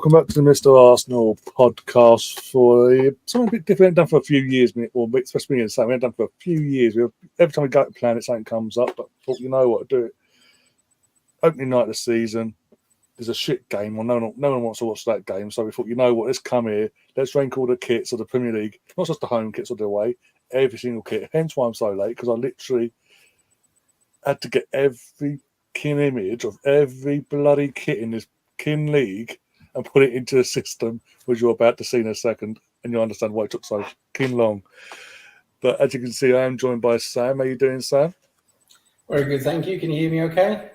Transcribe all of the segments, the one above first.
welcome back to the Mr. Arsenal podcast for something a bit different. We haven't done for a few years, or especially me and Sam. We haven't done for a few years. Every time we go to plan it, something comes up. But I thought, you know what, do it. Opening night of the season, there's a shit game. Well, no one wants to watch that game. So we thought, you know what, let's come here. Let's rank all the kits of the Premier League, not just the home kits or the away, every single kit. Hence why I'm so late, because I literally had to get every kin image of every bloody kit in this kin league and put it into a system, which you're about to see in a second, and you'll understand why it took so kin long. But as you can see, I am joined by Sam. How are you doing, Sam? Very good, thank you. Can you hear me okay?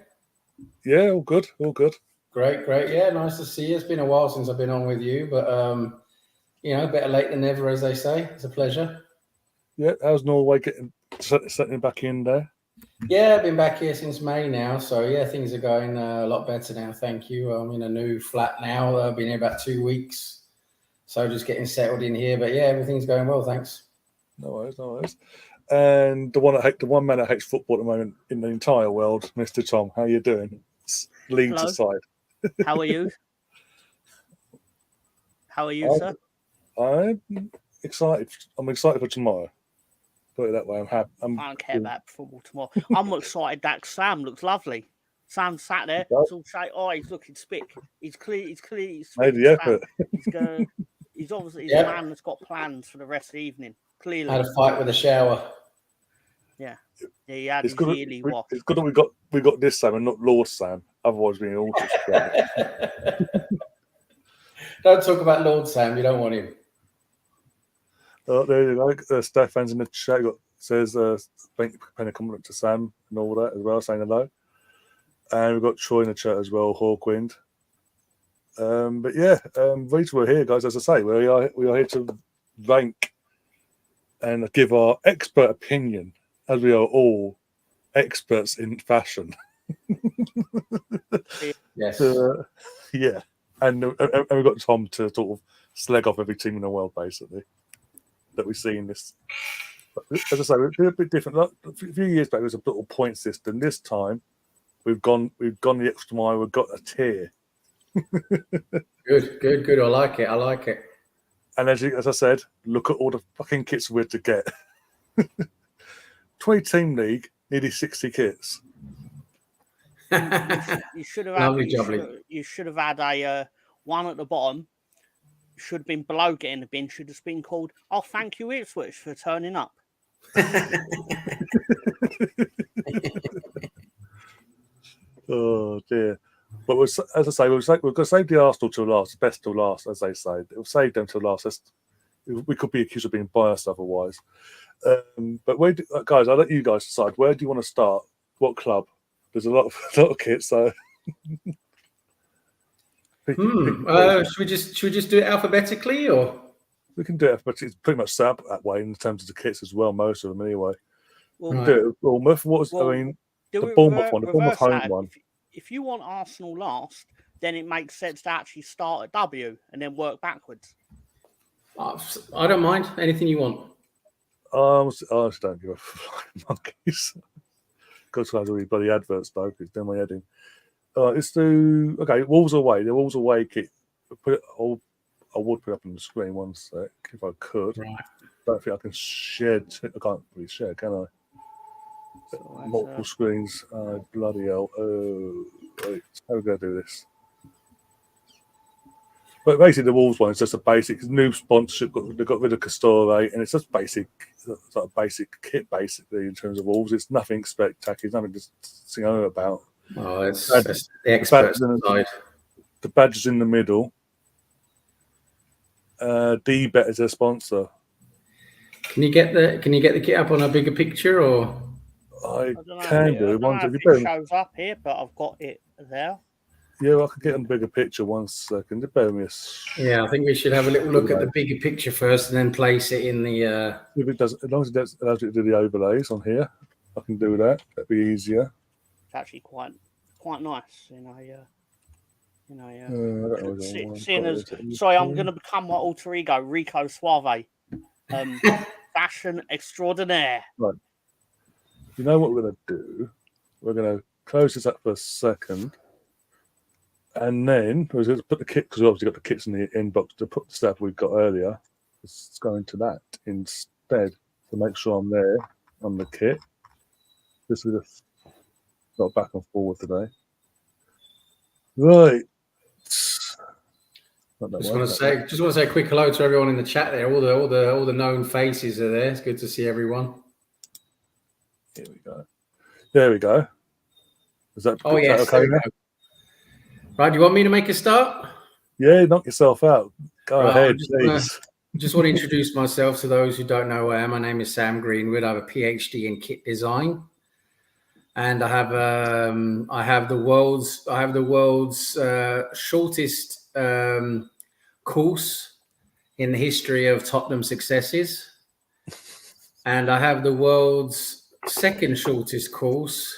Yeah, all good, all good. Great. Yeah, nice to see you. It's been a while since I've been on with you, but, better late than never, as they say. It's a pleasure. Yeah, how's Norway settling back in there? Yeah, I've been back here since May now, so yeah, things are going a lot better now, thank you. I'm in a new flat now. I've been here about 2 weeks, so just getting settled in here, but yeah, everything's going well, thanks. No worries. And the one man that hates football at the moment in the entire world, Mr. Tom, how are you doing? Leeds aside. How are you? Sir? I'm excited. I'm excited for tomorrow. Put it that way. I'm happy. I don't care about football tomorrow. I'm excited that Sam looks lovely. Sam sat there. It's all say, "Oh, he's looking spick. He's clear. Made the effort. He's obviously a man that's got plans for the rest of the evening. Clearly, I had a fight with a shower. Yeah, he had his yearly wash. It's good that we got this Sam and not Lord Sam. Otherwise, we're in all Don't talk about Lord Sam. You don't want him. Oh, there you go. Stefan's in the chat. Says paying a compliment to Sam and all that as well, saying hello. And we've got Troy in the chat as well, Hawkwind. But yeah, reason we're here, guys, as I say, we are here to rank and give our expert opinion, as we are all experts in fashion. Yes. Yeah. And we've got Tom to sort of slag off every team in the world, basically, that we see in this. As I say, we're a bit different. A few years back, it was a little point system. This time, we've gone the extra mile. We've got a tier. Good. I like it. And as I said, look at all the fucking kits we're to get. 20-team league, nearly 60 kits. You should have had a one at the bottom. Should have been below getting the bin. Should have been called, "Oh, thank you, Ipswich, for turning up." Oh dear. But as I say, we're going to save the Arsenal till last, best till last, as they say. We'll save them till last. We could be accused of being biased otherwise. But guys, I'll let you guys decide. Where do you want to start? What club? There's a lot of kits, so. Should we just do it alphabetically, or we can do it? But it's pretty much set up that way in terms of the kits as well. Most of them, anyway. Well, do it. Bournemouth. The Bournemouth one, the Bournemouth home one. If you want Arsenal last, then it makes sense to actually start at W and then work backwards. I don't mind. Anything you want. I just don't give a flying monkeys. Got to have bloody adverts though, because then my head in. Let's do Wolves away. The Wolves away kit. I would put it up on the screen one sec if I could. Right. Don't think I can share. I can't really share, can I? Multiple screens. Bloody hell. Wait, how are we going to do this? But basically, the Wolves one is just a basic new sponsorship. They got rid of Castore, and it's just basic, sort of basic kit, basically, in terms of Wolves. It's nothing spectacular. It's nothing to sing home about. Oh, it's the experts side. The badges in the middle. D-Bet is a sponsor. Can you get the kit up on a bigger picture, or? I can do. I don't know if it shows up here, but I've got it there. Yeah, I can get on a bigger picture. 1 second. Bear with me. Yeah, I think we should have a little look at the bigger picture first, and then place it in the. If it does, as long as it allows you to do the overlays on here, I can do that. That'd be easier. It's actually quite nice, Sorry, I'm going to become my alter ego, Rico Suave, fashion extraordinaire. Right. You know what we're going to do? We're going to close this up for a second. And then I was going to put the kit, because we obviously got the kits in the inbox, to put the stuff we've got earlier. Let's go into that instead to make sure I'm there on the kit. This is a not back and forward today. Right. Just want to say a quick hello to everyone in the chat there. All the known faces are there. It's good to see everyone. Here we go. There we go. Is that? Oh yes. Okay. Right. Do you want me to make a start? Yeah, knock yourself out. Go ahead, please. Just want to introduce myself to those who don't know who I am. My name is Sam Greenwood. I have a PhD in kit design, and I have the world's shortest course in the history of Tottenham successes, and I have the world's second shortest course,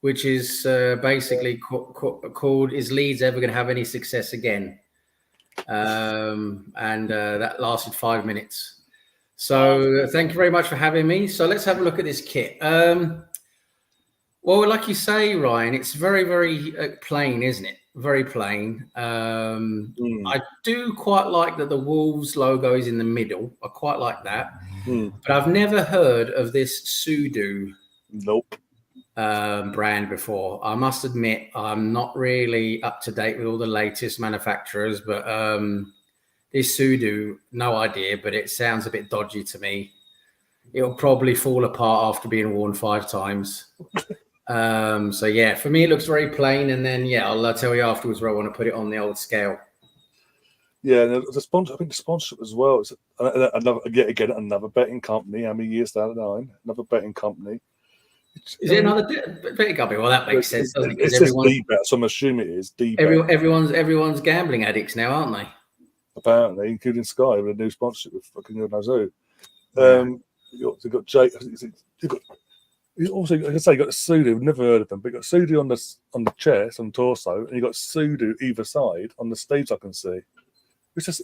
which is basically called "Is Leeds ever going to have any success again?" That lasted 5 minutes. So thank you very much for having me. So let's have a look at this kit. Well, like you say, Ryan, it's very, very plain, isn't it? Very plain. I do quite like that the Wolves logo is in the middle. I quite like that. But I've never heard of this Sudo brand before. I must admit, I'm not really up to date with all the latest manufacturers, but this Sudo, no idea, but it sounds a bit dodgy to me. It'll probably fall apart after being worn 5 times. So yeah, for me, it looks very plain. And then, yeah, I'll tell you afterwards where I want to put it on the old scale. Yeah, the sponsor. I think the sponsorship as well. It's another betting company. How many years down the line? Another betting company. Is it another betting company? Well, that makes sense, doesn't it? It's just D-Bet, so I'm assuming it is D-Bet. Everyone's gambling addicts now, aren't they? Apparently, including Sky with a new sponsorship with fucking God knows who. You've got Jake. Also, like I say, you got Sudo. I've never heard of them, but you got Sudo on the chest, on the torso, and you got Sudo either side on the sleeves. I can see. It's just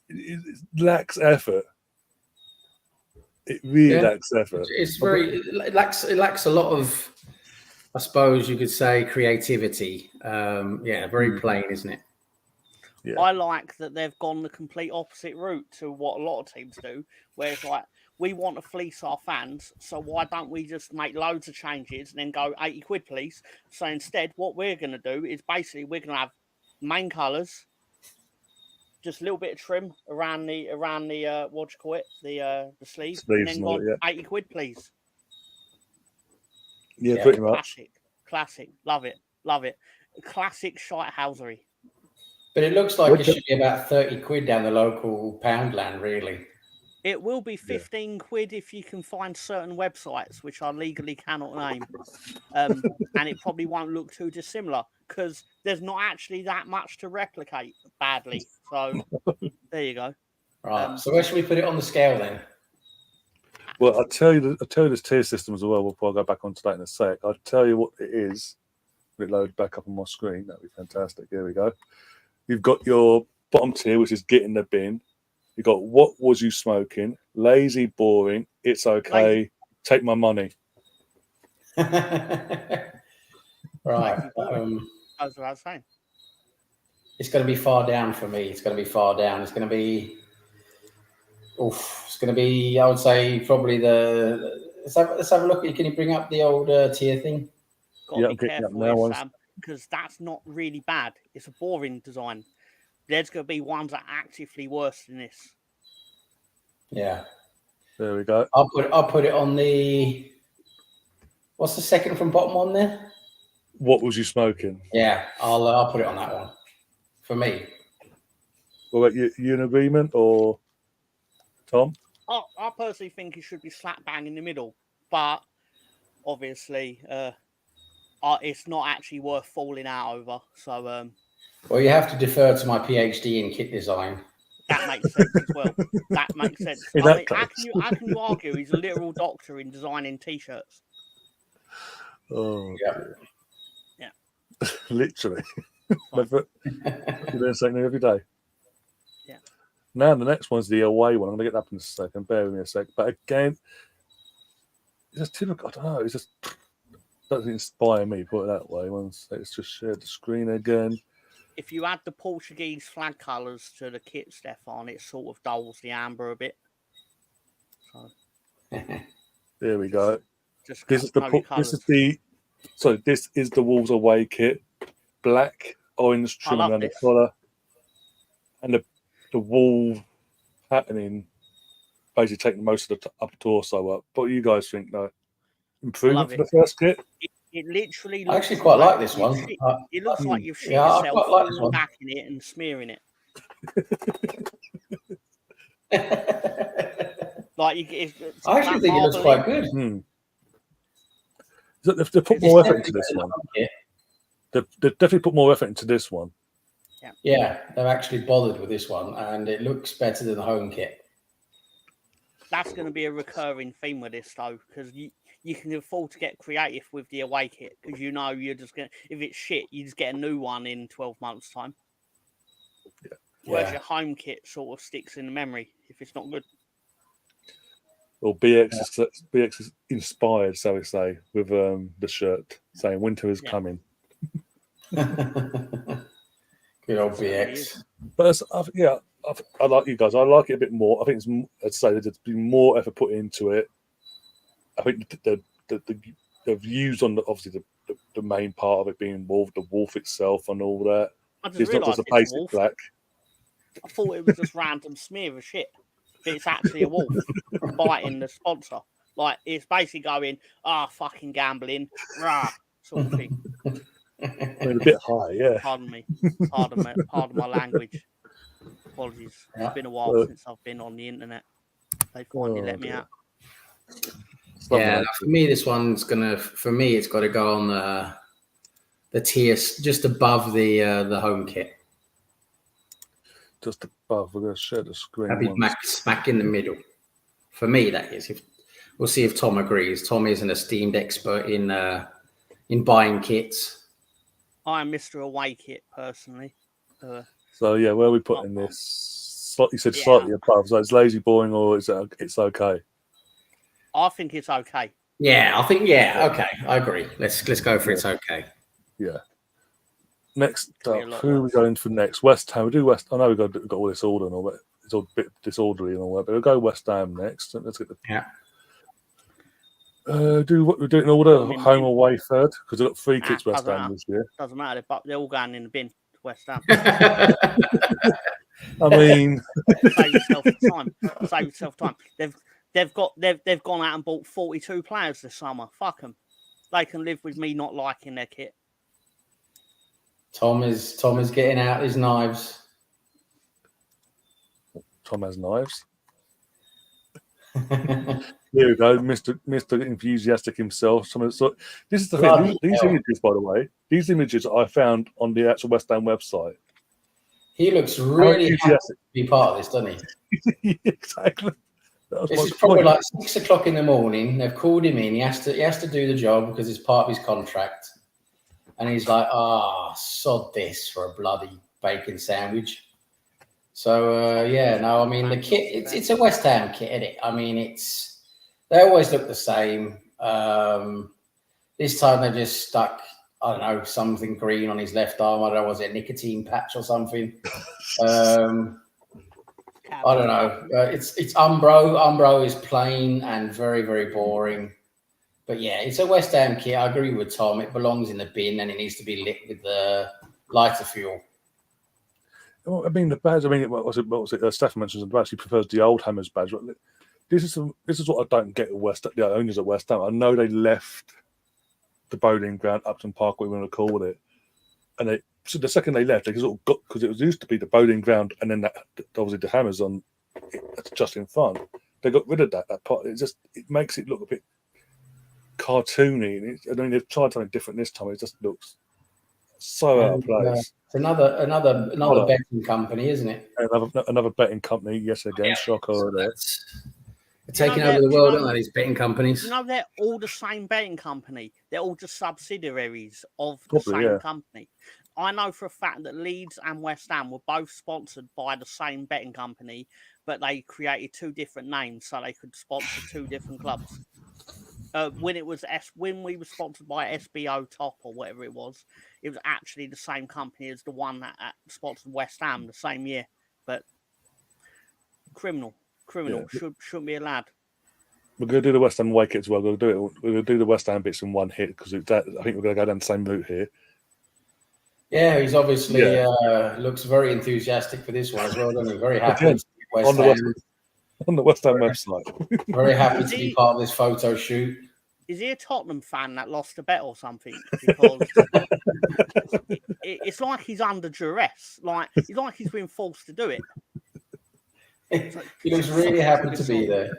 it lacks effort. It really lacks effort. It lacks a lot of, I suppose you could say, creativity. Very plain, isn't it? Yeah. I like that they've gone the complete opposite route to what a lot of teams do, where it's like, we want to fleece our fans, so why don't we just make loads of changes and then go 80 quid, please? So instead, what we're going to do is basically we're going to have main colours, just a little bit of trim around the what do you call it, the sleeve, and then gone 80 quid, please. Yeah, pretty much. Classic, love it. Classic shitehousery. But it looks like it should be about 30 quid down the local Poundland, really. It will be 15 quid if you can find certain websites, which I legally cannot name. And it probably won't look too dissimilar because there's not actually that much to replicate badly. So there you go. Right. So where should we put it on the scale then? Well, I'll tell you this tier system as well before I go back onto that in a sec. I'll tell you what it is. If it loads back up on my screen, that'd be fantastic. Here we go. You've got your bottom tier, which is get in the bin. You got what was you smoking? Lazy, boring. It's okay. Take my money. Right. That's what I was saying. It's going to be far down for me. It's going to be far down. It's going to be. It's going to be. I would say probably the. Let's have a look. Can you bring up the old tier thing? Got to be careful, Sam, because that's not really bad. It's a boring design. There's going to be ones that are actively worse than this. Yeah. There we go. I'll put it on the. What's the second from bottom one there? What was you smoking? Yeah, I'll put it on that one. For me. Well, you in agreement or Tom? I personally think it should be slap bang in the middle, but obviously, it's not actually worth falling out over. So. Well, you have to defer to my PhD in kit design. That makes sense as well. That makes sense. How can you argue he's a literal doctor in designing T-shirts? Oh, yeah. Literally. You're doing something every day. Yeah. Now the next one's the away one. I'm going to get that in a second. Bear with me a sec. But again, it's just typical. I don't know. It's just Doesn't inspire me, put it that way. Let's just share the screen again. If you add the Portuguese flag colours to the kit, Stefan, it sort of dulls the amber a bit. So there we go. Just This is the Wolves away kit. Black, orange trim around the collar, and the wolf patterning basically taking most of the upper torso up. What do you guys think, though? Improvement for the first kit? It literally. I actually quite like this one. It looks like you've shit yourself falling back in it and smearing it. Like I actually think it looks quite good. They've put more effort into this one. They've definitely put more effort into this one. Yeah, they've actually bothered with this one, and it looks better than the home kit. That's going to be a recurring theme with this, though, because you can afford to get creative with the away kit, because you know you're just going to, if it's shit, you just get a new one in 12 months' time. Yeah. Whereas your home kit sort of sticks in the memory if it's not good. Well, BX is inspired, so we say, with the shirt saying "Winter is coming." Good old BX. But I like you guys. I like it a bit more. I think I'd say there's been more effort put into it. I think the views on obviously the main part of it being the wolf itself and all that. It's not just a basic black. I thought it was just random smear of shit. But it's actually a wolf biting the sponsor. Like, it's basically going, fucking gambling, rah, sort of thing. I mean, a bit high, yeah. Pardon me. Pardon my language. Apologies. It's been a while since I've been on the internet. They finally let me out. Yeah, for me, this one's it's got to go on the tier just above the home kit. Just above. We're going to share the screen. That'd be smack in the middle. For me, that is. We'll see if Tom agrees. Tom is an esteemed expert in buying kits. I'm Mr. Away Kit, personally. So, yeah, where are we putting this? You said slightly above. So it's lazy boring or it's okay? I think it's okay. Yeah, I think, okay. I agree. Let's go for it's okay. Yeah. Next up, who are we going for next? West Ham. We do West. I know we've got all this order and all that. It's all a bit disorderly and all that, but we'll go West Ham next. Let's get the. Yeah. Do what we're doing in order, home away third, because we've got 3 kits West Ham this year. Doesn't matter, but they're all going in the bin to West Ham. I mean, save yourself time. They've gone out and bought 42 players this summer. Fuck them. They can live with me not liking their kit. Tom is getting out his knives. Tom has knives. Here we go, Mr. Enthusiastic himself. So this is the thing. These images, by the way, I found on the actual West Ham website. He looks really happy to be part of this, doesn't he? Exactly. This is probably like 6 o'clock in the morning. They've called him in. He has to do the job because it's part of his contract. And he's like, sod this for a bloody bacon sandwich. So, the kit, it's a West Ham kit, isn't it? I mean, they always look the same. This time they just stuck, I don't know, something green on his left arm. I don't know, was it a nicotine patch or something? I don't know. It's Umbro. Umbro is plain and very, very boring. But yeah, it's a West Ham kit. I agree with Tom. It belongs in the bin and it needs to be lit with the lighter fuel. Well, I mean, the badge. I mean, what was it? Stefan mentioned the badge. He prefers the old Hammers badge. This is what I don't get at the owners at West Ham. I know they left the bowling ground, Upton Park, whatever you want to call it, and so the second they left, they sort of got, because it was used to be the bowling ground, and then obviously the Hammers on just in front. They got rid of that part. It makes it look a bit cartoony. I mean, they've tried something different this time. It just looks so out of place. It's another betting company, isn't it? Another betting company, yes, again, shocker there. They're taking over the world, aren't they, these betting companies? They're all the same betting company. They're all just subsidiaries of the same company. I know for a fact that Leeds and West Ham were both sponsored by the same betting company, but they created 2 different names so they could sponsor 2 different clubs. when we were sponsored by SBO Top or whatever it was actually the same company as the one that sponsored West Ham the same year. But criminal shouldn't be allowed. We're going to do the West Ham away kit as well. We're going to do the West Ham bits in one hit because I think we're going to go down the same route here. Yeah, he's obviously looks very enthusiastic for this one as well. Doesn't he? Very happy Again, to be West Ham. On the West Ham website. Very happy to be part of this photo shoot. Is he a Tottenham fan that lost a bet or something? Because it's like he's under duress. It's like he's been forced to do it. He looks really happy to be there.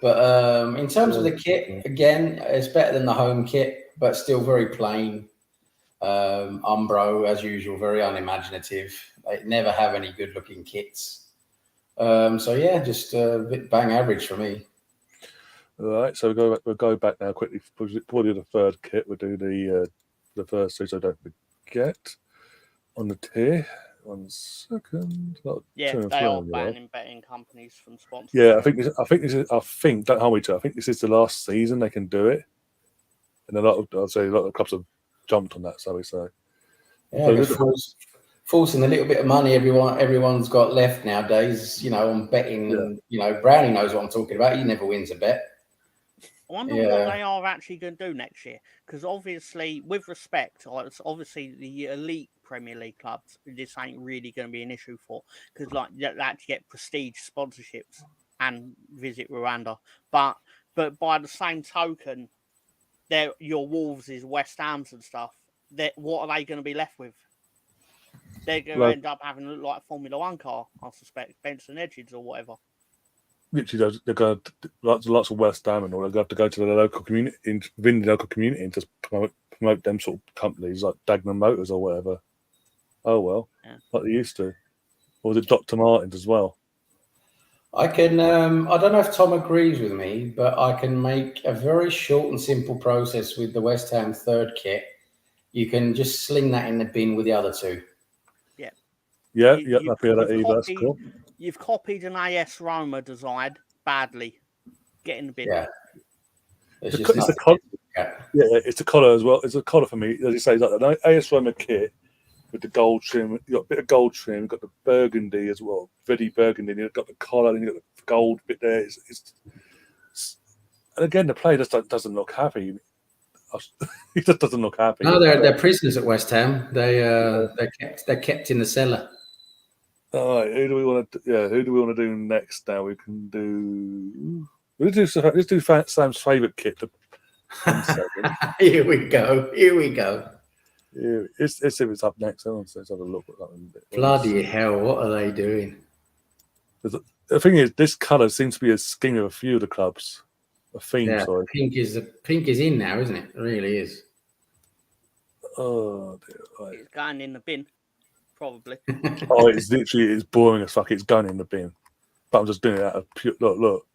But in terms of the kit, again, it's better than the home kit, but still very plain. Umbro, as usual, very unimaginative. They never have any good-looking kits. So yeah, just a bit bang average for me. All right, so we'll go back now quickly. Probably the third kit. We'll do the first two, so I don't forget. On the tier, 1 second. Yeah, they are banning betting companies from sponsoring. Yeah, I think don't hold me to. I think this is the last season they can do it, and a lot of clubs have jumped on that. So we say, yeah, so forcing a little bit of money everyone's got left nowadays, on betting. Yeah. And, Brownie knows what I'm talking about. He never wins a bet. I wonder what they are actually going to do next year. Because obviously, with respect, obviously the elite Premier League clubs, this ain't really going to be an issue for. Because they actually get prestige sponsorships and Visit Rwanda. But by the same token, your Wolves is West Ham's and stuff. What are they going to be left with? They're going to end up having a look like a Formula One car, I suspect, Benson Edges or whatever. Literally, they're going to lots of West Ham and all. They're going to have to go to the local community, within the local community, and just promote them sort of companies like Dagenham Motors or whatever. Oh well, like they used to. Or was it Dr. Martens as well? I can. I don't know if Tom agrees with me, but I can make a very short and simple process with the West Ham third kit. You can just sling that in the bin with the other two. Yeah, that's cool. You've copied an AS Roma design badly. Get in the bin. Yeah. It's a collar. Yeah, it's a collar as well. It's a collar for me. As you say, it's like an AS Roma kit with the gold trim. You've got a bit of gold trim. You've got the burgundy as well. Very burgundy. And you've got the collar and you've got the gold bit there. And again, the player just doesn't look happy. He just doesn't look happy. No, they're prisoners at West Ham. They're kept in the cellar. All right, who do we want to do next? Now we can do. Let's do Sam's favourite kit. Here we go. Yeah, let's see if it's up next. Let's have a look at that one. Bloody hell! What are they doing? The thing is, this colour seems to be a scheme of a few of the clubs. A theme, sorry. Pink is in now, isn't it? It really is. Oh dear! Right. It's going in the bin. Probably. It's boring as fuck. It's going in the bin. But I'm just doing it out of pure look.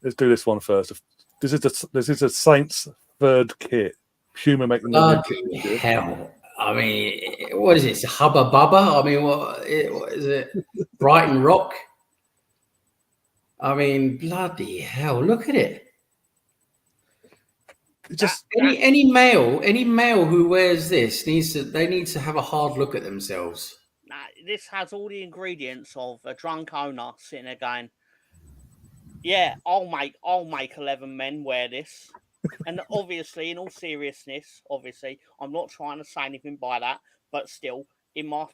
Let's do this one first. This is a Saints third kit. Puma making the kit. Hell. I mean, what is it? It's Hubba Bubba? I mean, what is it? Brighton Rock? I mean, bloody hell, look at it. Just any male who wears this need to have a hard look at themselves. Nah, this has all the ingredients of a drunk owner sitting there going, "Yeah, I'll make 11 men wear this." And obviously, in all seriousness, I'm not trying to say anything by that, but still, in my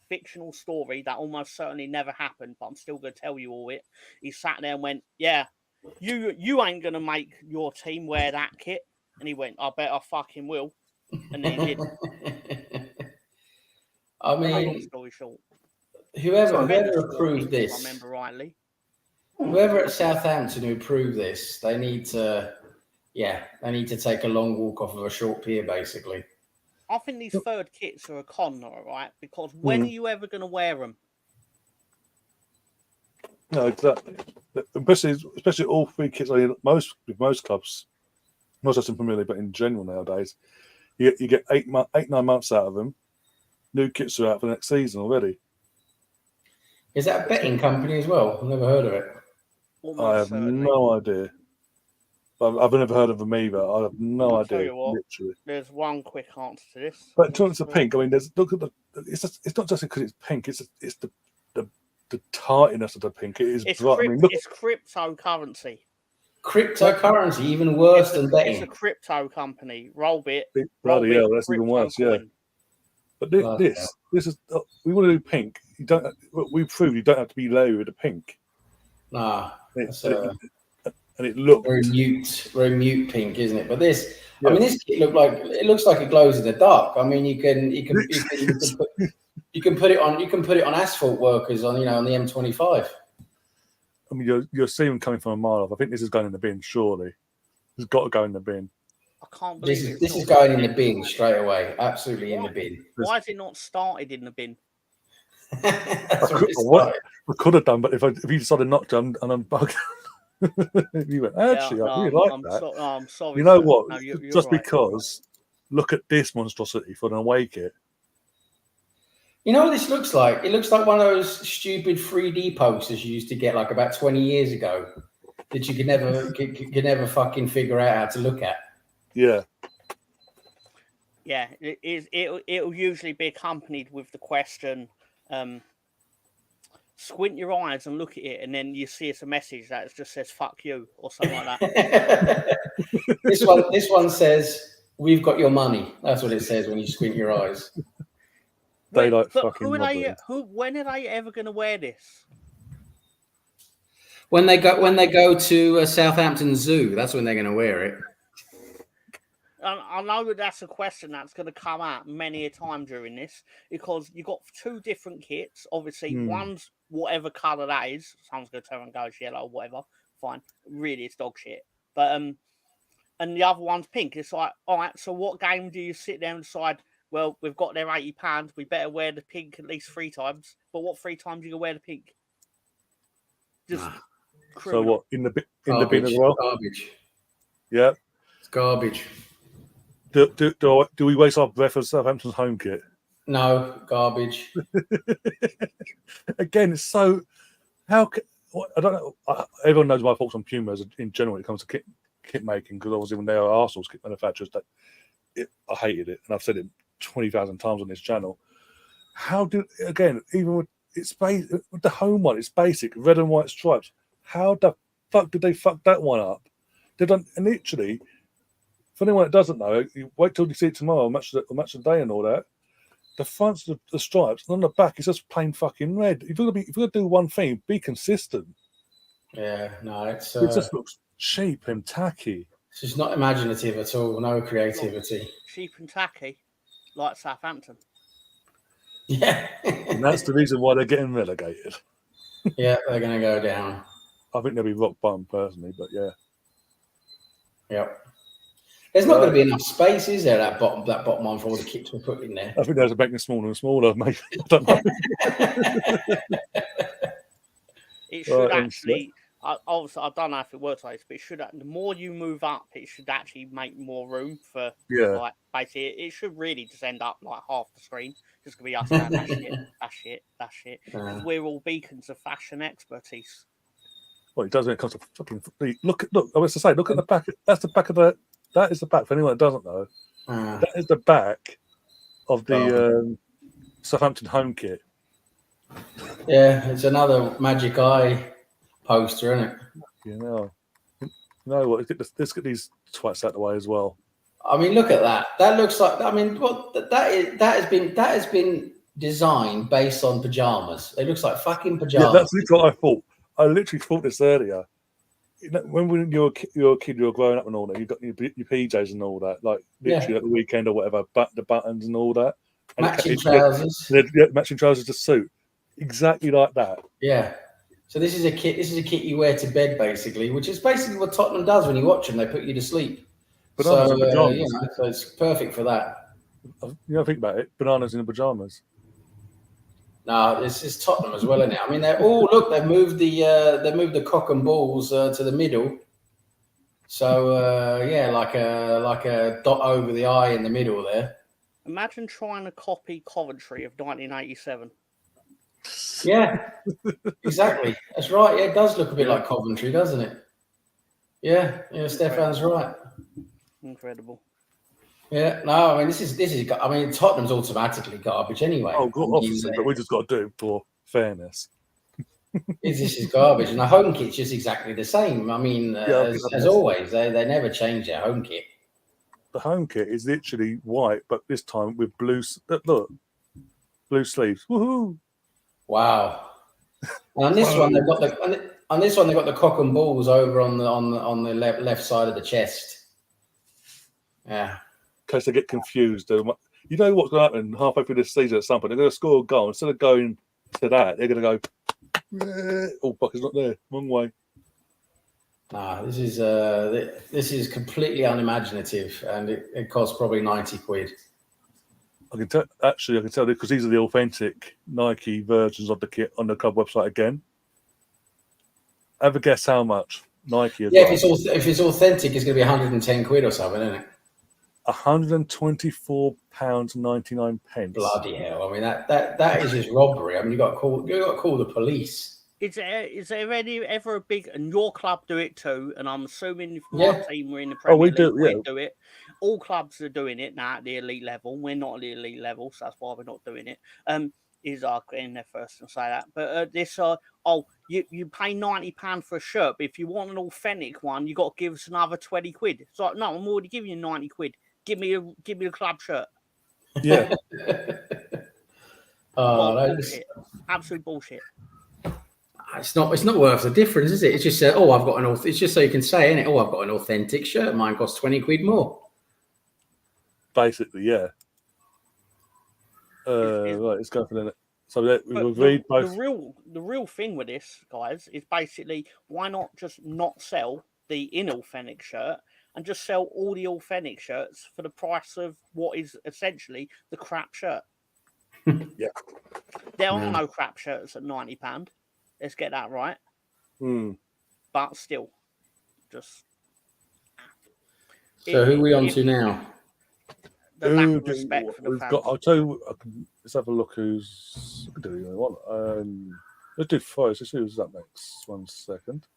fictional story that almost certainly never happened, but I'm still going to tell you all it. He sat there and went, "Yeah. You ain't gonna make your team wear that kit," and he went, "I bet I fucking will," and then he did. I mean, long story short, whoever approved this, if I remember rightly, whoever at Southampton who approved this, they need to take a long walk off of a short pier, basically. I think these third kits are a con, all right, because when are you ever gonna wear them? No, exactly. Especially all three kits. Most clubs, not just in Premier League, but in general nowadays, you get 8-9 months out of them. New kits are out for the next season already. Is that a betting company as well? I've never heard of it. I have no idea. I've never heard of them either. I have no I'll tell idea. you what. Literally. There's one quick answer to this. But in terms of pink, I mean, look at the. It's not just because it's pink. It's the tightness of the pink. It is bright. I mean, look, it's cryptocurrency. Cryptocurrency, even worse than betting. It's a crypto company. Rollbit. Bloody hell, that's even worse. Yeah. But this is we want to do pink. You don't. We proved you don't have to be low with the pink. Nah, and it looks very mute pink, isn't it? But this, I mean, this kit looks like it glows in the dark. I mean, you can put it on asphalt workers on the M25. I mean, you're seeing them coming from a mile off. I think this is going in the bin. Surely, it's got to go in the bin. I can't believe this is going in the bin straight away. Absolutely in the bin. Why has it not started in the bin? I could have done, but if you decided not to, and I'm bugging. You went, actually, I really like that. I'm sorry. You know what? No, you're just right. because, look at this monstrosity for an away kit. You know what this looks like? It looks like one of those stupid 3D posters you used to get like about 20 years ago that you could never fucking figure out how to look at. Yeah. Yeah, it'll usually be accompanied with the question, squint your eyes and look at it, and then you see it's a message that just says "fuck you" or something like that. This one says, "We've got your money." That's what it says when you squint your eyes. When are they ever going to wear this? When they go to Southampton Zoo, that's when they're going to wear it. I know that that's a question that's going to come out many a time during this, because you've got two different kits. Obviously, one's whatever colour that is. Someone's going to turn and go yellow or whatever. Fine. Really, it's dog shit. But and the other one's pink. It's like, all right, so what game do you sit there and decide, well, we've got their £80, we better wear the pink at least 3 times. But what 3 times are you going to wear the pink? Just so what, in the bin as well? Garbage. Yeah. It's garbage. Do we waste our breath for Southampton's home kit? No, garbage. Again, it's so. I don't know. Everyone knows my thoughts on Pumas in general when it comes to kit making, because obviously when they are Arsenal's kit manufacturers, I hated it, and I've said it 20,000 times on this channel. Even with the home one, it's basic red and white stripes. How the fuck did they fuck that one up? They've done, and literally. For anyone that doesn't know, you wait till you see it tomorrow, match of the day and all that. The front's the stripes, and on the back it's just plain fucking red. If you're gonna do one thing, be consistent. Yeah, no, it just looks cheap and tacky. It's just not imaginative at all. No creativity. Cheap and tacky, like Southampton. Yeah, and that's the reason why they're getting relegated. Yeah, they're going to go down. I think they'll be rock bottom personally, but yeah. Yep. There's not going to be enough space, is there? That bottom one for all the kits we're putting there. I think there's a making smaller and smaller, maybe. I don't know. It should actually. Obviously, I don't know if it works like this, but it should. The more you move up, it should actually make more room for. Like basically, it should really just end up like half the screen. Just gonna be us going, that shit. Because we're all beacons of fashion expertise. Well, it does when it comes to fucking. Look. I was to say, look at the back. That's the back of the. That is the back. For anyone that doesn't know, that is the back of the Southampton home kit. Yeah, it's another Magic Eye poster, isn't it? You know what? Let's get these twats out of the way as well. I mean, look at that. That looks like. I mean, that has been designed based on pajamas. It looks like fucking pajamas. Yeah, that's literally what I thought. I literally thought this earlier. When you're a kid, you're growing up and all that, you've got your PJs and all that, like literally at the weekend or whatever, the buttons and all that. And matching trousers. Matching trousers to suit. Exactly like that. Yeah. So this is a kit you wear to bed, basically, which is basically what Tottenham does when you watch them. They put you to sleep. Bananas in pajamas. So it's perfect for that. Think about it. Bananas in the pajamas. No, this is Tottenham as well, isn't it? I mean, they've moved the cock and balls to the middle. So like a dot over the eye in the middle there. Imagine trying to copy Coventry of 1987. Yeah, exactly. That's right. Yeah, it does look a bit like Coventry, doesn't it? Yeah, Stefan's right. Incredible. Yeah, no, I mean this is. I mean Tottenham's automatically garbage anyway. Oh, God, obviously, but we just got to do it for fairness. This is garbage, and the home kit's just exactly the same. I mean, as always, they never change their home kit. The home kit is literally white, but this time with blue. Look, blue sleeves. Woohoo! Wow. And on this one, they've got the cock and balls over on the left side of the chest. Yeah. In case they get confused, you know what's going to happen halfway through this season at some point. They're going to score a goal. Instead of going to that, they're going to go, oh, fuck, it's not there. Wrong way. Nah, this is completely unimaginative, and it costs probably 90 quid. I can tell this because these are the authentic Nike versions of the kit on the club website again. Have a guess how much Nike is. Yeah, if it's authentic, it's going to be 110 quid or something, isn't it? £124.99. Bloody hell! I mean that is just robbery. I mean you got to call the police. Is there ever a big, and your club do it too? And I'm assuming if my team were in the Premier League, we'd do it. All clubs are doing it now at the elite level. We're not at the elite level, so that's why we're not doing it. Is our in there first and say that. But you pay £90 for a shirt, but if you want an authentic one, you got to give us another 20 quid. It's like, no, I'm already giving you 90 quid. Give me a club shirt. Yeah. Bullshit. Absolute bullshit. It's not worth the difference, is it? It's just I've got it's just so you can say, innit? Oh, I've got an authentic shirt. Mine costs 20 quid more. Basically, yeah. Right, let's go for the. So we've read both. The real thing with this, guys, is basically why not just not sell the inauthentic shirt and just sell all the authentic shirts for the price of what is essentially the crap shirt. Yeah. There are no crap shirts at £90. Let's get that right. But still, just. So who are we on to now? The lack of respect for the fans. I'll tell you. Let's have a look. Who's doing what? Let's do first. Let's see who's up next. 1 second.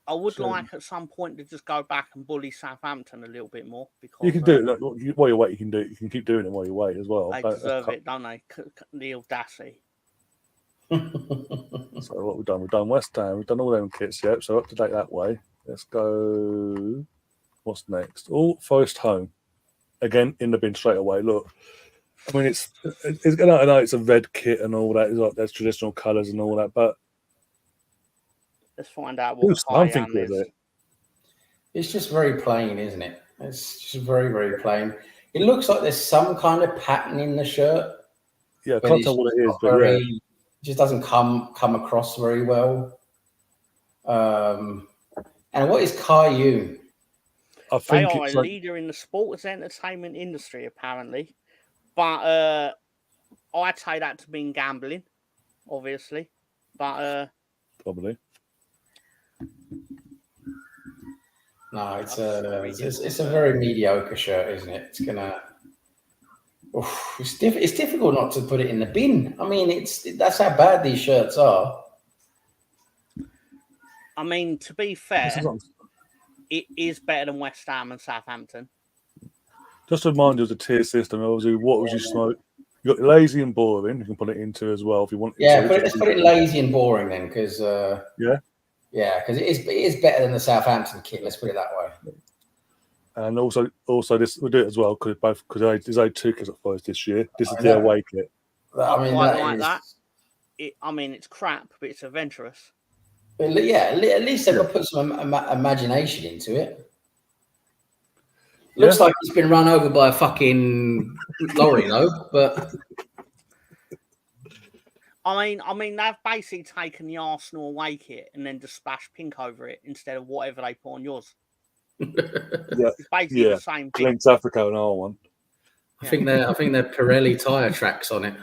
I would like at some point to just go back and bully Southampton a little bit more because you can do it while you wait. You can do it. You can keep doing it while you wait as well. They deserve it, don't they? The audacity. So what we've done West Ham. We've done all them kits yet. So up to date that way. Let's go. What's next? All Forest home. Again in the bin straight away. Look, I mean it's I know it's a red kit and all that. It's like there's traditional colours and all that, but let's find out what something with it. It's just very plain, isn't it? It's just very, very plain. It looks like there's some kind of pattern in the shirt. Yeah, I can't tell what it is, but it just doesn't come across very well. And what is Kai-Yun? I think they are a leader in the sports entertainment industry, apparently. But I'd say that to mean gambling, obviously. But probably. No, it's a very mediocre shirt, isn't it? It's gonna. It's difficult not to put it in the bin. I mean, that's how bad these shirts are. I mean, to be fair, it is better than West Ham and Southampton. Just to remind you of the tier system, obviously, what was your smoke? You got lazy and boring. You can put it into as well if you want. Yeah, let's put it lazy and boring then, because because it is better than the Southampton kit. Let's put it that way. And also this we'll do it as well because there's only 2 kits at Forest this year. This is the away kit. I mean, that. It's crap, but it's adventurous. Yeah, at least they've got to put some imagination into it. Looks like it's been run over by a fucking lorry, though. But I mean, they've basically taken the Arsenal away kit and then just splashed pink over it instead of whatever they put on yours. It's basically the same thing. Links Africa and our one. I think they're Pirelli tyre tracks on it.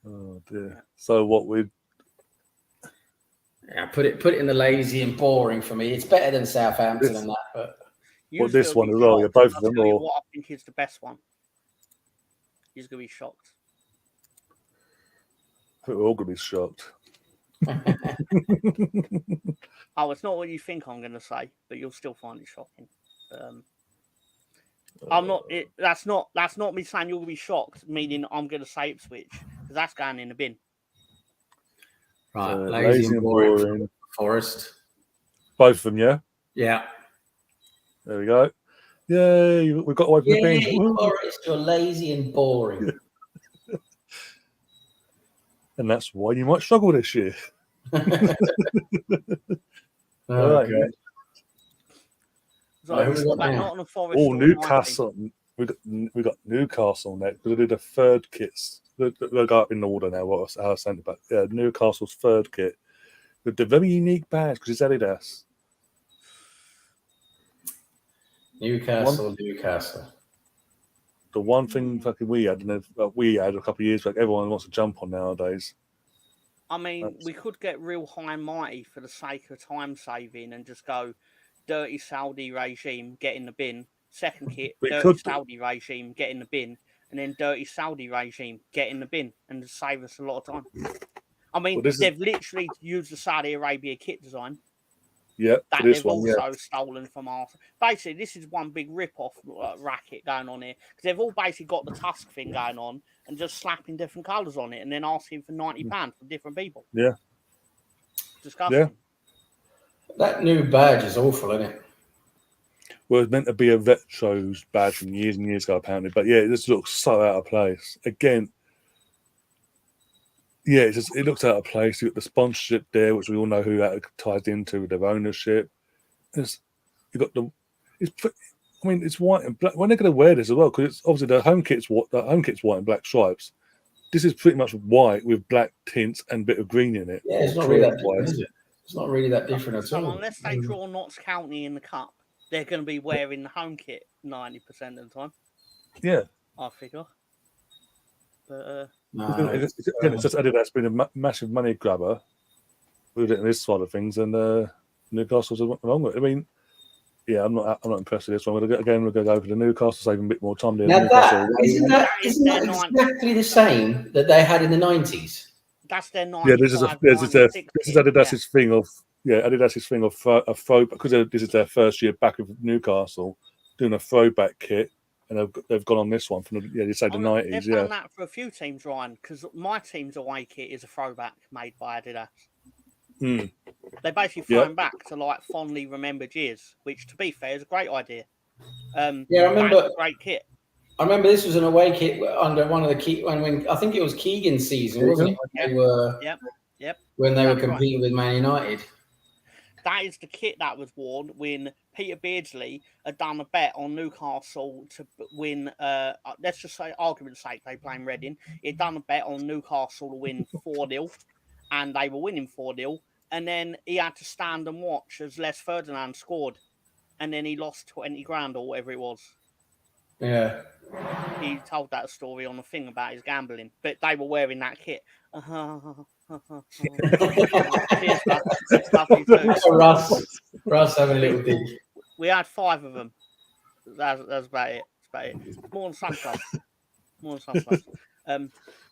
Oh dear. So what we? Yeah, put it in the lazy and boring for me. It's better than Southampton and that, but this one as well. Yeah, both of them. What I think is the best one. He's gonna be shocked. I think we're all gonna be shocked. Oh, it's not what you think I'm going to say, but you'll still find it shocking. I'm not. That's not me saying you'll be shocked. Meaning I'm going to say Ipswich because that's going in the bin. Right, lazy and boring. Forest. Both of them, yeah. Yeah. There we go. Yay, we've got away from the bin. Forest, you're lazy and boring. And that's why you might struggle this year. Okay. So who's got Nottingham Forest? Oh, Newcastle. We got Newcastle next. We did the third kits. They'll go up in order now. What I sent about? Yeah, Newcastle's third kit with the very unique badge because it's Adidas. Newcastle. The one thing fucking we had a couple of years back, everyone wants to jump on nowadays. I mean, we could get real high and mighty for the sake of time saving and just go dirty Saudi regime, get in the bin. Second kit, dirty Saudi regime, get in the bin. And then dirty Saudi regime, get in the bin and just save us a lot of time. I mean, they've literally used the Saudi Arabia kit design. Yeah, that they've also stolen from our. Basically, this is one big rip-off racket going on here because they've all basically got the Tusk thing going on and just slapping different colours on it and then asking for £90 from different people. Yeah, disgusting. Yeah. That new badge is awful, isn't it? Well, it's meant to be a Retro's badge from years and years ago, apparently. But yeah, it just looks so out of place. Again, yeah, it looks out of place. You've got the sponsorship there, which we all know who that ties into with their ownership. You've got it's white and black. When they're going to wear this as well, because it's obviously the home kit's white and black stripes. This is pretty much white with black tints and a bit of green in it. Yeah, it's not really that different, is it? It's not really that different at all. Unless they draw Notts County in the cup, they're going to be wearing the home kit 90% of the time. Yeah, I figure. But it's just Adidas been a massive money grabber with it in this side of things, and Newcastle's wrong with it. I mean, yeah, I'm not impressed with this one. We're going to go over to Newcastle, saving a bit more time there. Now isn't that exactly the same that they had in the 90s? That's their 95. Yeah, this is Adidas's thing of Adidas's thing of a throwback, because this is their first year back with Newcastle doing a throwback kit. And they've gone on this one from you say the 90s. They've done that for a few teams, Ryan, because my team's away kit is a throwback made by Adidas. They basically throw back to like fondly remembered years, which, to be fair, is a great idea. I remember great kit. I remember this was an away kit under one of the key when I think it was Keegan's season, wasn't it? When they were when they were competing with Man United. That is the kit that was worn when Peter Beardsley had done a bet on Newcastle to win. Let's just say, argument's sake, they playing Reading. He'd done a bet on Newcastle to win 4-0, and they were winning 4-0. And then he had to stand and watch as Les Ferdinand scored, and then he lost 20 grand or whatever it was. Yeah, he told that story on the thing about his gambling, but they were wearing that kit. Russ having a little dig. We had 5 of them. That's about it. More than some clubs.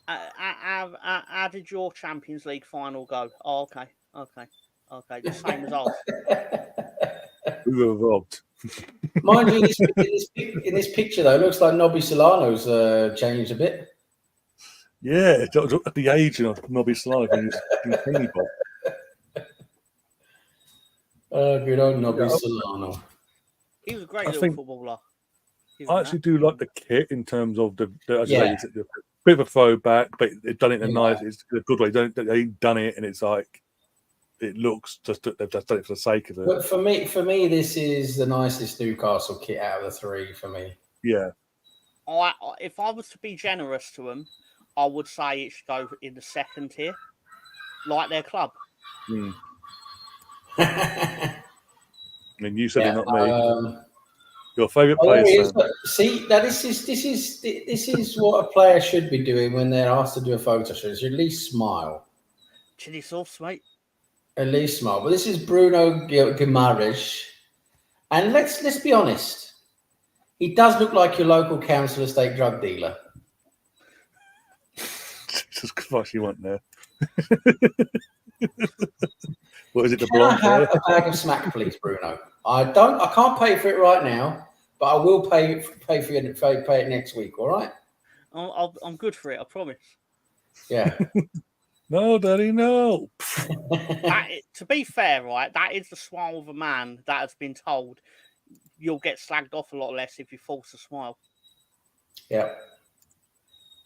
How did your Champions League final go? Oh, okay. The same as ours. We were robbed. Mind you, in this picture though, it looks like Nobby Solano's changed a bit. Yeah, at the age of Nobby Solano when he was incredible. Oh, good old Nobby Solano. He was a great little footballer. I actually do like the kit in terms of the bit of a throwback, but they've done it in a nice, it's a good way. They've done it, and it's like it looks they've just done it for the sake of it. But for me, this is the nicest Newcastle kit out of the 3 for me. Yeah. If I was to be generous to them, I would say it should go in the 2nd tier, like their club. I mean, you said it, not me. Your favourite player. See, now this is what a player should be doing when they're asked to do a photo shoot. So at least smile. Chili sauce, mate. At least smile. But this is Bruno Guimaraes, and let's be honest. He does look like your local council estate drug dealer. Jesus Christ, you went there. What is it? The Can I blonde have hair? a bag of smack, please, Bruno? I can't pay for it right now, but I will pay it next week. All right? I'm good for it. I promise. Yeah. No, Daddy, no. To be fair, right, that is the smile of a man that has been told you'll get slagged off a lot less if you force a smile. Yeah.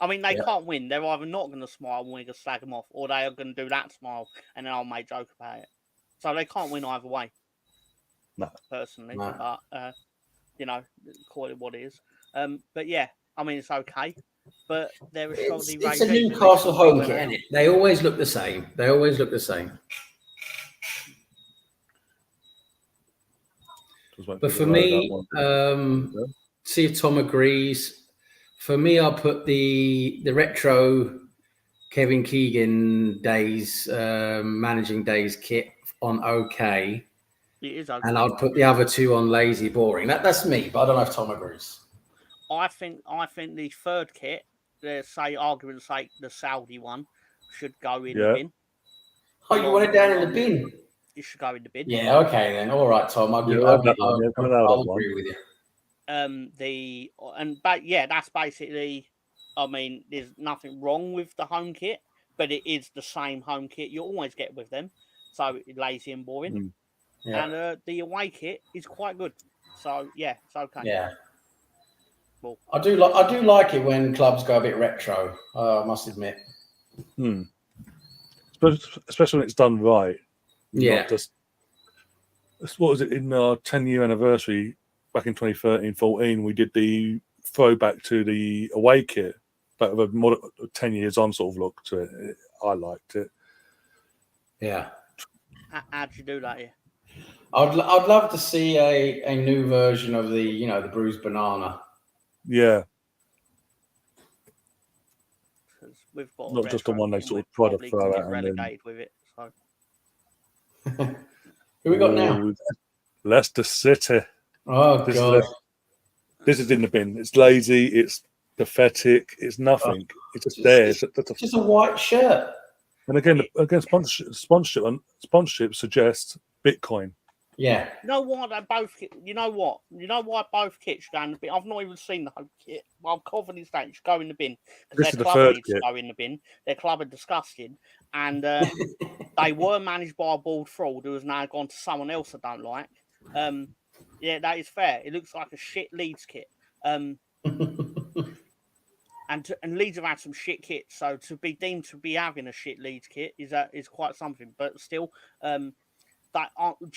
I mean, they can't win. They're either not going to smile when we can slag them off, or they are going to do that smile and then I'll make a joke about it. So they can't win either way. No. Personally. No. But, call it what it is. But yeah, I mean, it's okay. But there are it's a Newcastle home kit, isn't it? They always look the same. But for me, see if Tom agrees. For me, I'll put the retro Kevin Keegan days, managing days kit on okay. It is okay. And I'll put the other two on lazy boring. That's me, but I don't know if Tom agrees. I think the third kit, say argument's sake, the Saudi one, should go in the bin. Oh, you want it down in the bin? It should go in the bin. Yeah, okay then. All right, Tom. I'll agree with you. That's basically. I mean, there's nothing wrong with the home kit, but it is the same home kit you always get with them. So it's lazy and boring. Yeah. And the away kit is quite good. So yeah, it's okay. Yeah. Well, I do like it when clubs go a bit retro. I must admit. Especially when it's done right. Yeah. What was it in our 10-year anniversary back in 2013-14? We did the throwback to the away kit, but with a 10 years on sort of look to it. I liked it. Yeah. How'd you do that? Yeah. I'd love to see a new version of the bruised banana. Yeah. We've got not just the one they sort of try to throw out and then with it. So. Who we got now? Leicester City. Oh God. This is in the bin. It's lazy. It's pathetic. It's nothing. It's just there. It's just a white shirt. And again, sponsorship suggests Bitcoin. Yeah. You know what? You know why both kits go in the bin? I've not even seen the home kit. I'm confident that it should go in the bin because their club needs to go in the bin. Their club are disgusting, and they were managed by a bald fraud who has now gone to someone else I don't like. Yeah, that is fair. It looks like a shit Leeds kit. And Leeds have had some shit kits, so to be deemed to be having a shit Leeds kit is quite something. But still, do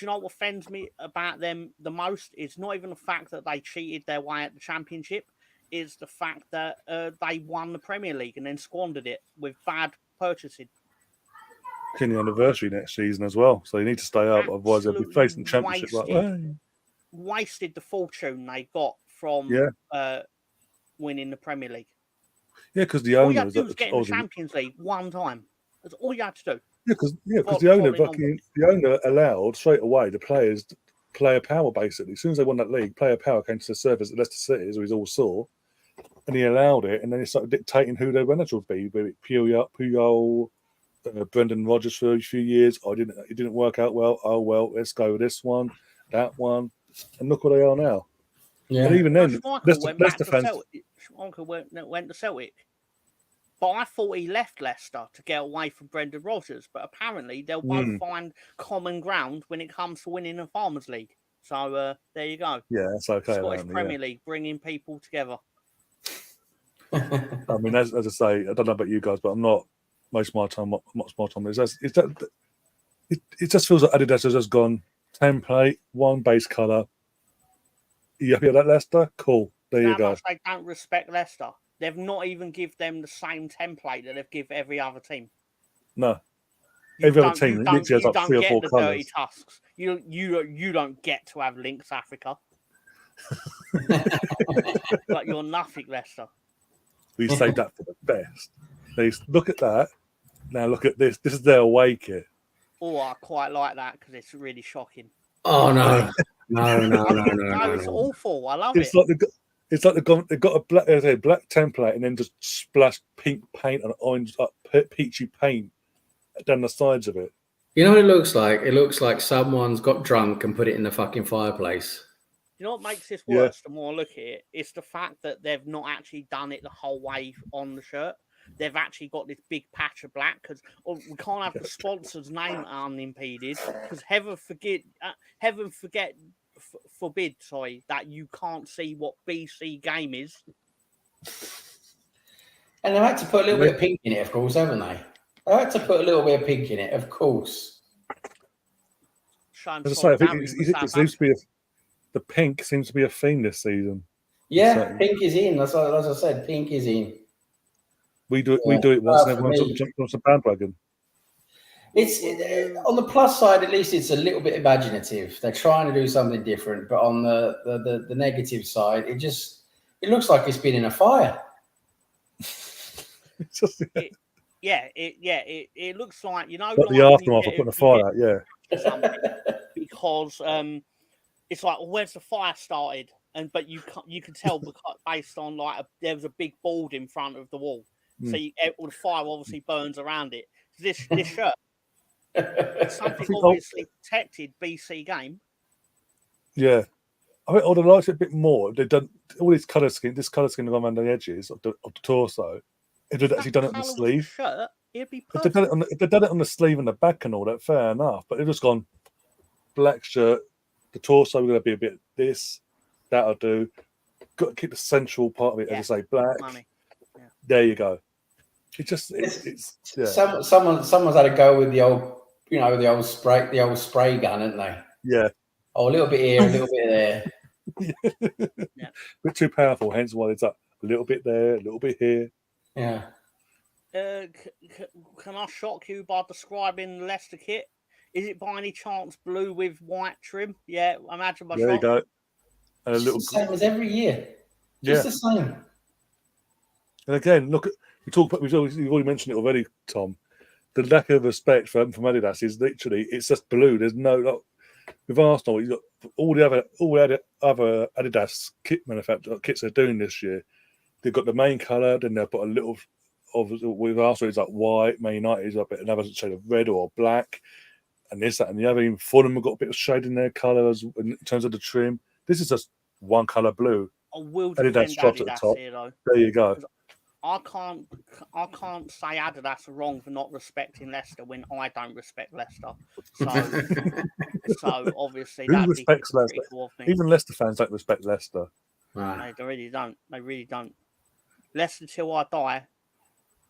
you know what offends me about them the most? It's not even the fact that they cheated their way at the Championship. It's the fact that they won the Premier League and then squandered it with bad purchasing. In the anniversary next season as well, so you need to stay up, otherwise they'll be facing the Championship wasted the fortune they got from winning the Premier League. Yeah, because the owner was getting the Champions League one time. That's all you had to do. Yeah, because the owner allowed straight away the players player power. Basically, as soon as they won that league, player power came to the surface at Leicester City, as we all saw, and he allowed it, and then he started dictating who their manager would be. Be it Puyol, Brendan Rodgers for a few years. It didn't work out well. Oh well, let's go with this one, that one, and look where they are now. Yeah. And even then, Leicester fans. Schmeichel went to Celtic. But I thought he left Leicester to get away from Brendan Rodgers. But apparently they'll both find common ground when it comes to winning a Farmers League. So there you go. Yeah, that's okay. Scottish Premier League, bringing people together. I mean, as I say, I don't know about you guys, but I'm not most of my time. It just feels like Adidas has just gone template, one base colour. You happy with that, Leicester? Cool. There you go. They don't respect Leicester. They've not even give them the same template that they've give every other team. No. Every other team literally has like 3 or 4 colours. Dirty Tusks. You don't get to have Lynx Africa. But you're nothing, Leicester. We saved that for the best. Look at that. Now look at this. This is their away kit. Oh, I quite like that because it's really shocking. Oh no. No, it's awful. I love it. It's like they've got a black template and then just splashed pink paint and orange, peachy paint down the sides of it. You know what it looks like? It looks like someone's got drunk and put it in the fucking fireplace. You know what makes this Yeah. worse? The more I look at it, it's the fact that they've not actually done it the whole way on the shirt. They've actually got this big patch of black because we can't have the sponsor's name unimpeded because heaven forbid, that you can't see what BC game is. And they had to put a little bit of pink in it, of course, haven't they? They had to put a little bit of pink in it, of course. As I say, I think it seems to be the pink seems to be a theme this season. Yeah, pink is in. As I said, pink is in. We do it once, and everyone jumps on the bandwagon. It's on the plus side, at least it's a little bit imaginative. They're trying to do something different, but on the negative side, it looks like it's been in a fire. It looks like, you know, like the aftermath of putting a fire out, yeah. Because it's like, well, where's the fire started? But you can tell based on there was a big board in front of the wall, so all the fire obviously burns around it. This shirt, something obviously protected BC game. Yeah, I think I'd like it a bit more. They've done all this colour scheme around the edges of the torso. If they'd actually done it on the sleeve, shirt, it'd be if perfect. they'd done it on the sleeve and the back and all that, fair enough. But they've just gone black shirt, the torso we're going to be a bit this, that'll do. Got to keep the central part of it, as I say, black. Yeah. There you go. It's Someone's had to go with the old, the old spray gun, haven't they? Yeah. Oh, a little bit here, a little bit there. Yeah. A bit too powerful, hence why it's up a little bit there, a little bit here. Yeah. Can I shock you by describing the Leicester kit? Is it by any chance blue with white trim? Yeah, imagine my There you go. And a little the same as every year. Just the same. And again, look at we've already mentioned it already, Tom. The lack of respect from Adidas is literally it's just blue. There's no with Arsenal. You've got all the other Adidas kits they're doing this year. They've got the main colour, then they'll put a little of with Arsenal it's like white, Man United is a bit another shade of red or black, and this, that, and the other. Even Fulham have got a bit of shade in their colours in terms of the trim. This is just one colour blue. I will Adidas dropped at the top. Here, though. There you go. I can't say Adidas are wrong for not respecting Leicester when I don't respect Leicester. So obviously who respects Leicester? Even Leicester fans don't respect Leicester. Right. They really don't. They really don't. Leicester till I die.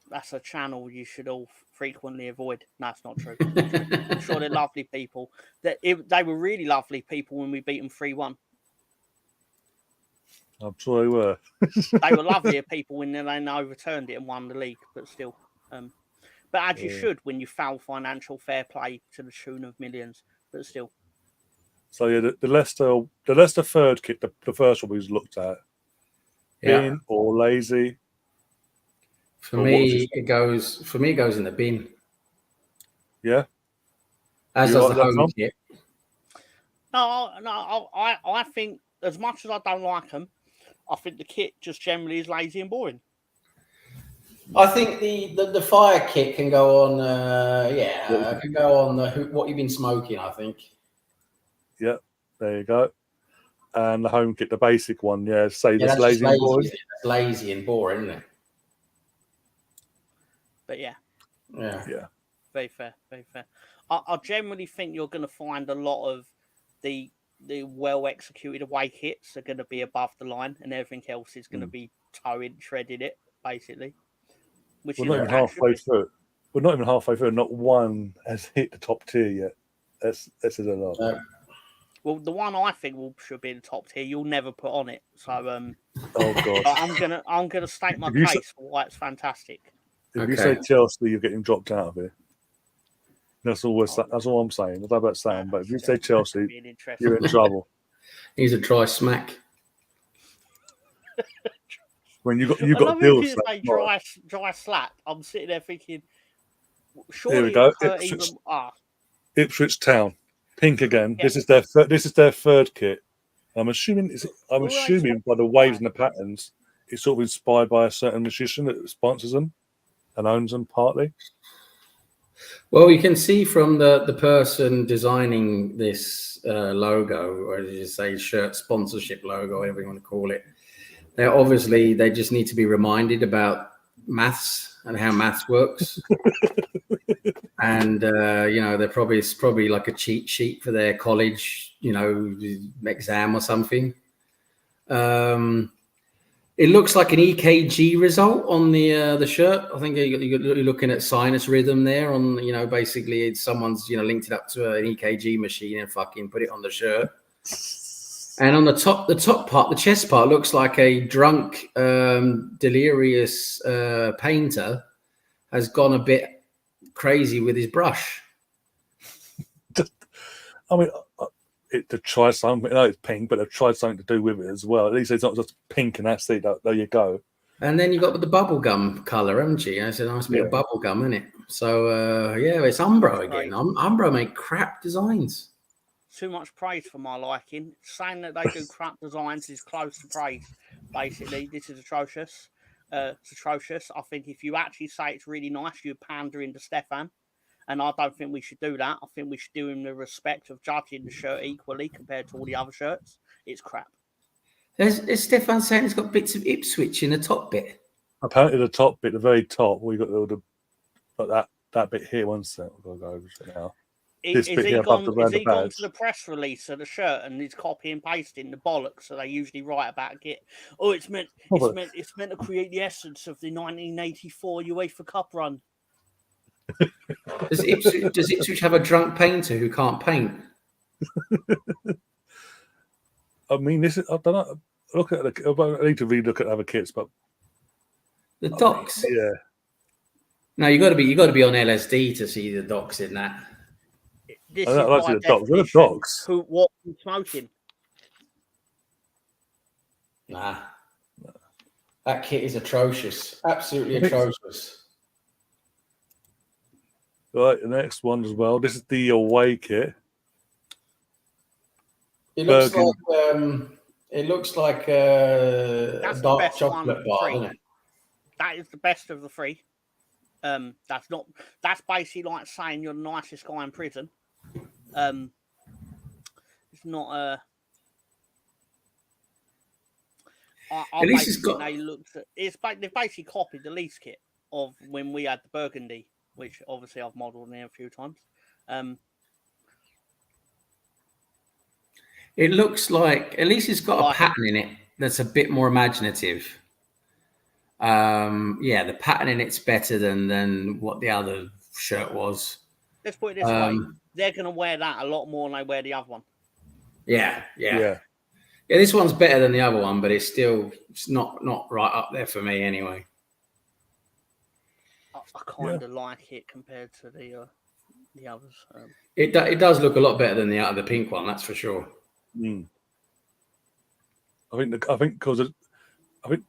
That's a channel you should all frequently avoid. No, it's not true. I'm sure they're lovely people. They were really lovely people when we beat them 3-1. I'm sure they were. They were lovelier people when they overturned it and won the league, but still. But as you should when you foul financial fair play to the tune of millions, but still. So yeah, the Leicester third kit, the first one we looked at, bin or lazy. For me, it goes in the bin. Yeah. As does the home kit. No, I think as much as I don't like them, I think the kit just generally is lazy and boring. I think the fire kit can go on. Can go on what you've been smoking. I think. Yeah, there you go. And the home kit, the basic one, this lazy and boring. That's lazy and boring, isn't it? But yeah, very fair. I generally think you're going to find a lot of the well executed away kits are going to be above the line, and everything else is going to be shredded it basically. We're not even halfway through. We're not even halfway through. Not one has hit the top tier yet. That's a lot. Well, the one I think should be in the top tier, you'll never put on it. So, oh god, I'm gonna state my case for why it's fantastic. If you say Chelsea, you're getting dropped out of here. That's all I'm saying. I don't know about Sam, but if you say Chelsea, you're in trouble. He's a dry smack. When you got deals, dry slap. I'm sitting there thinking, here we go. Ipswich Town, pink again. Yeah. This is their third kit. I'm assuming by the waves and the patterns, it's sort of inspired by a certain magician that sponsors them and owns them partly. Well, you can see from the person designing this logo, or as you say, shirt sponsorship logo, whatever you want to call it. They just need to be reminded about maths and how maths works. And it's probably like a cheat sheet for their college, exam or something. It looks like an EKG result on the shirt. I think you're looking at sinus rhythm there. On basically it's someone's linked it up to an EKG machine and fucking put it on the shirt. And on the top part, the chest part looks like a drunk, delirious painter has gone a bit crazy with his brush. I mean, to try something. I know it's pink, but they've tried something to do with it as well. At least it's not just pink and that's it. There you go. And then you've got the bubblegum colour, haven't you? It's a nice bit of bubblegum, isn't it? So, it's Umbro again. Umbro make crap designs. Too much praise for my liking. Saying that they do crap designs is close to praise. Basically, this is atrocious. It's atrocious. I think if you actually say it's really nice, you're pandering to Stefan. And I don't think we should do that. I think we should do him the respect of judging the shirt equally compared to all the other shirts. It's crap. There's Stefan saying it's got bits of Ipswich in the top bit. Apparently, the top bit, the very top, we got that bit here. One second, I've got to go over it now. Has he gone to the press release of the shirt and he's copy and pasting the bollocks? So they usually write about it. Oh, it's meant to create the essence of the 1984 UEFA Cup run. Does Ipswich have a drunk painter who can't paint? I mean, I don't know. I need to relook at other kits, but the docs. Yeah. No, you got to be on LSD to see the docs in that. This I don't like the docs. What are the docs? What smoking? Nah, that kit is atrocious. Absolutely atrocious. Right, the next one as well. This is the away kit. It looks like a dark chocolate bar, isn't it? That is the best of the three. That's basically like saying you're the nicest guy in prison. It's not a. At least it's got. They've basically copied the Leafs kit of when we had the burgundy, which obviously I've modelled there a few times. It looks like at least it's got a pattern in it that's a bit more imaginative. The pattern in it's better than what the other shirt was. Let's put it this way: they're going to wear that a lot more than they wear the other one. Yeah. This one's better than the other one, but it's not right up there for me anyway. I kind of like it compared to the others. It does look a lot better than the pink one, that's for sure. I think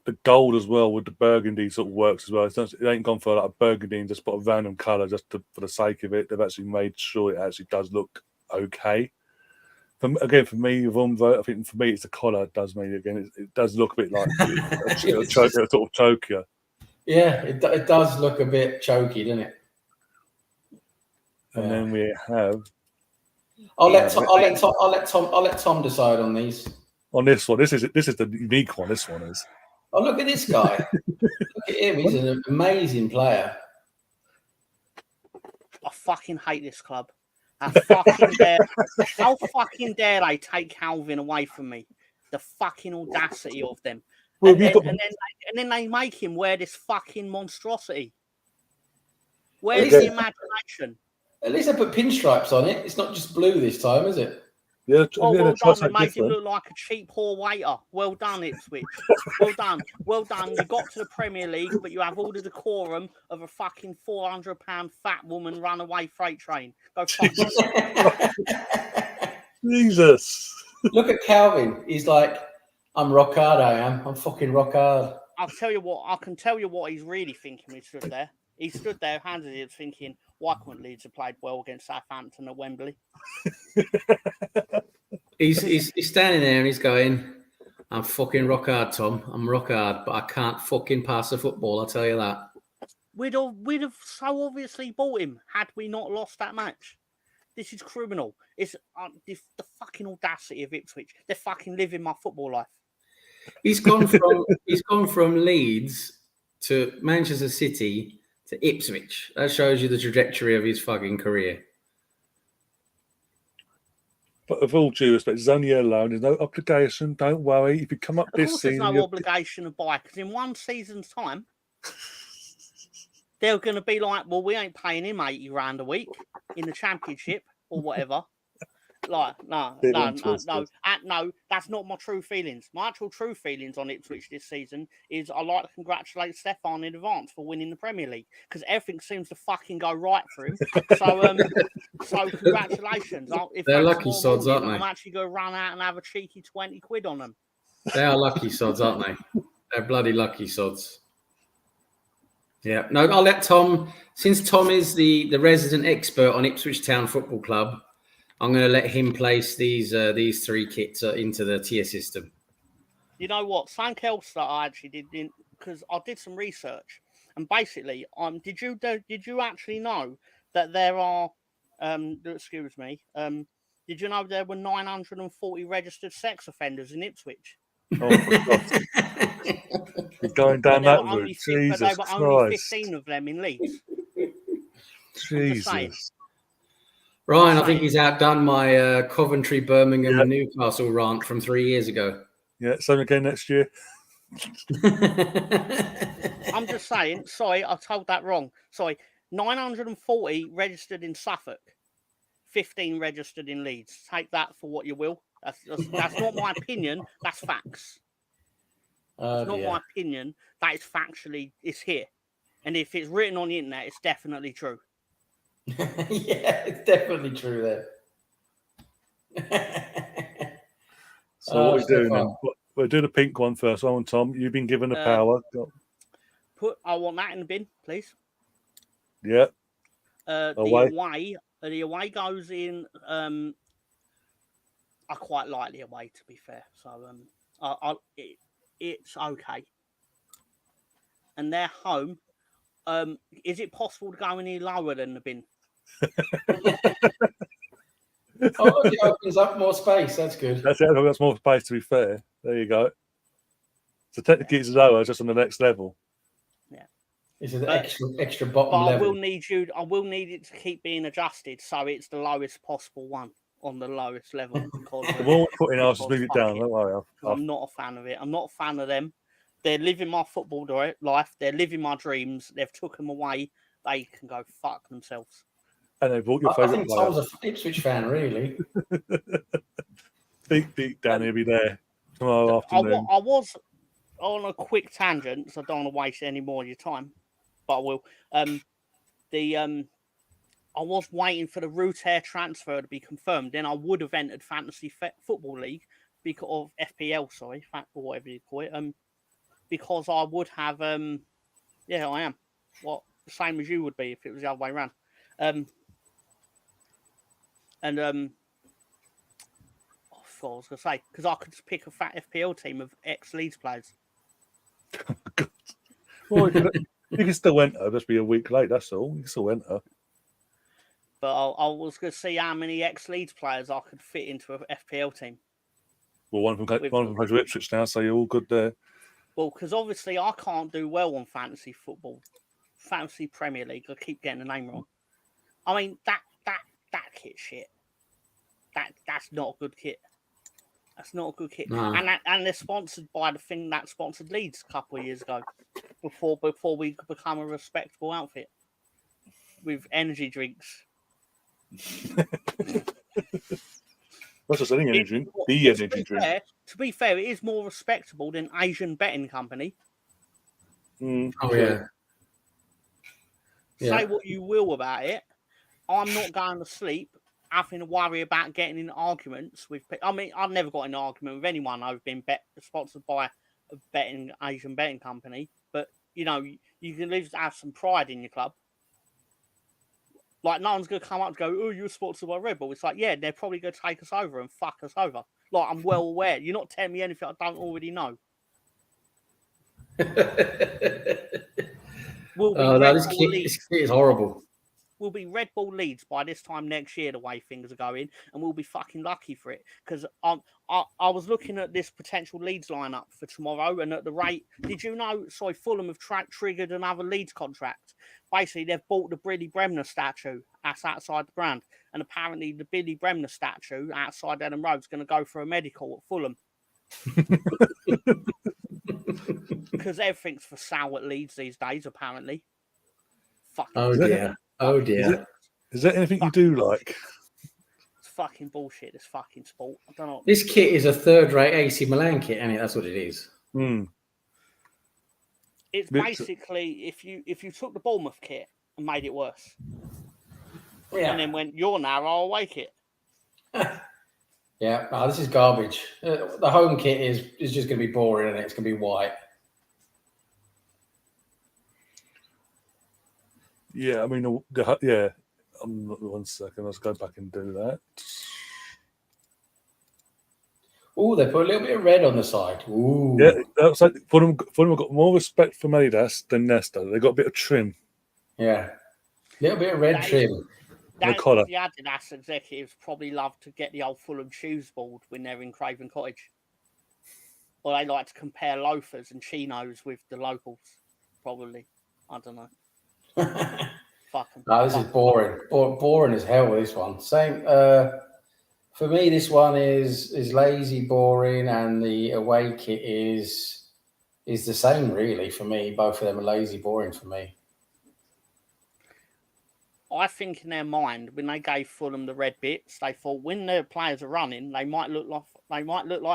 the gold as well with the burgundy sort of works as well. It ain't gone for like a burgundy and just put a random colour just for the sake of it. They've actually made sure it actually does look okay. For me, with Umbro, I think for me it's the collar. It does mean again. It does look a bit like it'll sort of choke you. Yeah, it does look a bit choky, doesn't it? And then we have. I'll let Tom decide on these. On this one, this is the unique one. This one is. Oh, look at this guy! Look at him. He's an amazing player. I fucking hate this club. How fucking dare they take Calvin away from me? The fucking audacity of them. Well, and then they make him wear this fucking monstrosity. Where's the imagination? At least I put pinstripes on it. It's not just blue this time, is it? Yeah, well done. They made him look like a cheap poor waiter. Well done, Ipswich. Well done. You got to the Premier League, but you have all the decorum of a fucking £400 fat woman runaway freight train. Go fuck yourself. Jesus. Look at Calvin. He's like, I'm rock hard, I am. I'm fucking rock hard. I'll tell you what, I can tell you what he's really thinking when he stood there. He stood there, handed it, thinking, why couldn't Leeds have played well against Southampton at Wembley? He's standing there and he's going, I'm fucking rock hard, Tom. I'm rock hard, but I can't fucking pass a football, I'll tell you that. we'd have so obviously bought him had we not lost that match. This is criminal. It's the fucking audacity of Ipswich. They're fucking living my football life. He's gone from Leeds to Manchester City to Ipswich. That shows you the trajectory of his fucking career. But with all due respect, it's only a loan. There's no obligation. Don't worry. If you come up Of this course, there's season, no obligation to buy, because in one season's time, they're going to be like, well, we ain't paying him £80 a week in the Championship or whatever. Like, no, that's not my true feelings. My actual true feelings on Ipswich this season is I like to congratulate Stefan in advance for winning the Premier League, because everything seems to fucking go right for him. So congratulations. They're lucky sods, aren't they? I'm actually going to run out and have a cheeky 20 quid on them. They are lucky sods, aren't they? They're bloody lucky sods. Yeah. No, I'll let Tom, since Tom is the resident expert on Ipswich Town Football Club, I'm going to let him place these three kits into the tier system. You know what? Something else that I actually did, because I did some research, and basically, did you actually know that there are? Excuse me. Did you know there were 940 registered sex offenders in Ipswich? oh my God. You're going down that route. Jesus But there were Christ. only 15 of them in Leeds. Jesus. Ryan, I think he's outdone my Coventry, Birmingham, and Newcastle rant from 3 years ago. Yeah, same again next year. I'm just saying. Sorry, I told that wrong. Sorry, 940 registered in Suffolk, 15 registered in Leeds. Take that for what you will. That's not my opinion. That's facts. It's not my opinion. That is factually, it's here. And if it's written on the internet, it's definitely true. Yeah, it's definitely true then. So what are we doing then? We'll do the pink one first. I want Tom. You've been given the power. I want that in the bin, please. Yeah. The away goes in. I quite like the away, to be fair. So it's okay. And their home. Is it possible to go any lower than the bin? It opens up more space. That's good. That's it. That's more space, to be fair. There you go. So technically it's lower, just on the next level. Yeah. It's an extra bottom level. I will need it to keep being adjusted, so it's the lowest possible one on the lowest level. Because the one we're putting out, just move it down. Don't worry. I'm not a fan of it. I'm not a fan of them. They're living my football life. They're living my dreams. They've took them away. They can go fuck themselves. And they bought your favourite player. I think Tom's an Ipswich fan, really. Beat Danny will be there tomorrow afternoon. I was on a quick tangent, so I don't want to waste any more of your time, but I will. I was waiting for the Ruter transfer to be confirmed. Then I would have entered Fantasy Football League because of FPL, or whatever you call it. Because I would have, I am. Well, the same as you would be if it was the other way around. I was going to say, because I could just pick a fat FPL team of ex-Leeds players. Well, you can still enter, just be a week late, that's all. You can still enter. But I was going to see how many ex-Leeds players I could fit into an FPL team. Well, one of them plays with Ipswich now, so you're all good there. Well, because obviously I can't do well on fantasy football. Fantasy Premier League, I keep getting the name wrong. I mean, that kit shit. That's not a good kit. That's not a good kit. No. And they're sponsored by the thing that sponsored Leeds a couple of years ago, before we could become a respectable outfit with energy drinks. What's just any energy drink? The energy drink. To be fair, it is more respectable than Asian Betting Company. Oh yeah. Say what you will about it. I'm not going to sleep having to worry about getting in arguments with people. I mean, I've never got in an argument with anyone over being sponsored by a Asian betting company. But, you know, you can at least have some pride in your club. Like, no one's going to come up and go, oh, you're sponsored by Red Bull. It's like, yeah, they're probably going to take us over and fuck us over. Like, I'm well aware. You're not telling me anything I don't already know. Will be No, Red this Bull kit Leeds. is horrible. We'll be Red Bull Leeds by this time next year, the way things are going, and we'll be fucking lucky for it. Because I was looking at this potential Leeds lineup for tomorrow, and at the rate, did you know? Sorry, Fulham have triggered another Leeds contract. Basically, they've bought the Billy Bremner statue that's outside the ground, and apparently the Billy Bremner statue outside Ellen Road is going to go for a medical at Fulham. Because everything's for sale at Leeds these days, apparently. Fucking Oh dear. Oh dear. Is there anything you do like? It's fucking bullshit, this fucking sport. I don't know. This kit is a third-rate AC Milan kit, and that's what it is. It's basically if you took the Bournemouth kit and made it worse. Yeah. And then went, you're narrow away kit. Yeah, no, this is garbage. The home kit is just going to be boring, and it's going to be white. Yeah, I mean, 1 second. Let's go back and do that. Oh, they put a little bit of red on the side. Ooh. Yeah, that's like Fulham have got more respect for Medidas than Nesta. They got a bit of trim. Yeah, a little bit of red trim. The collar. The Adidas executives probably love to get the old Fulham shoes balled when they're in Craven Cottage. Or they like to compare loafers and chinos with the locals, probably. I don't know. Fuck 'em. No, this is boring. Boring as hell with this one. Same. For me, this one is lazy, boring, and the away kit is the same, really, for me. Both of them are lazy, boring for me. I think in their mind, when they gave Fulham the red bits, they thought when their players are running, they might look like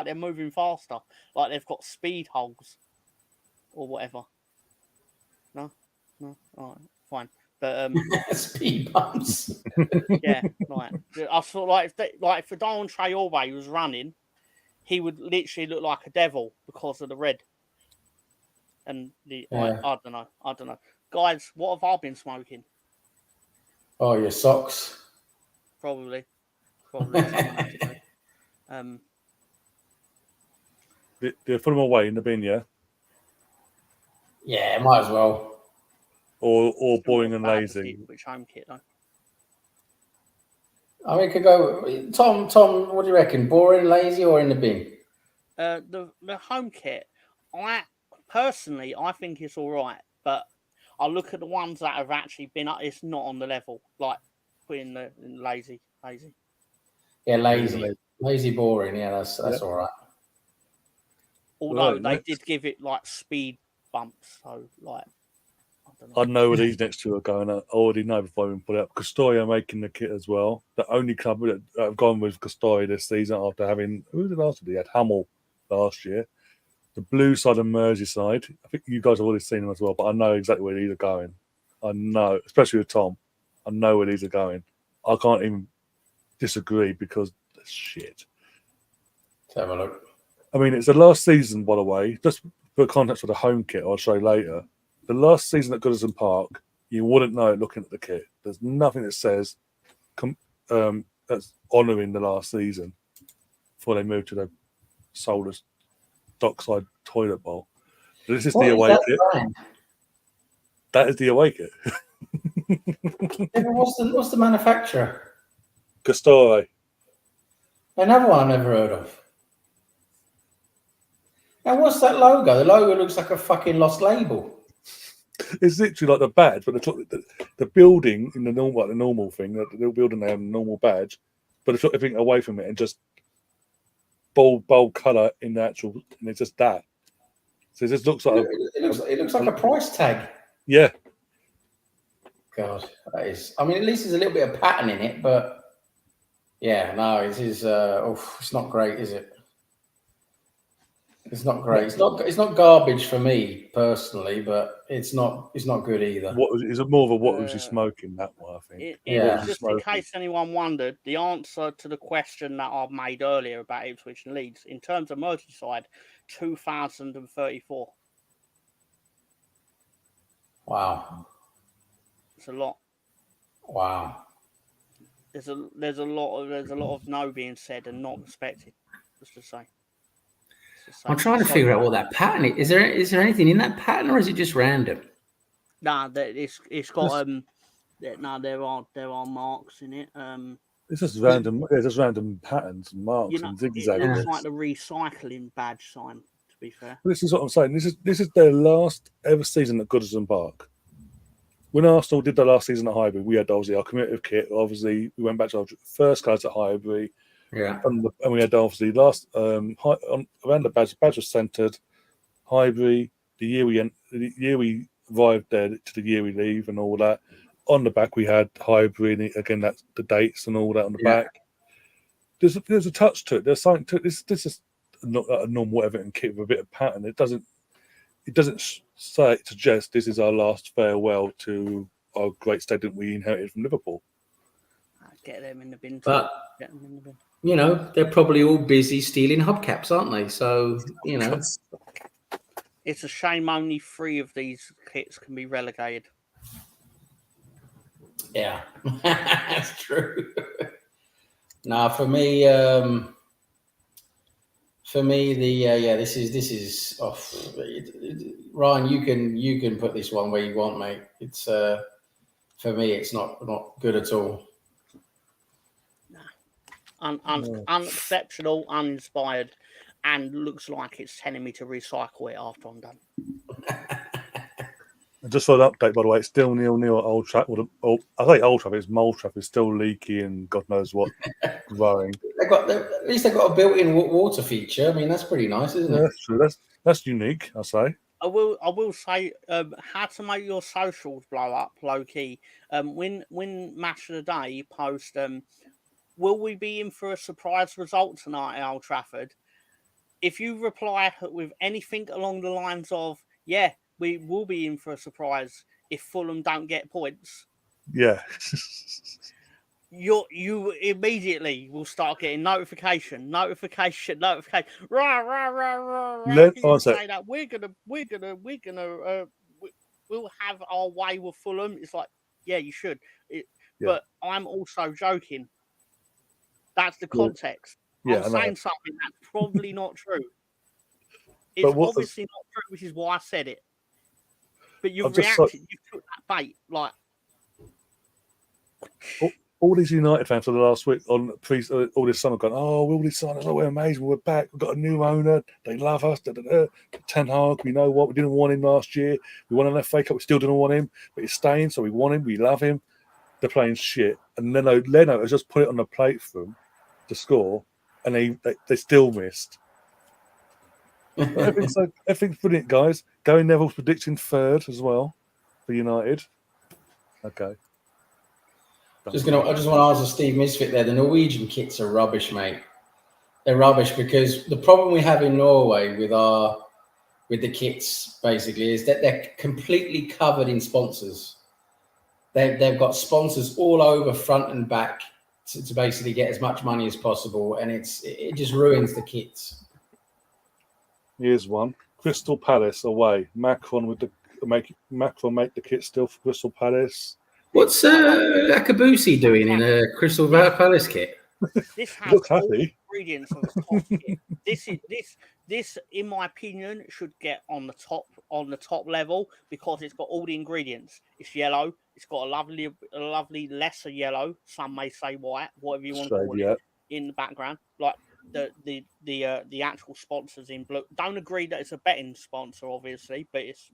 they're moving faster, like they've got speed holes or whatever. No, all right, fine. But speed bumps. Yeah, right. I thought like if Fadon Traore was running, he would literally look like a devil because of the red. And I don't know, guys. What have I been smoking? Oh, your socks. Probably. The Fulham away in the bin, yeah. Yeah, might as well. Or boring and lazy. Which home kit though? I mean, could go. Tom, what do you reckon? Boring, lazy, or in the bin? The home kit. I think it's all right, but I look at the ones that have actually been up. It's not on the level. Like putting the lazy. Yeah, lazy, boring. Yeah, that's all right. Although they did give it like speed bumps, so like. I know where these next two are going. I already know before I even put it up. Castoria making the kit as well. The only club that have gone with Castoria this season after having who did last year? They had Hummel last year. The blue side and Merseyside. I think you guys have already seen them as well, but I know exactly where these are going. I know, especially with Tom. I know where these are going. I can't even disagree because they're shit. Let's have a look. I mean, it's the last season, by the way. Just for context for the home kit, I'll show you later. The last season at Goodison Park, you wouldn't know it looking at the kit. There's nothing that says that's honouring the last season before they moved to the soulless dockside toilet bowl. This is the away kit. Brand? That is the away kit. What's the manufacturer? Castoria. Another one I've never heard of. And what's that logo? The logo looks like a fucking lost label. It's literally like the badge, but the building in the normal thing, the building they have a normal badge, but they took everything away from it and just bold colour in the actual, and it's just that. So it just looks like it looks like a price tag. Yeah. God, that is. I mean, at least there's a little bit of pattern in it, but yeah, no, it is. It's not great, is it? It's not great. It's not garbage for me personally, but it's not good either. Is it more of a what was you smoking? That one, I think. Just in case anyone wondered, the answer to the question that I've made earlier about Ipswich and Leeds in terms of Merseyside, 2034. Wow, it's a lot. Wow, there's a lot of no being said and not respected. Just to say. I'm trying to figure out what that pattern is. Is there anything in that pattern, or is it just random? Nah, that it's got no, there are marks in it. It's just random. Yeah, just random patterns, and marks, and It zigzags. looks like the recycling badge sign. To be fair, This is what I'm saying. This is their last ever season at Goodison Park. When Arsenal did the last season at Highbury, we had obviously our commemorative kit. Obviously, we went back to our first colours at Highbury. Yeah. And we had obviously last around the badge. The badge was centred. Highbury. The year we arrived there to the year we leave and all that. On the back we had Highbury, and again that's the dates and all that on the back. There's a touch to it. There's something to it. This is not a normal Everton kit with a bit of pattern. It doesn't suggest this is our last farewell to our great stadium we inherited from Liverpool. Get them in the bin. But they're probably all busy stealing hubcaps, aren't they? So it's a shame only 3 of these kits can be relegated. Yeah, that's true. Now, for me, this is off. Ryan, you can put this one where you want, mate. It's for me, it's not good at all. Unexceptional, uninspired, and looks like it's telling me to recycle it after I'm done. Just for an update, by the way, it's still 0-0 at Old Trafford. I say Old Trafford, it's Mole Trafford. It's still leaky and God knows what growing. At least they've got a built-in water feature. I mean, that's pretty nice, isn't it? That's true. That's unique, I say. I will say how to make your socials blow up, low key. When Match of the Day post, will we be in for a surprise result tonight at Old Trafford? If you reply with anything along the lines of, yeah, we will be in for a surprise if Fulham don't get points. Yeah. You immediately will start getting notification. Rah, rah, rah, rah. Say that we'll have our way with Fulham. It's like, yeah, you should. But I'm also joking. That's the context. I'm saying something that's probably not true. It's obviously not true, which is why I said it. But you've reacted. You took that bait. Like all these United fans for the last week on all this summer going, oh, will these signers? Oh, we're amazing. We're back. We've got a new owner. They love us. Ten Hag. We know what we didn't want him last year. We won an FA Cup. We still didn't want him, but he's staying, so we want him. We love him. They're playing shit, and Leno has just put it on the plate for them to score, and they still missed. Everything's brilliant, guys. Gary Neville's predicting 3rd as well for United. Okay. I just want to answer Steve Misfit there. The Norwegian kits are rubbish, mate. They're rubbish because the problem we have in Norway with the kits basically is that they're completely covered in sponsors. They've got sponsors all over front and back to basically get as much money as possible, and it just ruins the kits. Here's one: Crystal Palace away. Macron make the kit still for Crystal Palace. What's Akabusi doing in a Crystal Palace kit? This has all the ingredients of the top kit. This, in my opinion, should get on the top level because it's got all the ingredients. It's yellow. It's got a lovely lesser yellow. Some may say white, whatever you want to call it, in the background. Like the actual sponsors in blue. Don't agree that it's a betting sponsor, obviously, but it's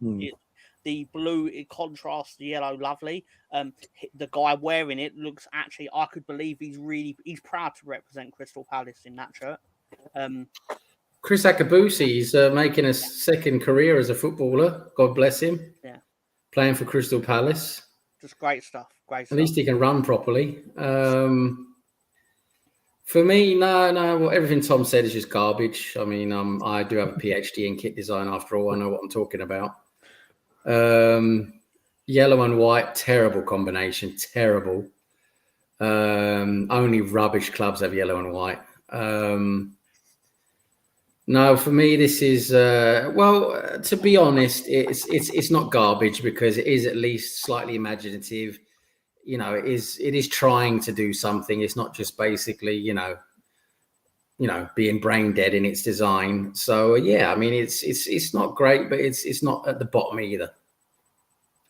the blue. It contrasts the yellow lovely. The guy wearing it looks actually. I could believe he's proud to represent Crystal Palace in that shirt. Chris Akabusi is making a second career as a footballer. God bless him. Yeah, playing for Crystal Palace. Just great stuff. At least he can run properly. For me, no. Well, everything Tom said is just garbage. I mean, I do have a PhD in kit design. After all, I know what I'm talking about. Yellow and white, terrible combination. Terrible. Only rubbish clubs have yellow and white. No, for me, this is to be honest, it's not garbage because it is at least slightly imaginative. You know, it is trying to do something. It's not just basically, being brain dead in its design. So yeah, I mean, it's not great, but it's not at the bottom either.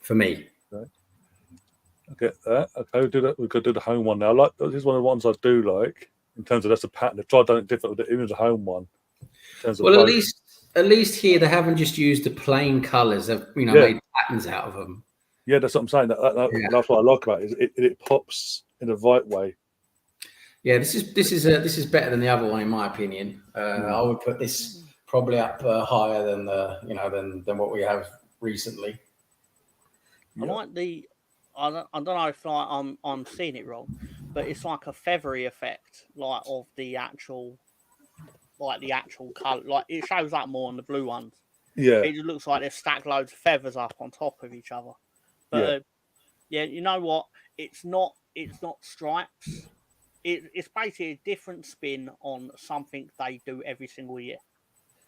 for me. I get that. Okay, we could do the home one now. This is one of the ones I do like in terms of that's a pattern. They've tried something different with the home one. In terms of Well, at least here they haven't just used the plain colours. They've made patterns out of them. Yeah, that's what I'm saying. That's what I like about it. It pops in the right way. Yeah, this is better than the other one in my opinion. I would put this probably up higher than than what we have recently. I like I don't know if I'm seeing it wrong, but it's like a feathery effect, like of the actual colour. Like it shows up more on the blue ones. Yeah, it just looks like they've stacked loads of feathers up on top of each other. But you know what? It's not stripes. It's basically a different spin on something they do every single year.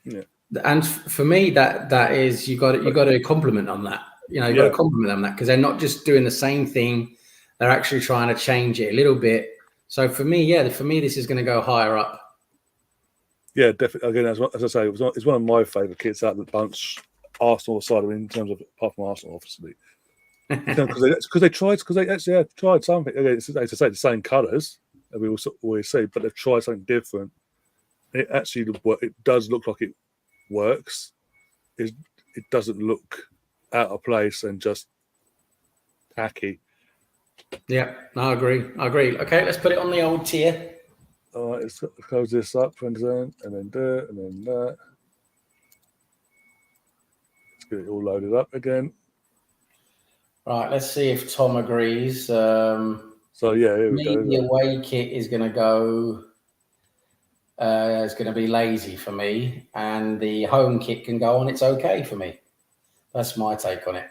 Yeah, and for me, that is you got to compliment on that. You got to compliment them on that because they're not just doing the same thing; they're actually trying to change it a little bit. So for me, this is going to go higher up. Yeah, definitely. Again, as I say, it's one of my favourite kits out of the bunch. Arsenal side of it, in terms of apart from Arsenal, obviously, because they actually have tried something. Again, it's to say the same colours that we always see, but they've tried something different. It actually does look like it works. It doesn't look out of place and just tacky. Yeah, I agree. Okay, let's put it on the old tier. All right, let's close this up and then do it, and then that. Let's get it all loaded up again. Right, let's see if Tom agrees. So yeah, here we go. The away kit is going to go. It's going to be lazy for me, and the home kit can go on. It's okay for me. That's my take on it.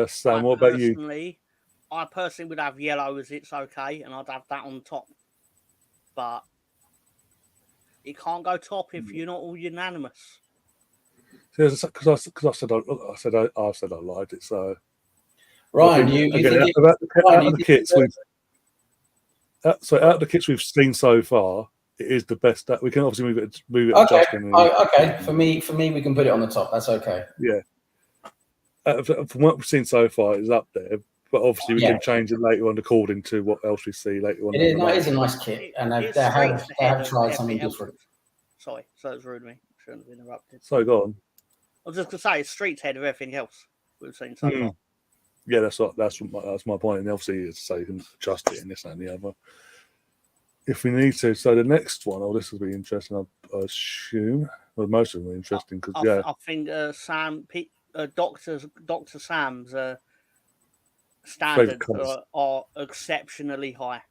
Sam, what about you? I personally would have yellow as it's okay, and I'd have that on top. But it can't go top if you're not all unanimous. Because I said I liked it. So Ryan, out of the kits we've seen so far, it is the best. That we can obviously move it. Okay, okay. For me, we can put it on the top. That's okay. Yeah. From what we've seen so far, it's up there. But obviously, we can change it later on according to what else we see later on. It is a nice kit, and they have tried something different. Sorry, so it's rude of me. Shouldn't have interrupted. So go on. I was just going to say, it's streets ahead of everything else we've seen so far. Yeah, that's my point. And obviously, so you can adjust it in this and the other if we need to. So the next one, this will be interesting. I assume, well, most of them are interesting because I think Dr. Sam's standards are exceptionally high.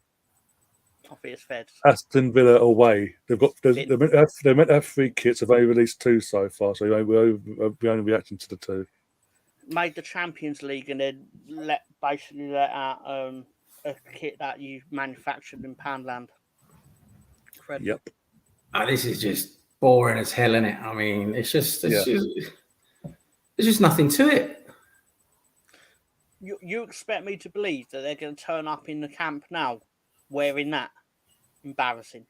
I think it's fair to say. Aston Villa away. They're meant to have 3 kits. They've only released 2 so far, so we're only reacting to the 2. Made the Champions League and then let out a kit that you manufactured in Poundland. Incredible. Yep. This is just boring as hell, isn't it? I mean, there's just nothing to it. You expect me to believe that they're going to turn up in the camp now wearing that? Embarrassing.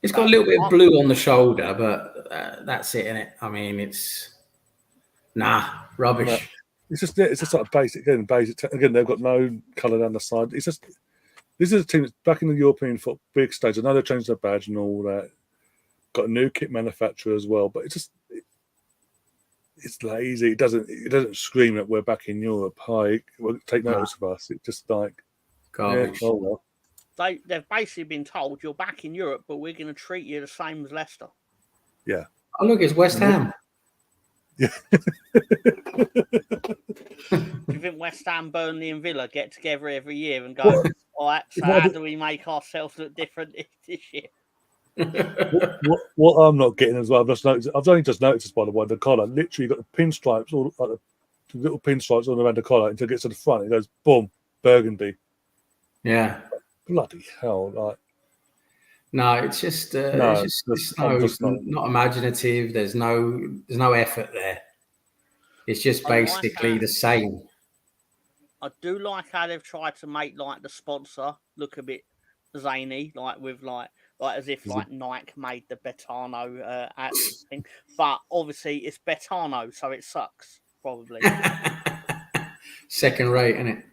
It's got a little bit of blue on the shoulder, but that's it, innit? I mean, it's rubbish. No. It's just like basic. Again, they've got no colour down the side. It's just this is a team that's back in the European football big stage. I know they've changed their badge and all that. Got a new kit manufacturer as well, but it's lazy. It doesn't scream that we're back in Europe. Take notice of us. It's just like garbage. Yeah, oh well. They've basically been told you're back in Europe, but we're going to treat you the same as Leicester. Yeah. Oh look, it's West Ham. Yeah. Do you think West Ham, Burnley, and Villa get together every year and go, all right, so how do we make ourselves look different this year? What I'm not getting as well, I've only just noticed, by the way, the collar. Literally, you've got the pinstripes, all like the little pinstripes all around the collar until it gets to the front. It goes, boom, burgundy. Yeah. Bloody hell! Like, no, it's just not imaginative. There's no effort there. It's just basically the same. I do like how they've tried to make like the sponsor look a bit zany, like with like as if like Nike made the Betano thing. But obviously it's Betano, so it sucks. probably. Second rate, isn't it?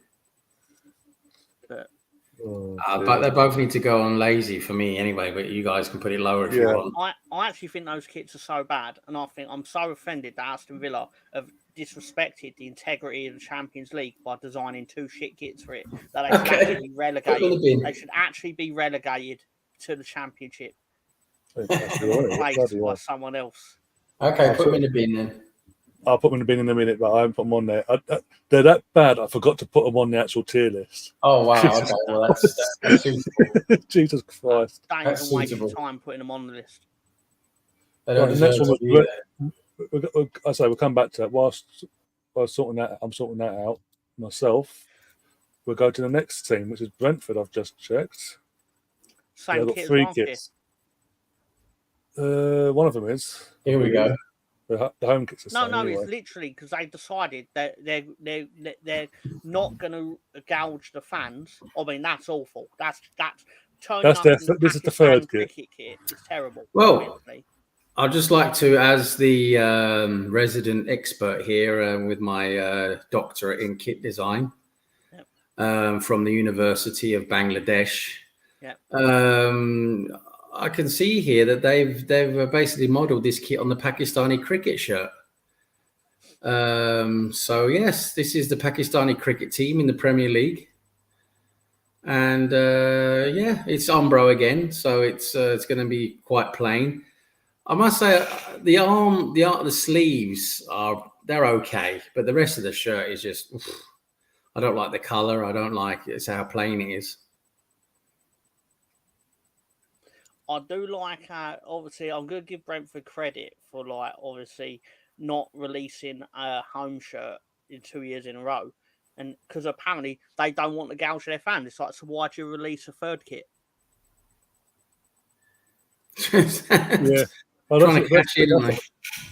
But they both need to go on lazy for me anyway. But you guys can put it lower if you want. I actually think those kits are so bad, and I think I'm so offended that Aston Villa have disrespected the integrity of the Champions League by designing 2 shit kits for it. That they should actually be relegated. They should actually be relegated to the Championship, replaced by someone else. Okay, put them in the bin then. I'll put them in the bin in a minute, but I haven't put them on there. They're that bad. I forgot to put them on the actual tier list. Oh wow! Okay, well that's suitable. Jesus Christ! Don't even waste your time putting them on the list. They don't deserve to be there. I say we'll come back to that. Whilst I'm sorting that out myself. We'll go to the next team, which is Brentford. I've just checked. Same got kit 3 as kits. One of them is. Here we go. The home kits are No, anyway. it's literally because they decided that they're not going to gouge the fans. I mean, that's awful. That's turning up. This is the third kit. It's terrible. Well, obviously. I'd just like to, as the resident expert here with my doctorate in kit design from the University of Bangladesh. Yep. I can see here that they've basically modelled this kit on the Pakistani cricket shirt. So yes, this is the Pakistani cricket team in the Premier League, and it's Umbro again. So it's going to be quite plain. I must say the sleeves they're okay, but the rest of the shirt is just. I don't like the colour. I don't like it's how plain it is. I do like obviously I'm going to give Brentford credit for obviously not releasing a home shirt in 2 years in a row, and because apparently they don't want to gouge their fans. It's like, so why do you release a third kit? Yeah, trying to catch in.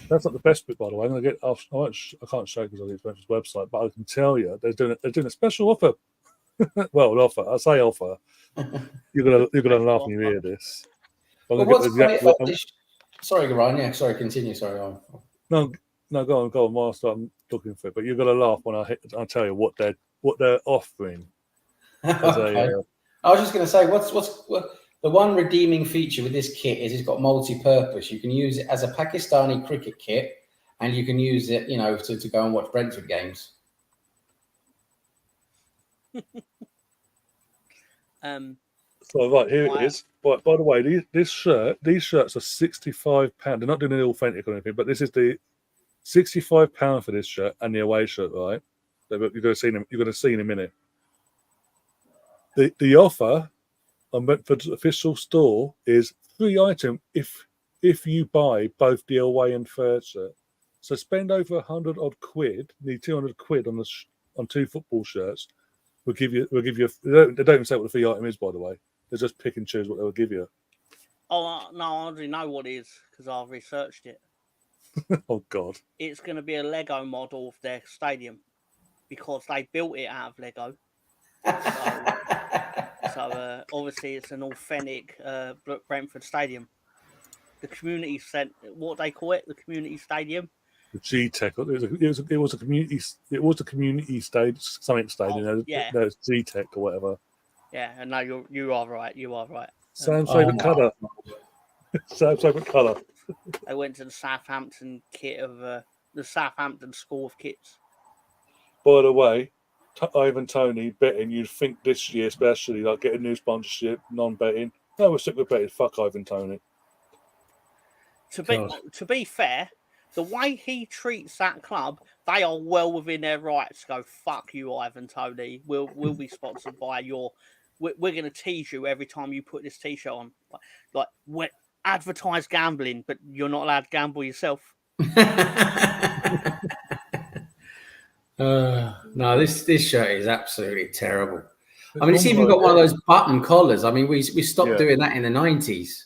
That's not the best bit, by the way. I'm gonna I can't show because of the Brentford's website, but I can tell you they're doing a special offer. Well, an offer. I say offer. You're gonna laugh when you hear this. Sorry, Ryan. Yeah, sorry. Continue. Sorry. No, go on. Whilst I'm looking for it, but you're gonna laugh when I tell you what they're offering. Okay. I was just going to say, what the one redeeming feature with this kit is it's got multi-purpose. You can use it as a Pakistani cricket kit, and you can use it, to go and watch Brentford games. So right here it is. But by the way, these shirts are £65. They're not doing it authentic or anything, but this is the £65 for this shirt and the away shirt, right? You're going to see them. You're going to see in a minute. The offer on Brentford's official store is 3 items if you buy both the away and third shirt. So spend over 100 odd quid, nearly 200 quid on 2 football shirts. We'll give you. They don't even say what the 3 item is, by the way. They just pick and choose what they will give you. Oh no, I already know what it is because I've researched it. Oh God! It's going to be a Lego model of their stadium because they built it out of Lego. So obviously it's an authentic Brentford stadium. The community sent what they call it, the community stadium. The G-Tech. It was a community. It was a community stadium, something stadium. Oh, yeah. There's G-Tech or whatever. Yeah, and no, you are right. You are right. Sam's favourite colour. Sam's favourite colour. I went to the Southampton kit of the Southampton school of kits. By the way, Ivan Toney betting. You'd think this year, especially like getting new sponsorship, non-betting. No, we're sick with betting. Fuck Ivan Toney. To be fair, the way he treats that club, they are well within their rights to go, fuck you, Ivan Toney. We'll be sponsored by your. We're going to tease you every time you put this t-shirt on. Like advertise gambling, but you're not allowed to gamble yourself. No, this shirt is absolutely terrible. I mean, it's even got one of those button collars. I mean, we stopped doing that in the 90s.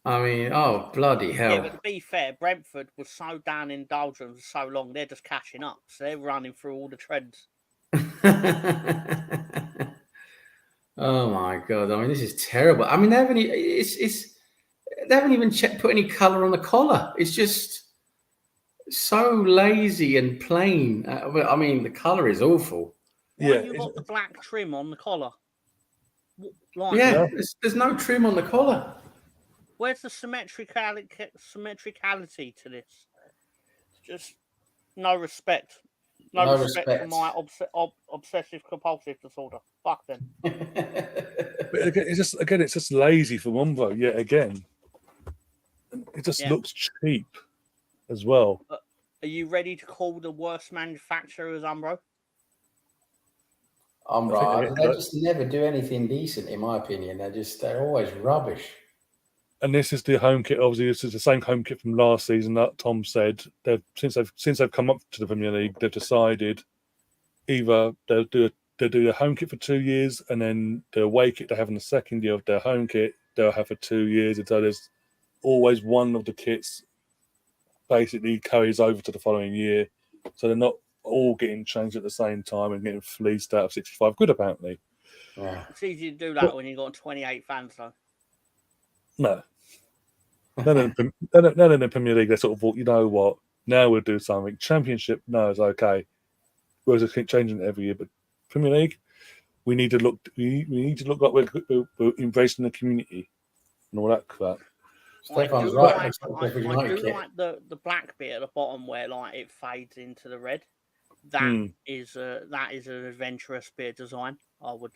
I mean, oh, bloody hell. Yeah, but to be fair, Brentford was so down in doldrums for so long, they're just catching up. So they're running through all the trends. Oh, my God. I mean, this is terrible. I mean, they haven't even put any colour on the collar. It's just, So lazy and plain. I mean, the colour is awful. Why Yeah, have you got the black trim on the collar? Like, Yeah, there's no trim on the collar. where's the symmetricality to this? Just no respect. No respect for my obsessive compulsive disorder. Fuck them. but it's just lazy for Umbro yet again. It just looks cheap as well. Are you ready to call the worst manufacturer as Umbro? They just never do anything decent, in my opinion. They're always rubbish. And this is the home kit. Obviously, this is the same home kit from last season that Tom said. Since they've come up to the Premier League, they've decided either they'll do the home kit for 2 years, and then the away kit they have in the second year of their home kit they'll have for 2 years. And so there's always one of the kits basically carries over to the following year, so they're not all getting changed at the same time and getting fleeced out of 65 quid apparently. Yeah. It's easy to do that when you've got 28 fans, though. No. None of the Premier League, they sort of thought, you know what, now we'll do something. Championship, no, it's okay. Whereas they keep changing it every year. But Premier League, we need to look like we're embracing the community and all that crap. Stefan's right. I do like the black bit at the bottom where like it fades into the red. That is an adventurous bit of design, I would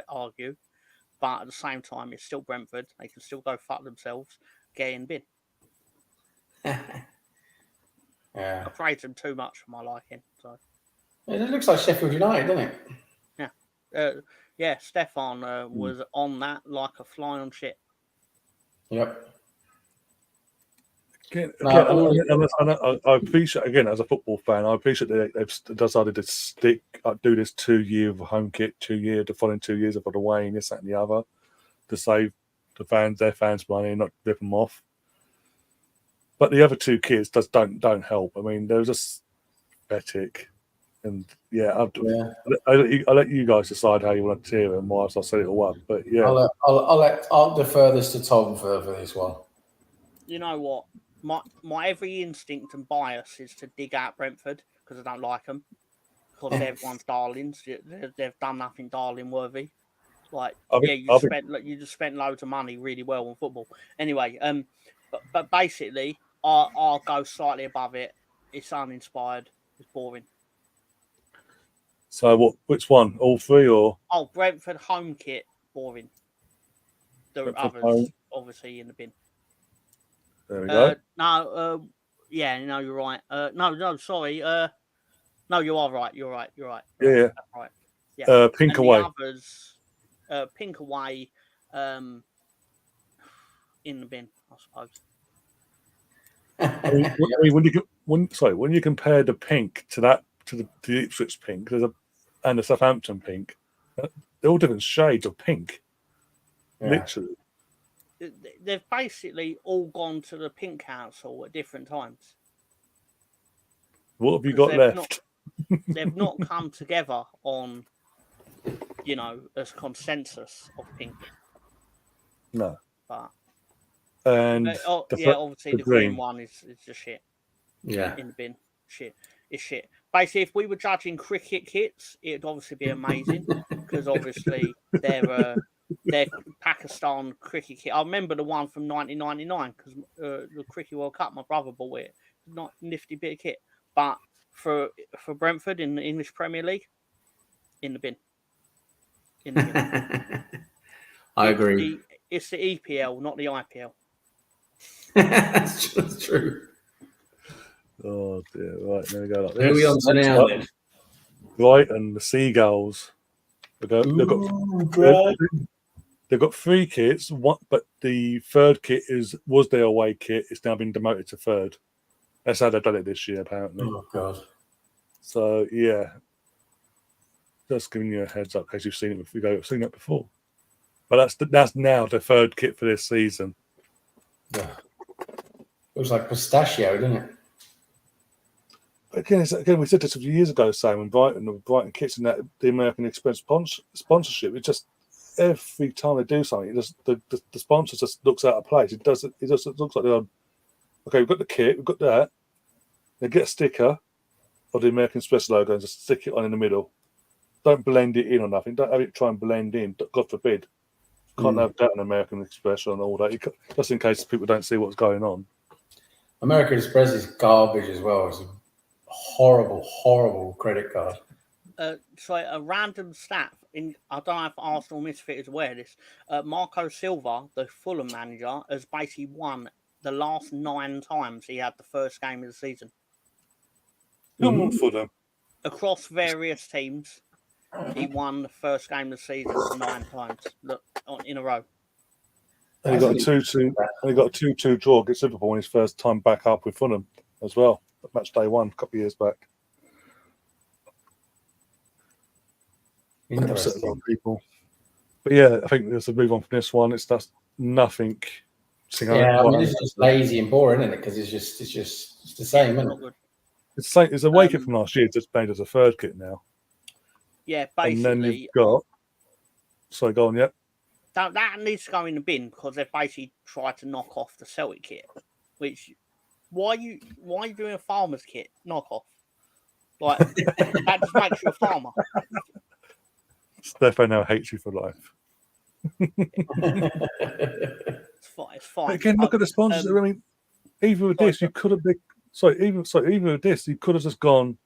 argue. But at the same time, it's still Brentford. They can still go fuck themselves. Get in bin. Yeah. I praise them too much for my liking. So it looks like Sheffield United, doesn't it? Yeah. Stefan was on that like a fly on shit. Yep. I appreciate, again, as a football fan, I appreciate that they've decided to do this 2 year of home kit, the following 2 years of the away, and this, that, and the other, to save their fans money and not rip them off. But the other 2 kits don't help. I mean, they're just pathetic. And I'll let you guys decide how you want to tier them whilst I set it all up. But yeah, I'll defer this to Tom for this one. You know what? My every instinct and bias is to dig out Brentford because I don't like them. Because everyone's darlings. They've done nothing darling worthy. Like, you just spent loads of money really well on football. Anyway, but basically, I'll go slightly above it. It's uninspired. It's boring. So which one? All 3 or? Oh, Brentford home kit, boring. There are others, obviously, in the bin. There we go. No, you're right. No, sorry. No, you are right. You're right. Yeah. That's right. Yeah. Pink away. The others, pink away, in the bin, I suppose. When you compare the pink to the Ipswich pink, and the Southampton pink, they're all different shades of pink. Yeah. Literally. They've basically all gone to the pink council at different times. What have you got left? They've not come together on, a consensus of pink. No. But obviously the green one is just shit. Yeah. In the bin. Shit. It's shit. Basically, if we were judging cricket kits, it'd obviously be amazing because obviously they're Pakistan cricket kit. I remember the one from 1999 because the Cricket World Cup, my brother bought it. Not nifty bit of kit, but for Brentford in the English Premier League, in the bin. I agree. It's the EPL, not the IPL. That's true. Oh dear! Right, there we go. Who are we on to now then? Right, and the Seagulls. They've got 3 kits. But the 3rd kit was their away kit. It's now been demoted to 3rd. That's how they've done it this year, apparently. Oh God! So yeah, just giving you a heads up in case you've seen it. You've seen it before. But that's now the 3rd kit for this season. Yeah. Looks like pistachio, doesn't it? Again, we said this a few years ago, Sam, when Brighton kits and that the American Express sponsorship. It just every time they do something, the sponsor just looks out of place. It just looks like they're on. Okay, we've got the kit, we've got that. Now get a sticker of the American Express logo and just stick it on in the middle. Don't blend it in or nothing. Don't have it try and blend in. God forbid. Can't have that on American Express and all that. Just in case people don't see what's going on. American Express is garbage as well. It's a horrible, horrible credit card. So a random stat I don't know if Arsenal Misfit is aware of this. Marco Silva, the Fulham manager, has basically won the last 9 times he had the first game of the season. Come on, Fulham. Across various teams, he won the first game of the season 9 times in a row. And he got a 2-2. And he got a 2-2 draw against Liverpool in his first time back up with Fulham as well. Match day 1 a couple of years back. Upset a lot of people. But yeah, I think there's a move on from this one. It's just nothing. Yeah, I mean, it's just lazy and boring, isn't it? Because it's the same, isn't it? It's the same. It's a away kit from last year, just made as a third kit now. Yeah, basically. And then you've got. Sorry, go on. Yeah. That needs to go in the bin because they've basically tried to knock off the Celtic kit. Which, why are you doing a farmer's kit knockoff? Like that just makes you a farmer. Stefan now hates you for life. It's fine. But again, look at the sponsors. I mean, even with this, you could have been. Even with this, you could have just gone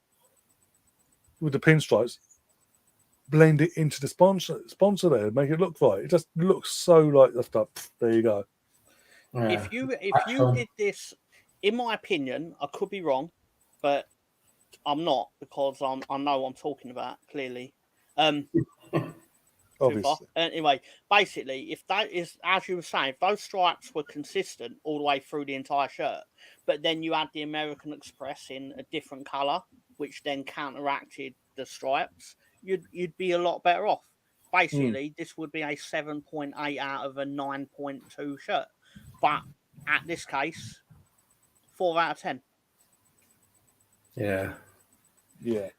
with the pinstripes, blend it into the sponsor there, make it look right. It just looks so like the stuff. There you go. Yeah. If you did this, in my opinion, I could be wrong, but I'm not because I know what I'm talking about clearly. Obviously. Anyway, basically, if that is, as you were saying, if those stripes were consistent all the way through the entire shirt, but then you had the American Express in a different colour, which then counteracted the stripes, you'd be a lot better off. Basically, this would be a 7.8 out of a 9.2 shirt. But at this case, 4 out of 10. Yeah. Yeah.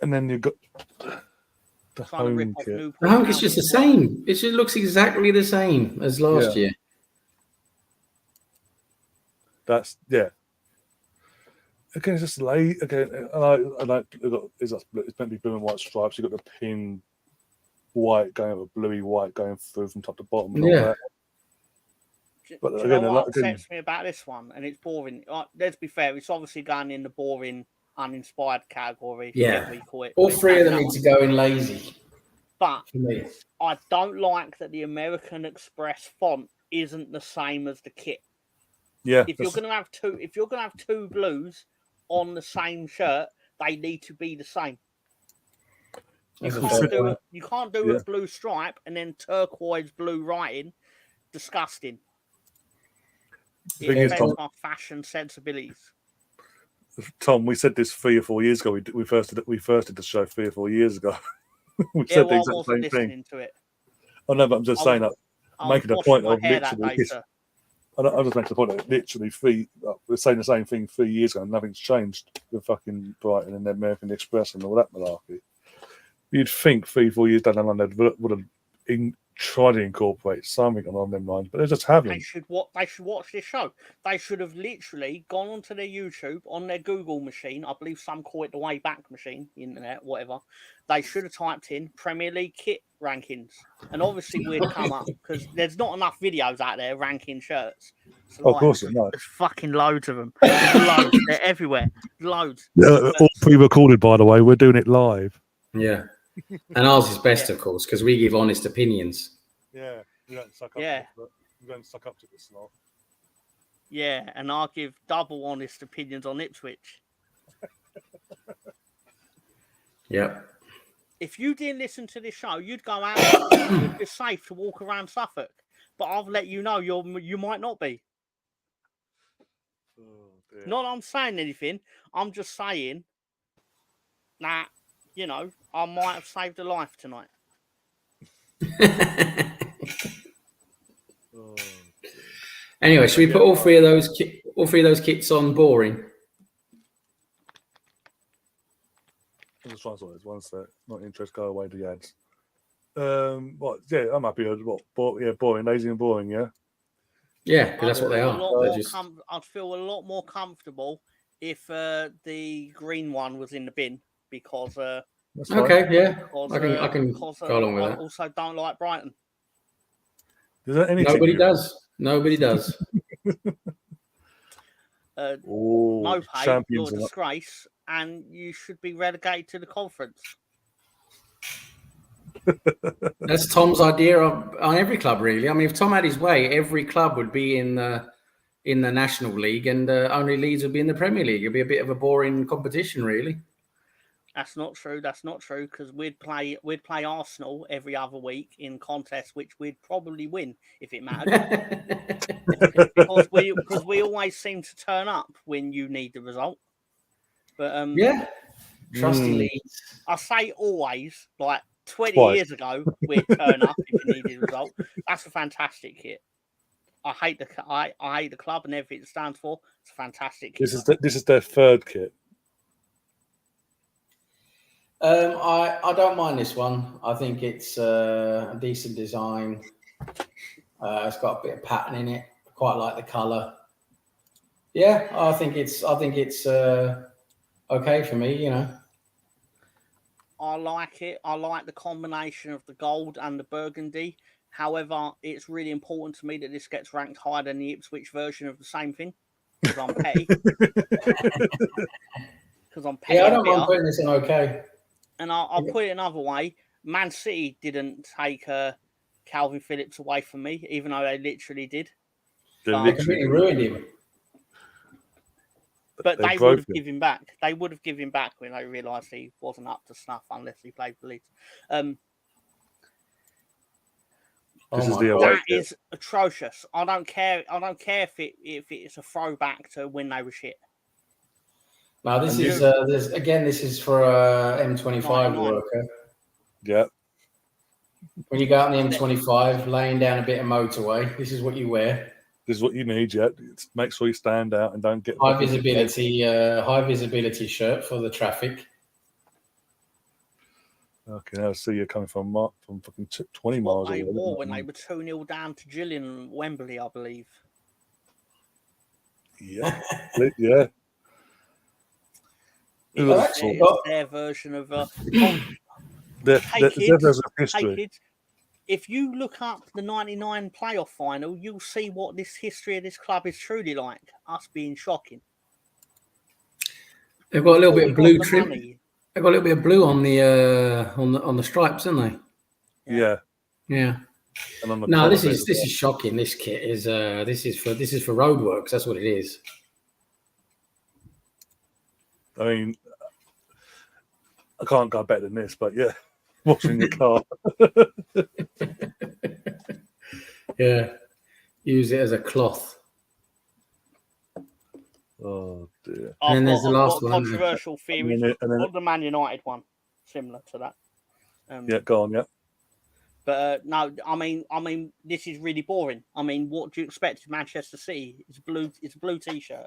And then you've got the home kit. The home kit's just the same. It just looks exactly the same as last year. That's Again, it's just late. Again, I like it's meant to be blue and white stripes. You've got the pin white going over bluey white going through from top to bottom. And all that. But do you know what upsets me about this one? And it's boring. Let's be fair, it's obviously going in the boring, uninspired category. Yeah. We call it. All 3 of them need to go in lazy. But for me. I don't like that the American Express font isn't the same as the kit. Yeah. If you're gonna have two blues on the same shirt, they need to be the same. You can't do a blue stripe and then turquoise blue writing. Disgusting. It depends on fashion sensibilities. Tom, we said this 3 or 4 years ago. We first did the show 3 or 4 years ago. We said the exact same thing. To it. Oh no, but I'm just saying that. Making a point of literally. I'm just making the point that literally we're saying the same thing 3 years ago and nothing's changed with fucking Brighton and the American Express and all that malarkey. You'd think 3-4 years down the line they would have tried to incorporate something along them lines, but they just haven't. They should watch this show. They should have literally gone onto their YouTube on their Google machine. I believe some call it the Wayback Machine, internet, whatever. They should have typed in Premier League kit rankings, and obviously we'd come up because there's not enough videos out there ranking shirts. So of course, no. There's fucking loads of them. Loads. They're everywhere. Loads. Yeah, all pre-recorded, by the way. We're doing it live. Yeah. And ours is best, of course, because we give honest opinions. Yeah, we don't suck up. We don't suck up to this lot. Yeah, and I'll give double honest opinions on Ipswich. Yep. If you didn't listen to this show, you'd go out. You'd be safe to walk around Suffolk, but I'll let you know you might not be. Oh, not that I'm saying anything. I'm just saying that. I might have saved a life tonight. Anyway, should we put all three of those kits on boring? I'm just trying to sort this one sec. Not interest, go away to the ads. I'm happy with boring, lazy and boring, yeah. Yeah, because that's what they are. I'd feel a lot more comfortable if the green one was in the bin because That's fine. Okay, yeah, because, I can because, go along with I that. also don't like Brighton. Is there any team Nobody you- does. Nobody does. Oh, No pay, you're champions a are not- disgrace, and you should be relegated to the conference. That's Tom's idea on every club, really. I mean, if Tom had his way, every club would be in the National League, and only Leeds would be in the Premier League. It'd be a bit of a boring competition, really. That's not true. That's not true because we'd play Arsenal every other week in contests, which we'd probably win if it mattered. because we always seem to turn up when you need the result. But Yeah, trusty Leeds. I say always, like 20 Twice. years ago, we'd turn up if you needed a result. That's a fantastic kit. I hate the club and everything it stands for. It's a fantastic kit. This is their third kit. I don't mind this one. I think it's a decent design. It's got a bit of pattern in it. I quite like the colour. Yeah, I think it's okay for me. You know. I like it. I like the combination of the gold and the burgundy. However, it's really important to me that this gets ranked higher than the Ipswich version of the same thing because I'm petty. Because I'm petty. Yeah, I don't mind putting this in okay. And I'll put it another way. Man City didn't take Calvin Phillips away from me, even though they literally did. They They completely ruined him. But they would have given back. They would have given back when they realised he wasn't up to snuff unless he played for Leeds. That is atrocious. I don't care. I don't care if it's a throwback to when they were shit. Now this is this is for a M25 worker. Yeah. When you go out on the M25, laying down a bit of motorway, this is what you wear. This is what you need, yeah. Make sure you stand out and don't get high visibility shirt for the traffic. Okay, now I see you're coming from fucking 20 miles away. They wore when they were 2-0 down to Gillingham, Wembley, I believe. Yeah, yeah. It's their version of their version of history. Hey kids, if you look up the 99 playoff final, you'll see what this history of this club is truly like. Us being shocking. They've got a little bit of blue trim. They've got a little bit of blue on the stripes, haven't they? Yeah. Yeah. And on the no, this is shocking. This kit is this is for roadworks. That's what it is. I mean, I can't go better than this, but yeah, washing your car. Yeah, use it as a cloth. Oh dear! And then there's the last one. Controversial theory on the Man United one, similar to that. Yeah, go on. Yeah. But no, I mean, this is really boring. I mean, what do you expect of Manchester City? It's a blue T-shirt.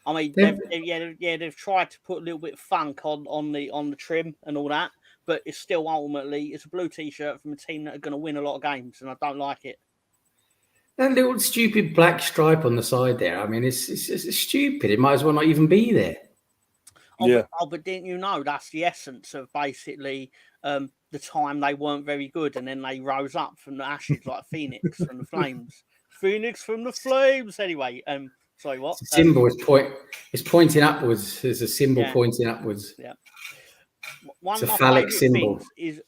I mean, they've tried to put a little bit of funk on the trim and all that, but it's still ultimately it's a blue T-shirt from a team that are going to win a lot of games, and I don't like it. That little stupid black stripe on the side there. I mean, it's stupid. It might as well not even be there. But didn't you know that's the essence of basically the time they weren't very good, and then they rose up from the ashes like Phoenix from the flames. Phoenix from the flames. Anyway, sorry, what? The symbol is pointing upwards. There's a symbol pointing upwards. Yeah. It's a phallic symbol. Is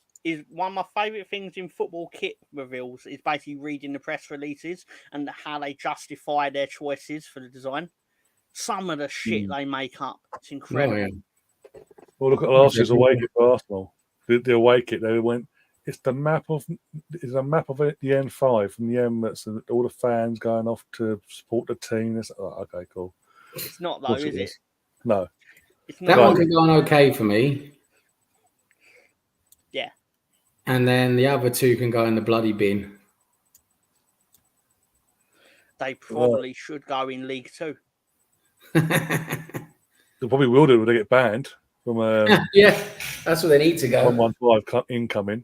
one of my favourite things in football kit reveals is basically reading the press releases and how they justify their choices for the design. Some of the shit they make up, it's incredible. Oh, yeah. Well, look at last year's away kit for Arsenal. The away kit, they went. It's a map of the N5 from the Emirates and all the fans going off to support the team. It's okay, cool. It's not though, is it? No. That one can go on okay for me. Yeah. And then the other two can go in the bloody bin. They probably should go in League 2. They probably will do when they get banned from. Yeah, that's where they need to go. 115 incoming.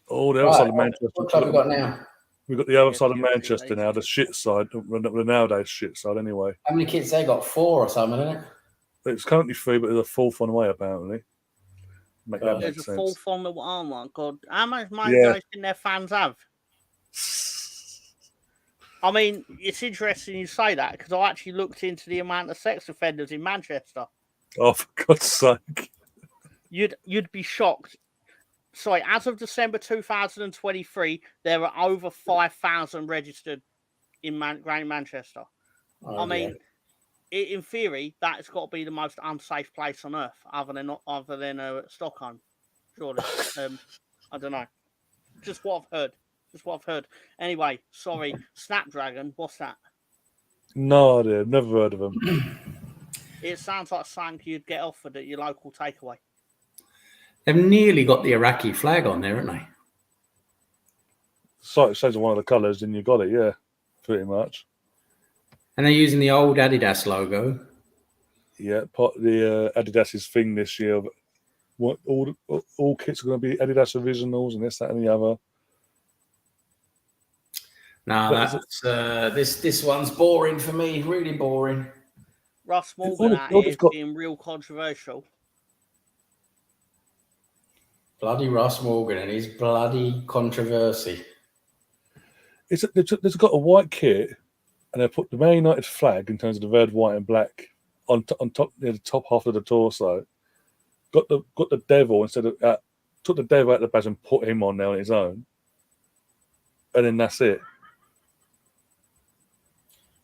Oh, the other side of Manchester. What club we got now? We've got the other Yeah, side of beautiful, Manchester mate. now, the shit side, the nowadays shit side anyway. How many kids they got? 4 or something, isn't it? It's currently 3, but there's a 4th on the way, apparently. That Oh. There's makes a sense. 4th on the oh my god. How much money Yeah. do they think their fans have? I mean, it's interesting you say that because I actually looked into the amount of sex offenders in Manchester. Oh, for God's sake. You'd be shocked. Sorry, as of December 2023, there are over 5,000 registered in Greater Manchester. Oh, I mean, in theory, that's got to be the most unsafe place on earth, other than Stockholm. Surely, I don't know. Just what I've heard. Anyway, sorry, Snapdragon. What's that? No idea. Never heard of them. It sounds like something you'd get offered at your local takeaway. They've nearly got the Iraqi flag on there, haven't they? So it shows one of the colours, and you got it. Yeah, pretty much. And they're using the old Adidas logo. Yeah, part of the Adidas's thing this year. What all kits are going to be Adidas originals and this, that, and the other. No, that's this one's boring for me. Really boring. Russ Morgan out here being real controversial. Bloody Russ Morgan and his bloody controversy. There's got a white kit, and they put the Man United flag in terms of the red, white, and black on top near the top half of the torso. Got the devil instead of took the devil out of the badge and put him on there on his own, and then that's it.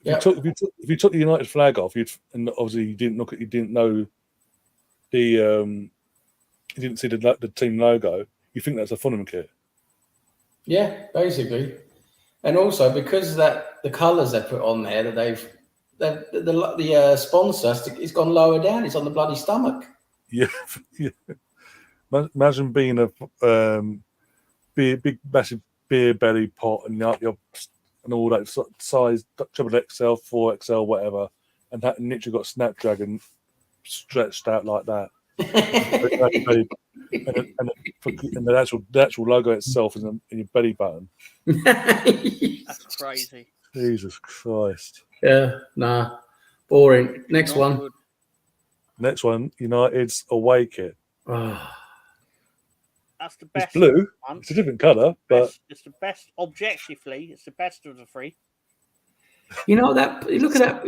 If you took the United flag off, and obviously you didn't know the you didn't see the team logo, you think that's a Fulham kit. Yeah, basically, and also because the colours they put on there that the sponsor it's gone lower down. It's on the bloody stomach. Yeah, yeah. Imagine being a big massive beer belly pot and and all that size XXL, 4XL, whatever, and that literally got Snapdragon stretched out like that. and the actual logo itself is in your belly button. That's crazy. Jesus Christ. Yeah, nah, boring. Next one. Good. Next one, United's away kit. That's the best. It's blue. One. It's a different colour, but it's the best. Objectively, it's the best of the 3. You know that. Look at that.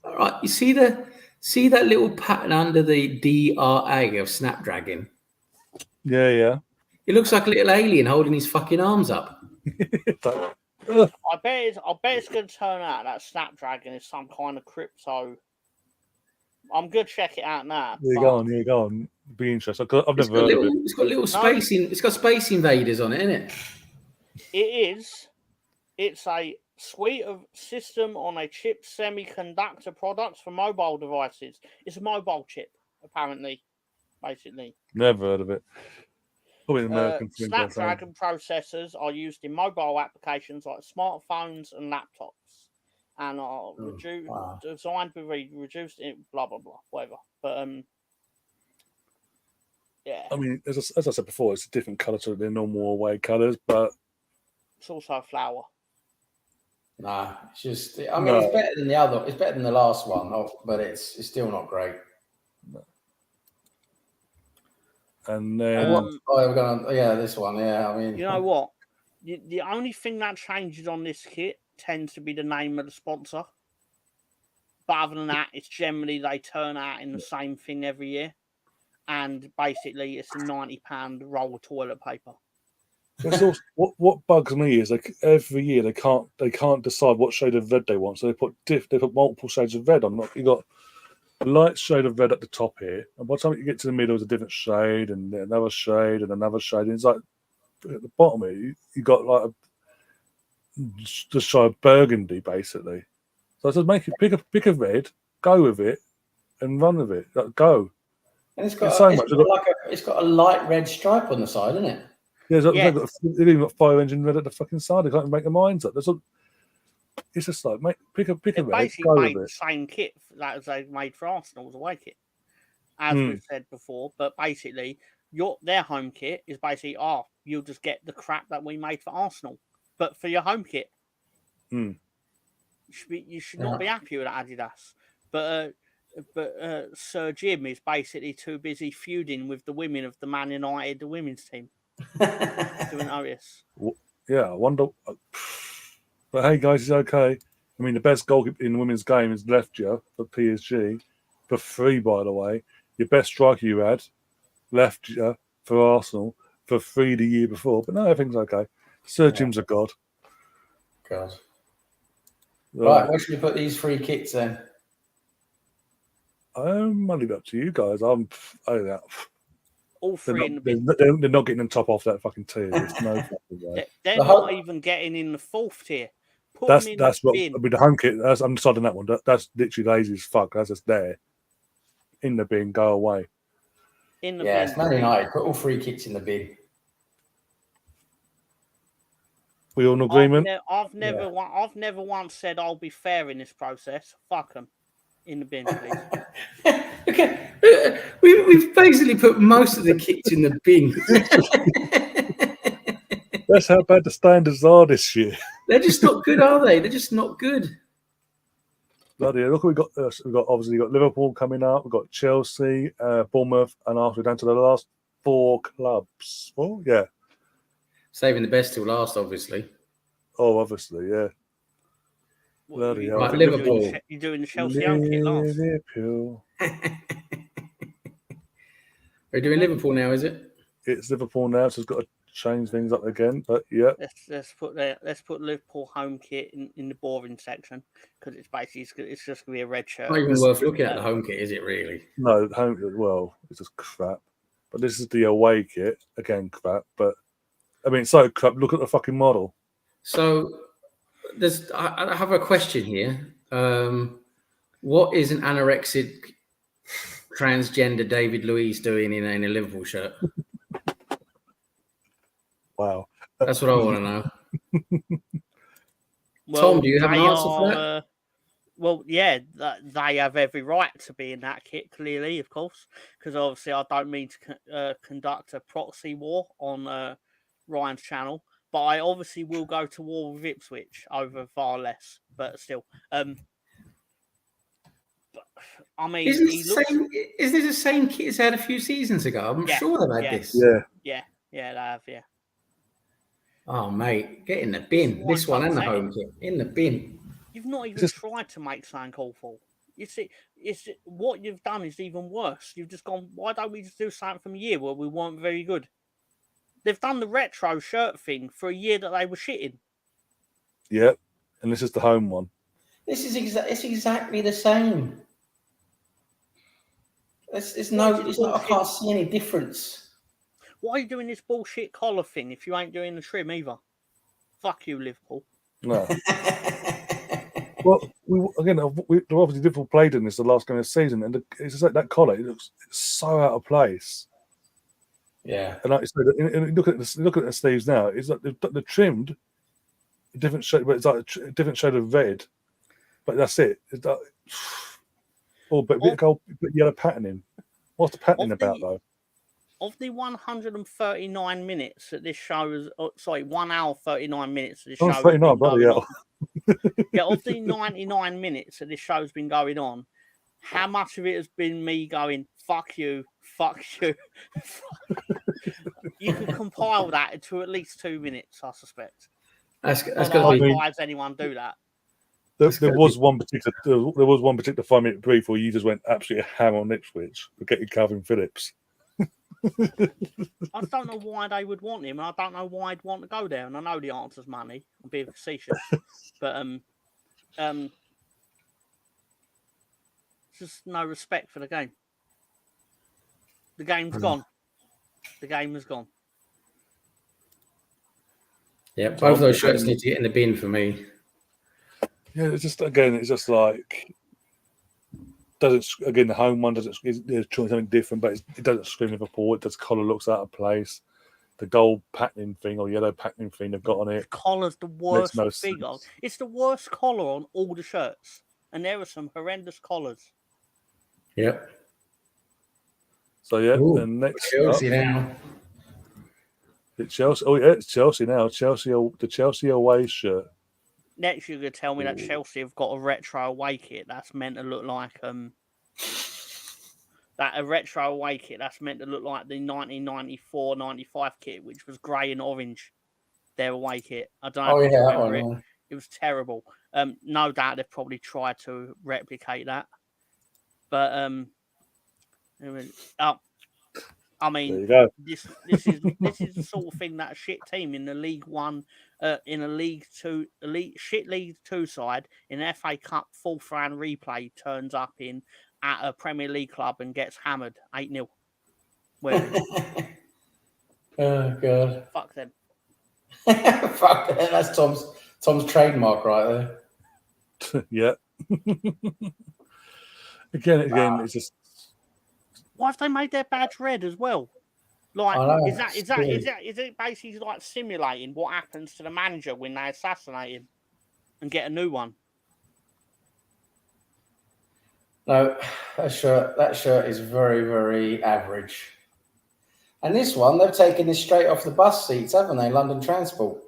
All right, you see that little pattern under the DRA of Snapdragon. Yeah. It looks like a little alien holding his fucking arms up. I bet it's going to turn out that Snapdragon is some kind of crypto. I'm going to check it out now. Yeah, go on. Be interesting. I've never heard of it. It's got little space It's got Space Invaders on it, isn't it? It is. It's a suite of system-on-a-chip semiconductor products for mobile devices. It's a mobile chip, apparently, basically. Never heard of it. Probably an American thing. Snapdragon processors are used in mobile applications like smartphones and laptops, and are designed to be reduced in blah blah blah, whatever. But yeah. I mean, as I said before, it's a different colour to their normal away colours, but it's also a flower. Nah, it's just. I mean, it's better than the other. It's better than the last one, but it's still not great. No. And then this one. Yeah, I mean, you know what? The only thing that changes on this kit tends to be the name of the sponsor. But other than that, it's generally they turn out in the same thing every year, and basically it's a £90 roll of toilet paper. Also, what bugs me is like every year they can't decide what shade of red they want, so they put multiple shades of red on. You got a light shade of red at the top here, and by the time you get to the middle, it's a different shade, and another shade, and another shade. And it's like at the bottom here, you got like the shade of burgundy, basically. So I said, pick a red, go with it, and run with it. Go. And it's got a light red stripe on the side, isn't it? Yeah, they've even got fire engine red at the fucking side. They can't make their minds up. It's just like pick a red. Basically made the same kit that as they made for Arsenal's away kit, as we've said before. But basically, their home kit is basically you'll just get the crap that we made for Arsenal. but for your home kit. Hmm. You should not be happy with Adidas. But Sir Jim is basically too busy feuding with the women of the Man United, the women's team. Doing OS. Yeah, I wonder. But hey, guys, it's okay. I mean, the best goalkeeper in the women's game is left you for PSG for free, by the way. Your best striker you had left you for Arsenal for free the year before. But no, everything's okay. Sir Jim's a god. God. Right, where should we put these free kits then? I'll leave it up to you guys. All three in the bin. They're not getting them top off that fucking tier. There's no fucking way. They're not even getting in the 4th tier. That's what I mean. The home kit. I'm deciding that one. That's literally lazy as fuck. That's just there in the bin. Go away. In the bin. It's Man United. Put all free kits in the bin. We all in agreement? I've never once said I'll be fair in this process. Fuck them. In the bin, please. Okay. We've basically put most of the kits in the bin. That's how bad the standards are this year. They're just not good, are they? They're just not good. Bloody hell. Look, we've got obviously got Liverpool coming up. We've got Chelsea, Bournemouth, and after down to the last 4 clubs. Oh, yeah. Saving the best till last, obviously. Oh, obviously, yeah. Bloody hell. Right, Liverpool. You're doing the Chelsea home kit last. Liverpool. We're doing Liverpool now, is it? It's Liverpool now, so it's got to change things up again. But yeah, let's put Liverpool home kit in the boring section because it's basically it's just gonna be a red shirt. Not even worth looking at the home kit, is it? Really? No, home. Well, it's just crap. But this is the away kit again, crap. But I mean, it's so crap. Look at the fucking model. So I have a question here. What is an anorexic transgender David Luiz doing in a Liverpool shirt? Wow. That's what I want to know. Tom, do you have an answer for that? Well, yeah, they have every right to be in that kit, clearly, of course, because obviously I don't mean to conduct a proxy war on Ryan's channel, but I obviously will go to war with Ipswich over far less, but still. I mean, is this the same kit as had a few seasons ago? I'm sure they've had this. Yeah, they have, yeah. Oh, mate, get in the bin. This one and the home kit in the bin. You've not even tried to make something awful. You see, what you've done is even worse. You've just gone, why don't we just do something from a year where we weren't very good? They've done the retro shirt thing for a year that they were shitting. Yep, and this is the home one. This is exactly the same. It's not. I can't see any difference. Why are you doing this bullshit collar thing if you ain't doing the trim either? Fuck you, Liverpool. No. Well, obviously Liverpool played in this the last game of the season, and it's just like that collar. It looks so out of place. Yeah. And like I said, look at the sleeves now. It's like they're trimmed a different shade, but it's like a different shade of red. But that's it. It's like, but gold, yellow patterning. What's the patterning about though? Of the 139 minutes that this show is, 1 hour 39 minutes that this show. 39, bloody hell. Yeah, of the 99 minutes that this show's been going on, how much of it has been me going, fuck you, fuck you? You can compile that into at least 2 minutes, I suspect. That's going to be. Why does anyone do that? There was one particular 5 minute brief where you just went absolutely ham on Ipswich for getting Calvin Phillips. I don't know why they would want him, and I don't know why I'd want to go there. And I know the answer's money. I'm being facetious, but just no respect for the game. The game's gone. The game is gone. Yeah, both of those shirts need to get in the bin for me. Yeah, it's just like the home one doesn't. It's trying something different, but it doesn't scream Liverpool. It does collar looks out of place. The gold patterning thing or yellow patterning thing they've got on it. The collar's the worst thing. It's the worst collar on all the shirts, and there are some horrendous collars. Yep. So yeah, Ooh, and next Chelsea now. It's Chelsea. Oh yeah, it's Chelsea now. The Chelsea away shirt. Next, you're gonna tell me that Chelsea have got a retro away kit that's meant to look like a retro away kit that's meant to look like the 1994-95 kit, which was grey and orange. Their away kit. I don't know if you remember it. It was terrible. No doubt they've probably tried to replicate that, but I mean, this is the sort of thing that a shit team in the League One, in a League Two side in an FA Cup fourth round replay turns up in at a Premier League club and gets hammered 8-0. Oh god! Fuck them. Fuck them. That's Tom's trademark right there. Yeah. Again, it's just. Why have they made their badge red as well? Like, is it basically like simulating what happens to the manager when they assassinate him and get a new one? No, that shirt is very, very average. And this one, they've taken this straight off the bus seats, haven't they? London Transport.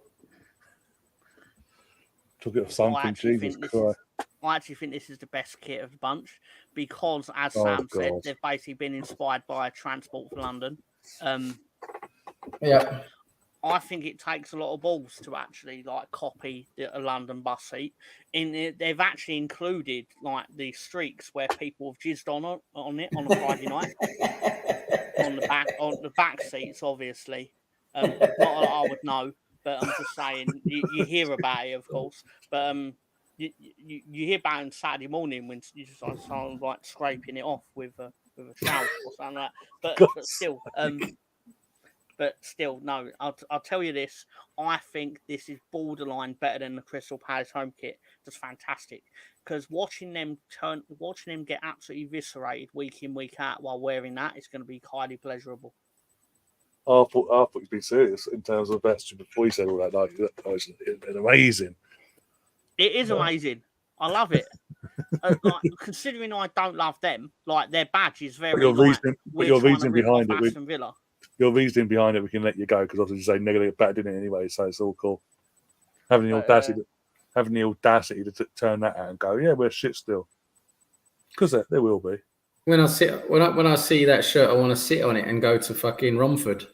Took it off something, Jesus Christ. I actually think this is the best kit of the bunch because, as Sam said, they've basically been inspired by Transport for London. Yeah. I think it takes a lot of balls to actually like copy a London bus seat. They've actually included like the streaks where people have jizzed on it on a Friday night on the back seats, obviously. Not that I would know, but I'm just saying you hear about it, of course. But you hear about it on Saturday morning when you just start like scraping it off with a trowel or something like that. But still, no. I'll tell you this. I think this is borderline better than the Crystal Palace home kit. Just fantastic. Because watching them get absolutely eviscerated week in, week out while wearing that is going to be highly pleasurable. I thought you'd be serious in terms of best before you said all that. Like, that was amazing. It is amazing. I love it. Like, considering I don't love them, like their badge is very. Your reason behind it. Your reasoning behind it, we can let you go because obviously you say negative bad, didn't it? Anyway, so it's all cool. Having the audacity to turn that out and go, yeah, we're shit still. Because there will be. When I see that shirt, I want to sit on it and go to fucking Romford.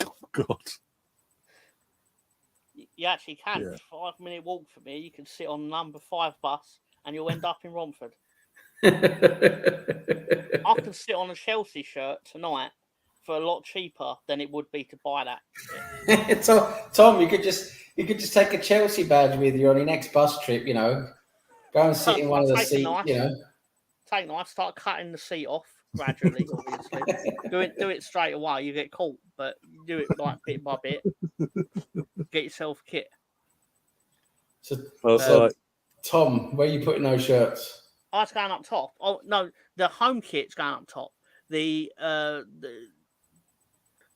Oh, God. You actually can. Yeah. 5-minute walk from here, you can sit on number 5 bus and you'll end up in Romford. I can sit on a Chelsea shirt tonight for a lot cheaper than it would be to buy that. So, Tom, you could just take a Chelsea badge with you on your next bus trip. You know, go and sit in one of the seats. You know, take knife, start cutting the seat off gradually. Obviously, do it straight away. You get caught, but do it like bit by bit. Get yourself a kit. So, Tom, where are you putting those shirts? Oh, it's going up top. Oh no, the home kit's going up top.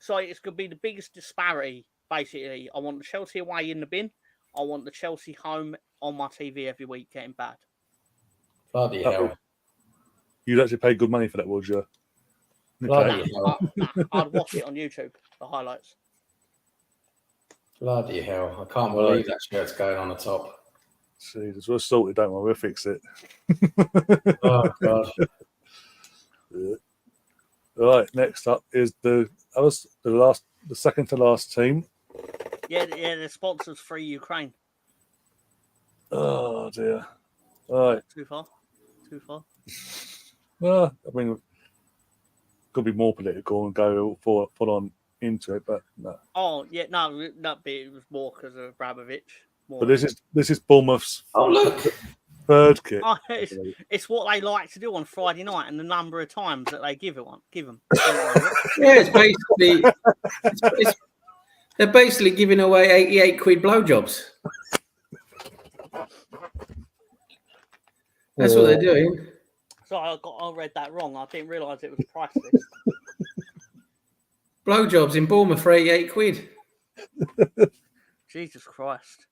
So it's going to be the biggest disparity, basically. I want the Chelsea away in the bin. I want the Chelsea home on my TV every week getting bad. Bloody hell. You'd actually pay good money for that, would you? Bloody hell. I'd watch it on YouTube, the highlights. Bloody hell. I can't believe that shirt's going on the top. Jesus, we'll sort it, don't we? We'll fix it. Oh, God. Yeah. All right, next up is the second to last team. Yeah, the sponsors Free Ukraine. Oh dear. All right. Too far. Well, I mean, could be more political and go full on into it, but no. Oh yeah, no, that bit was more because of Abramovich. But this is Bournemouth's third kit. Oh, it's what they like to do on Friday night and the number of times that they give them. Yeah, it's basically they're basically giving away 88 quid blowjobs. That's what they're doing. So I read that wrong. I didn't realise it was priceless. Blowjobs in Bournemouth for 88 quid. Jesus Christ.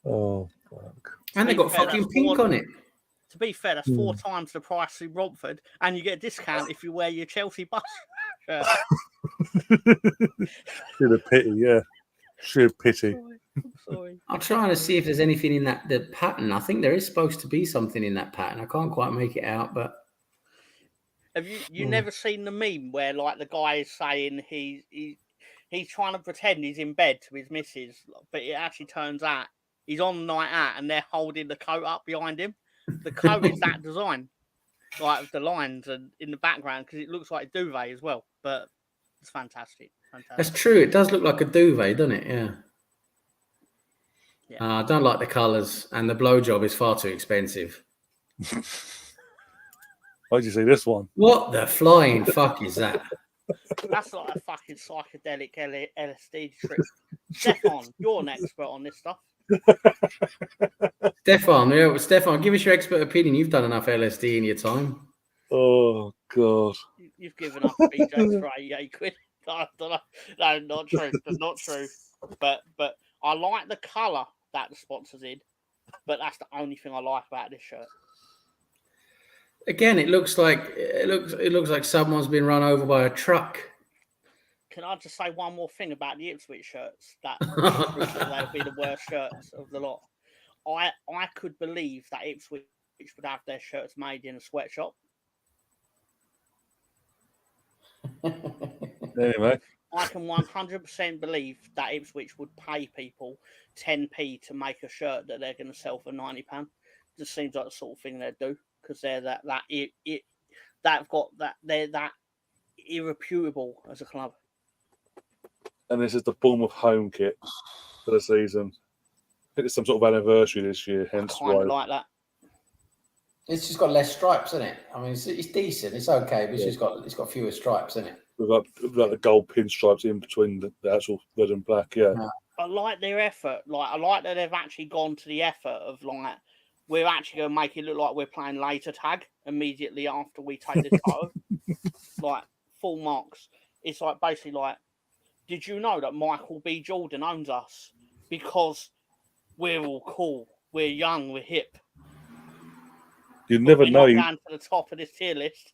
Oh, fuck. And they got fucking pink on it. To be fair, that's 4 times the price in Romford, and you get a discount if you wear your Chelsea bus shirt. Sheer pity, yeah. Sheer pity. I'm sorry. I'm trying to see if there's anything in the pattern. I think there is supposed to be something in that pattern. I can't quite make it out, but Have you never seen the meme where like the guy is saying he's trying to pretend he's in bed to his missus, but it actually turns out he's on night out and they're holding the coat up behind him. The coat is that design, like with the lines and in the background, because it looks like a duvet as well. But it's fantastic. that's true. It does look like a duvet, doesn't it? Yeah. Yeah. I don't like the colours, and the blowjob is far too expensive. Why'd you see this one? What the flying fuck is that? That's like a fucking psychedelic LSD trip. Stefan, you're an expert on this stuff. Stefan, give us your expert opinion. You've done enough LSD in your time. Oh God! You've given up BJ's for 88 quid. I don't know. No, not true. That's not true. But I like the colour that the sponsor's in. But that's the only thing I like about this shirt. Again, it looks like someone's been run over by a truck. Can I just say one more thing about the Ipswich shirts? That they'll be the worst shirts of the lot. I could believe that Ipswich would have their shirts made in a sweatshop. Anyway, I can 100% believe that Ipswich would pay people 10p to make a shirt that they're going to sell for £90. Just seems like the sort of thing they'd do, because they're that irreputable as a club. and this is the Bournemouth home kit for the season. I think it's some sort of anniversary this year, hence I kind why. of like that. It's just got less stripes, isn't it? I mean, it's decent. It's okay, but it's got fewer stripes, isn't it? With like the gold pinstripes in between the actual red and black, yeah. I like their effort. Like, I like that they've actually gone to the effort of like, we're actually going to make it look like we're playing laser tag immediately after we take the photo. Like, full marks. It's like basically like, did you know that Michael B. Jordan owns us? Because we're all cool. We're young. We're hip. You'd never we're know. Not down to the top of this tier list.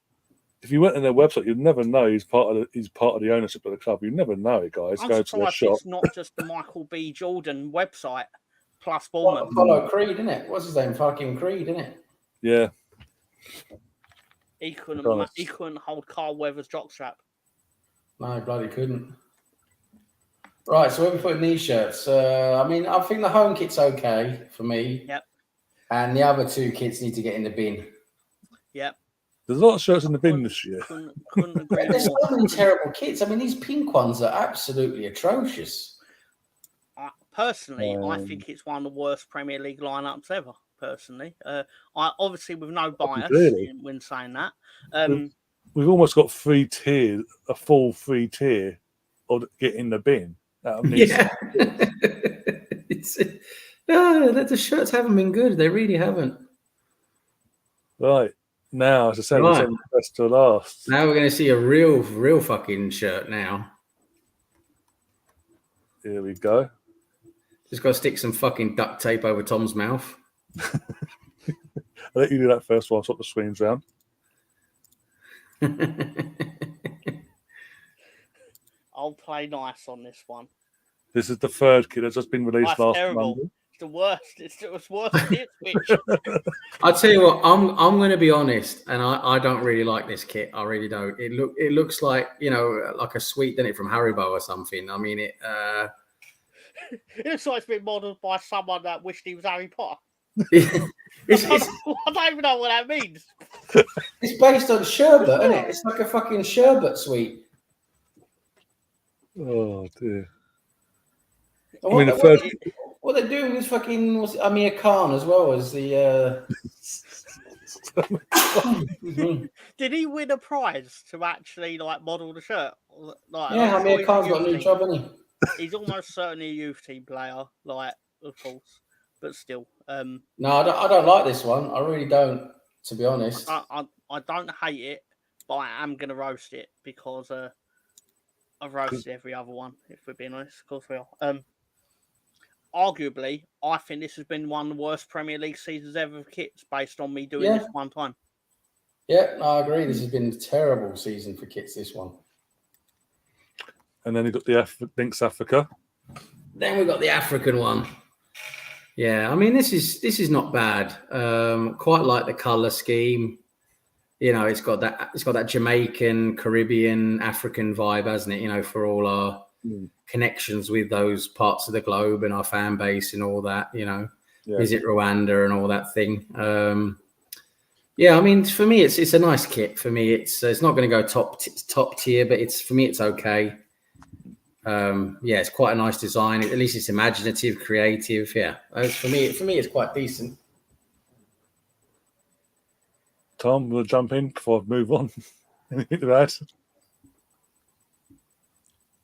If you went on their website, you'd never know he's part of the ownership of the club. You never know it, guys. I'm Go to the surprised shop. it's not just the Michael B. Jordan website plus Bournemouth. Follow Creed, isn't it? What's his name? Fucking Creed, isn't it? Yeah. He couldn't hold Carl Weathers' jockstrap. No, bloody couldn't. Right, so where are we putting these shirts? I mean, I think the home kit's okay for me. Yep. And the other two kits need to get in the bin. Yep. There's a lot of shirts in the bin this year. Couldn't agree There's more. so many terrible kits. I mean, these pink ones are absolutely atrocious. Personally, I think it's one of the worst Premier League lineups ever. Personally, I obviously with no bias when saying that. We've almost got a full 3 tier of get in the bin. Yeah. The shirts haven't been good. They really haven't. Right. Now, as I said, we're saying the best to last. Now we're going to see a real fucking shirt now. Here we go. Just got to stick some fucking duct tape over Tom's mouth. I'll let you do that first while I swap the screens round. I'll play nice on this one. This is the third kit that's just been released last terrible. Monday. It's the worst. It's worse than Ipswich. I'll tell you what, I'm going to be honest, and I don't really like this kit. I really don't. It looks like, like a sweet, doesn't it, from Haribo or something. I mean, it looks like it's been modelled by someone that wished he was Harry Potter. I don't even know what that means. It's based on sherbet, isn't it? It's like a fucking sherbet sweet. Oh dear. What they're doing is fucking Amir Khan as well as the. Did he win a prize to actually model the shirt? Amir Khan's got a new job, hasn't he? He's almost certainly a youth team player, of course, but still. No, I don't like this one. I really don't, to be honest. I don't hate it, but I am going to roast it because I've roasted every other one, if we're being honest. Of course we are. Arguably, I think this has been one of the worst Premier League seasons ever of kits based on me doing this one time. Yeah, no, I agree. This has been a terrible season for kits, this one. And then you've got the Lynx Africa. Then we've got the African one. Yeah, I mean, this is not bad. Quite like the color scheme. You know, it's got that Jamaican, Caribbean, African vibe, hasn't it? You know, for all our connections with those parts of the globe and our fan base and all that. You know, visit Rwanda and all that thing. Yeah, I mean, for me, it's a nice kit. For me, it's not going to go top tier, but for me, it's okay. Yeah, it's quite a nice design. At least it's imaginative, creative. Yeah, for me, it's quite decent. Tom, we'll jump in before I move on. Anything to add?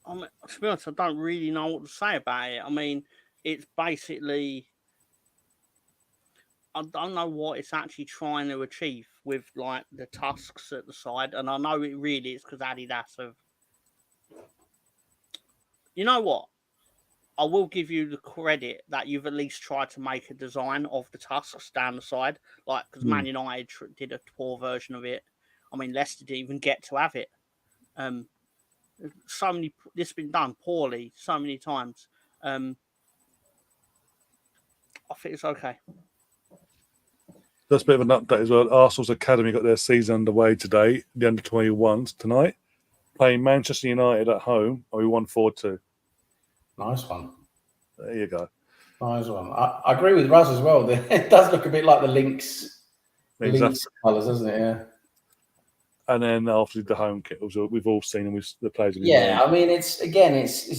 I mean, to be honest, I don't really know what to say about it. I mean, it's basically, I don't know what it's actually trying to achieve with like the tusks at the side, and I know it really is because Adidas have. You know what? I will give you the credit that you've at least tried to make a design of the tusks down the side, like because Man United did a poor version of it. I mean, Leicester didn't even get to have it. This has been done poorly so many times. I think it's okay. Just a bit of an update as well. Arsenal's Academy got their season underway today, the under-21s tonight, playing Manchester United at home, and we won 4-2. Nice one. There you go. Nice one. I agree with Raz as well. It does look a bit like the Lynx colours, doesn't it? Yeah. And then after the home kit, we've all seen and the players. Yeah, I mean, it's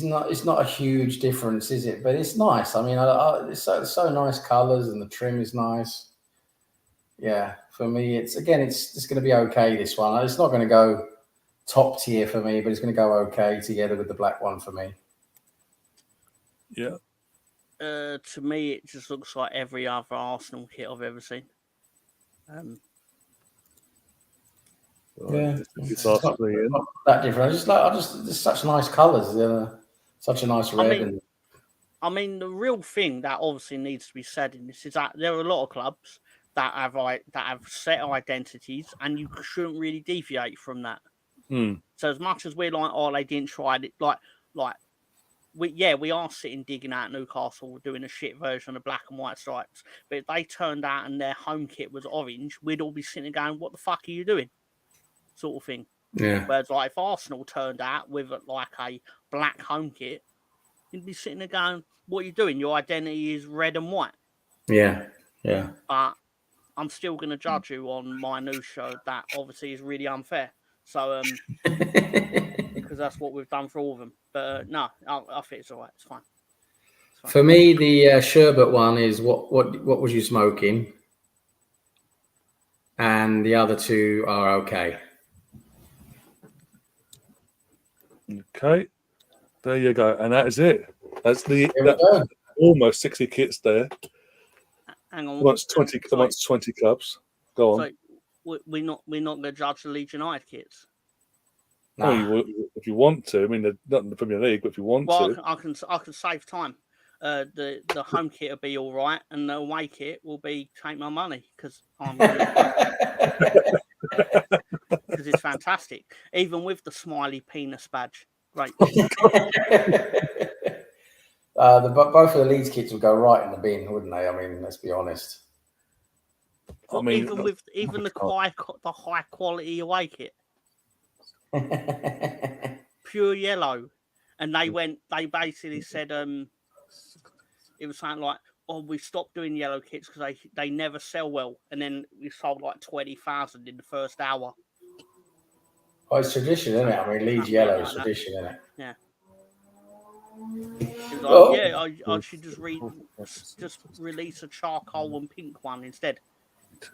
not a huge difference, is it? But it's nice. I mean, it's so nice colours and the trim is nice. Yeah, for me, it's going to be okay. This one, it's not going to go top tier for me, but it's going to go okay together with the black one for me. Yeah. To me, it just looks like every other Arsenal kit I've ever seen. Yeah, it's not that different. There's such nice colours. Such a nice red. I mean, the real thing that obviously needs to be said in this is that there are a lot of clubs that have set identities, and you shouldn't really deviate from that. So as much as we're like, oh, they didn't try it, we are sitting digging out Newcastle doing a shit version of black and white stripes. But if they turned out and their home kit was orange, we'd all be sitting there going, what the fuck are you doing? Sort of thing. Yeah. Whereas like if Arsenal turned out with like a black home kit, you'd be sitting there going, what are you doing? Your identity is red and white. Yeah. Yeah. But I'm still going to judge you on my new show. That obviously is really unfair. So, because that's what we've done for all of them. But no, I think it's all right. It's fine. For me, the sherbet one is what was you smoking? And the other two are okay. Okay. There you go. And that is it. That's almost 60 kits there. Hang on. Once 20 clubs. Go on. So we're not going to judge the Leeds United kits. No. Well, if you want to, I mean, they're not in the Premier League, but if you want to, I can save time. The home kit will be all right, and the away kit will be take my money because it's fantastic, even with the smiley penis badge. Great. Both of the Leeds kits would go right in the bin, wouldn't they? I mean, let's be honest. I mean, even the high quality away kit, pure yellow, and they basically said it was something like, oh, we stopped doing yellow kits because they never sell well, and then we sold like 20,000 in the first hour. Oh, it's tradition, isn't it? I mean, Leeds yellow is tradition, isn't it? Yeah. Like, I should just release a charcoal and pink one instead.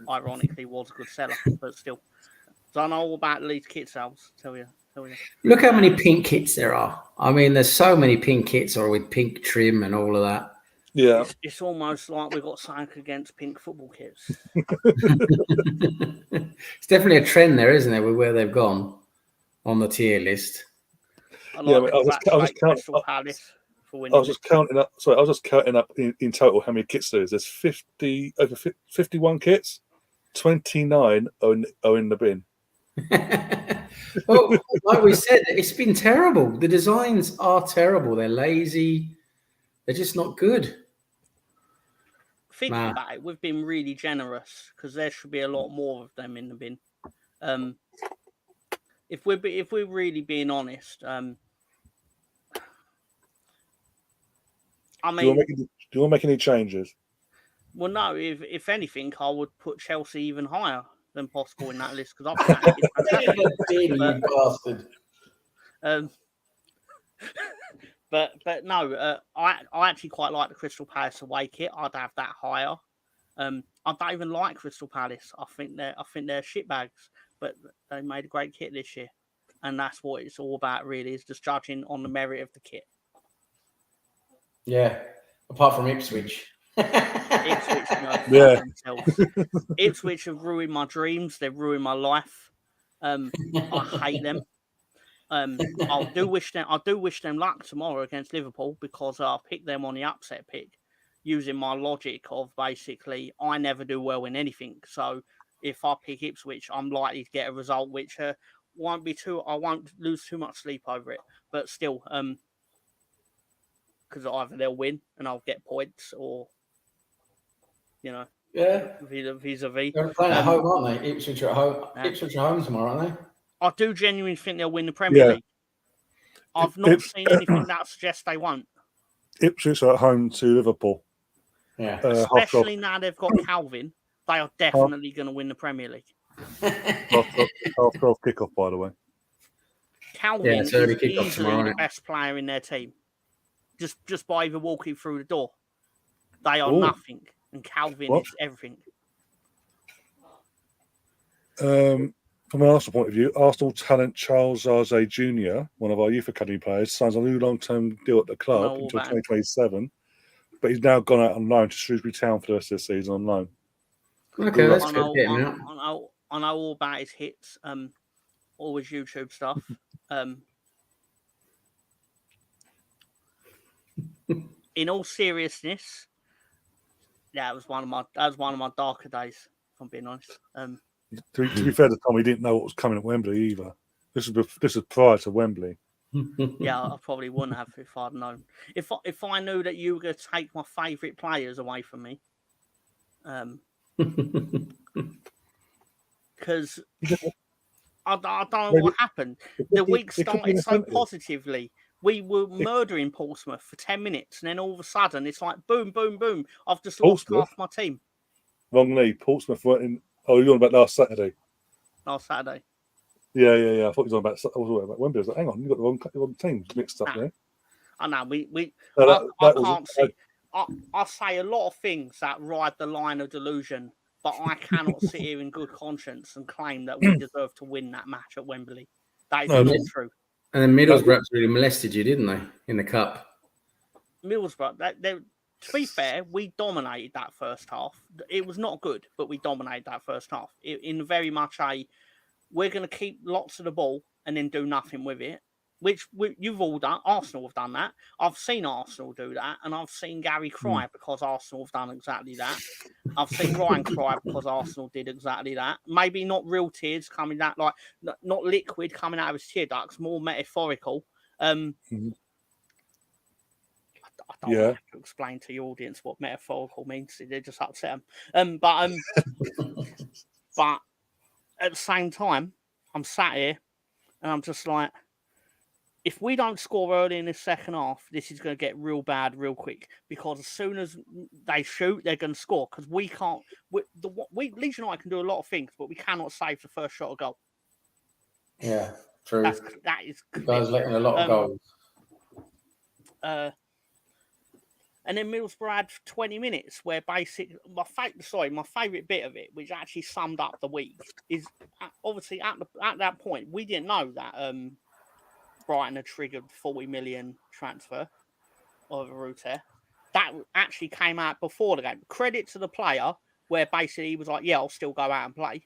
Ironically, was a good seller, but still. So I know all about Leeds kit sales. Tell you. Look how many pink kits there are. I mean, there's so many pink kits, or with pink trim and all of that. Yeah, it's almost like we've got something against pink football kits. It's definitely a trend there, isn't there, with where they've gone on the tier list. I was just counting up. Sorry, I was just counting up in total how many kits there is. There's 51 kits. 29 are in the bin. Well, like we said, it's been terrible. The designs are terrible. They're lazy. They're just not good. Thinking about it, we've been really generous because there should be a lot more of them in the bin. If we're really being honest, I mean, do you want to make any changes? Well, no. If anything, I would put Chelsea even higher than possible in that list because I think you bastard. But no, I actually quite like the Crystal Palace away kit. I'd have that higher. I don't even like Crystal Palace. I think they're shitbags, but they made a great kit this year, and that's what it's all about. Really, is just judging on the merit of the kit. Yeah, apart from Ipswich. Ipswich, Ipswich have ruined my dreams. They've ruined my life. I hate them. I do wish them luck tomorrow against Liverpool because I picked them on the upset pick using my logic of basically I never do well in anything. So if I pick Ipswich, I'm likely to get a result which I won't lose too much sleep over it. But still, because either they'll win and I'll get points, or yeah, vis-a-vis. They're playing at home, aren't they? Ipswich are at home. Ipswich are home tomorrow, aren't they? I do genuinely think they'll win the Premier League. I've not seen anything that suggests they won't. Ipswich are at home to Liverpool. Yeah, especially now they've got Calvin, they are definitely going to win the Premier League. Half 12 kickoff, by the way. Calvin is easily the best player in their team. Just by even walking through the door, they are nothing, and Calvin is everything. From an Arsenal point of view, Arsenal talent Charles Arze Jr., one of our youth academy players, signs a new long-term deal at the club until 2027. But he's now gone out on loan to Shrewsbury Town for the rest of the season on loan. Okay, that's good. I know all about his hits, all his YouTube stuff. In all seriousness, that was one of my darker days, if I'm being honest. To be fair to Tom, he didn't know what was coming at Wembley either. This was prior to Wembley. Yeah, I probably wouldn't have if I'd known. If I knew that you were going to take my favourite players away from me, because I don't know what happened. The week started so positively. We were murdering Portsmouth for 10 minutes, and then all of a sudden, it's like boom, boom, boom. I've just lost half my team. Wrongly, Portsmouth weren't in. Oh, you're on about last Saturday. Last Saturday. Yeah. I thought you were on about Wembley. I was like, hang on, you got the wrong teams mixed up there. I know. I can't see. I say a lot of things that ride the line of delusion, but I cannot sit here in good conscience and claim that we deserve to win that match at Wembley. That is not true. And then Middlesbrough really molested you, didn't they, in the cup? Middlesbrough, to be fair, we dominated that first half. It was not good, but we dominated that first half. In very much we're going to keep lots of the ball and then do nothing with it, which you've all done. Arsenal have done that. I've seen Arsenal do that, and I've seen Gary cry because Arsenal have done exactly that. I've seen Ryan cry because Arsenal did exactly that. Maybe not real tears coming out, like not liquid coming out of his tear ducts, more metaphorical. I don't have to explain to the audience what metaphorical means. They just upset them. But at the same time, I'm sat here and I'm just like, if we don't score early in the second half, this is going to get real bad real quick. Because as soon as they shoot, they're going to score. Because we can't. Leeds United can do a lot of things, but we cannot save the first shot of goal. Yeah, true. That is. You guys letting a lot of goals. And then Middlesbrough had 20 minutes where basically my favourite bit of it, which actually summed up the week, is obviously at that point we didn't know that Brighton had triggered 40 million transfer of Rutter. That actually came out before the game. Credit to the player, where basically he was like, "Yeah, I'll still go out and play."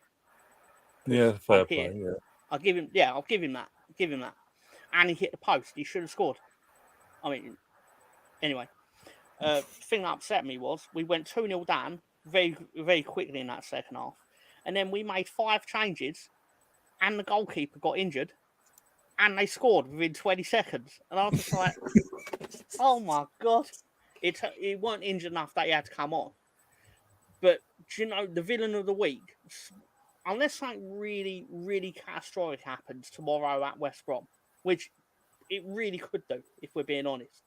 Yeah, fair play. Yeah, I'll give him that. And he hit the post. He should have scored. I mean, anyway. The thing that upset me was we went 2-0 down very, very quickly in that second half. And then we made 5 changes and the goalkeeper got injured, and they scored within 20 seconds. And I was just like, oh my God. It weren't injured enough that he had to come on. But, do you know, the villain of the week, unless something really, really catastrophic happens tomorrow at West Brom, which it really could do, if we're being honest,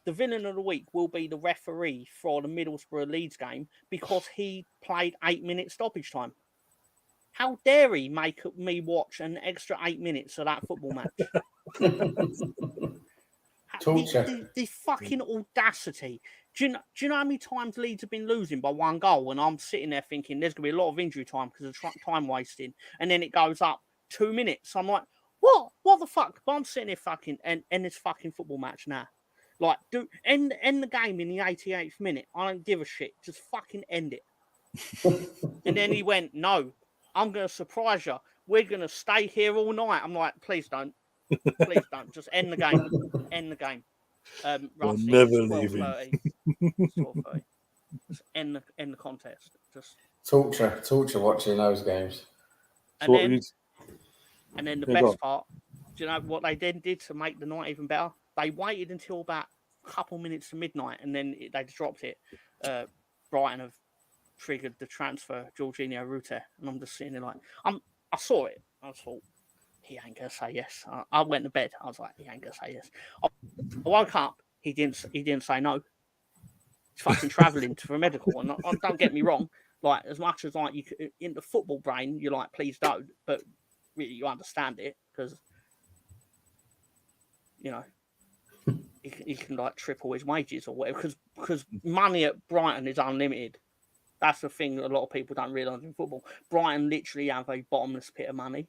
the villain of the week will be the referee for the Middlesbrough Leeds game because he played 8 minutes stoppage time. How dare he make me watch an extra 8 minutes of that football match? The fucking audacity. Do you know how many times Leeds have been losing by 1 goal? And I'm sitting there thinking there's going to be a lot of injury time because of time wasting. And then it goes up 2 minutes. I'm like, what? What the fuck? But I'm sitting here fucking end this fucking football match now. Like, end the game in the 88th minute. I don't give a shit. Just fucking end it. And then he went, no, I'm going to surprise you. We're going to stay here all night. I'm like, please don't. Please don't. Just end the game. End the game. We're never leaving. 12:30. Just end the contest. Just torture watching those games. And then the best part, do you know what they then did to make the night even better? They waited until about a couple minutes to midnight, and then they dropped it. Brighton have triggered the transfer, Jorginho Rutter, and I'm just sitting there like, I saw it. I thought, he ain't gonna say yes. I went to bed. I was like, he ain't gonna say yes. I woke up. He didn't say no. He's fucking travelling for a medical. And don't get me wrong. Like, as much as like you in the football brain, you're like, please don't. But really, you understand it because you know he can like triple his wages or whatever. Because money at Brighton is unlimited. That's the thing that a lot of people don't realise in football. Brighton literally have a bottomless pit of money.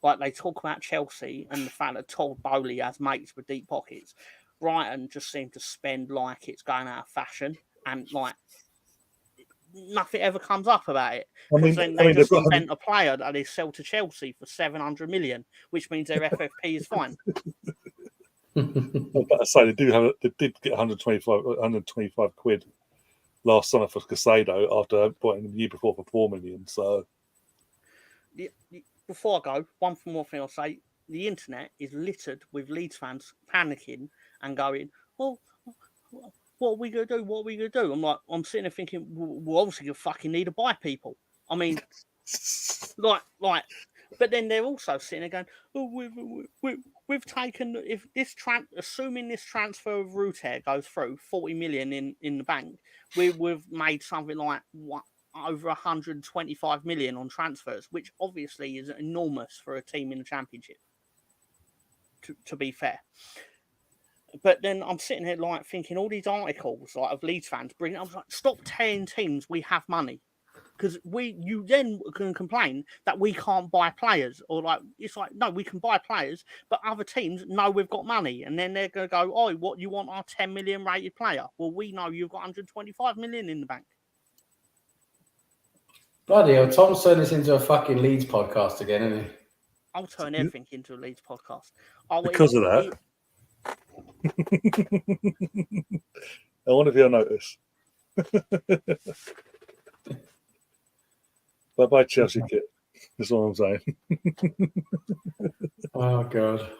Like, they talk about Chelsea and the fact that Todd Bowley has mates with deep pockets. Brighton just seem to spend like it's going out of fashion, and like nothing ever comes up about it. They just invent a player that they sell to Chelsea for 700 million, which means their FFP is fine. But I say they did get 125 quid last summer for Casado after buying the year before for 4 million. So. Before I go, one more thing I'll say. The internet is littered with Leeds fans panicking and going, well, what are we going to do? What are we going to do? I'm sitting there thinking, well, obviously you fucking need to buy people. I mean, like, but then they're also sitting there going, oh, we've taken, assuming this transfer of Rutter goes through, 40 million in the bank, we've made something like over 125 million on transfers, which obviously is enormous for a team in the Championship, to be fair. But then I'm sitting here like thinking all these articles like of Leeds fans bringing up, like, stop telling teams we have money, because you then can complain that we can't buy players, or like it's like, no, we can buy players, but other teams know we've got money, and then they're going to go, oh, what, you want our 10 million rated player? Well, we know you've got 125 million in the bank. Bloody hell, Tom's turned this into a fucking Leeds podcast again, isn't he? I'll turn everything into a Leeds podcast. Because of that. I wonder if you'll notice. Bye-bye, Chelsea kit. That's what I'm saying. Oh, God.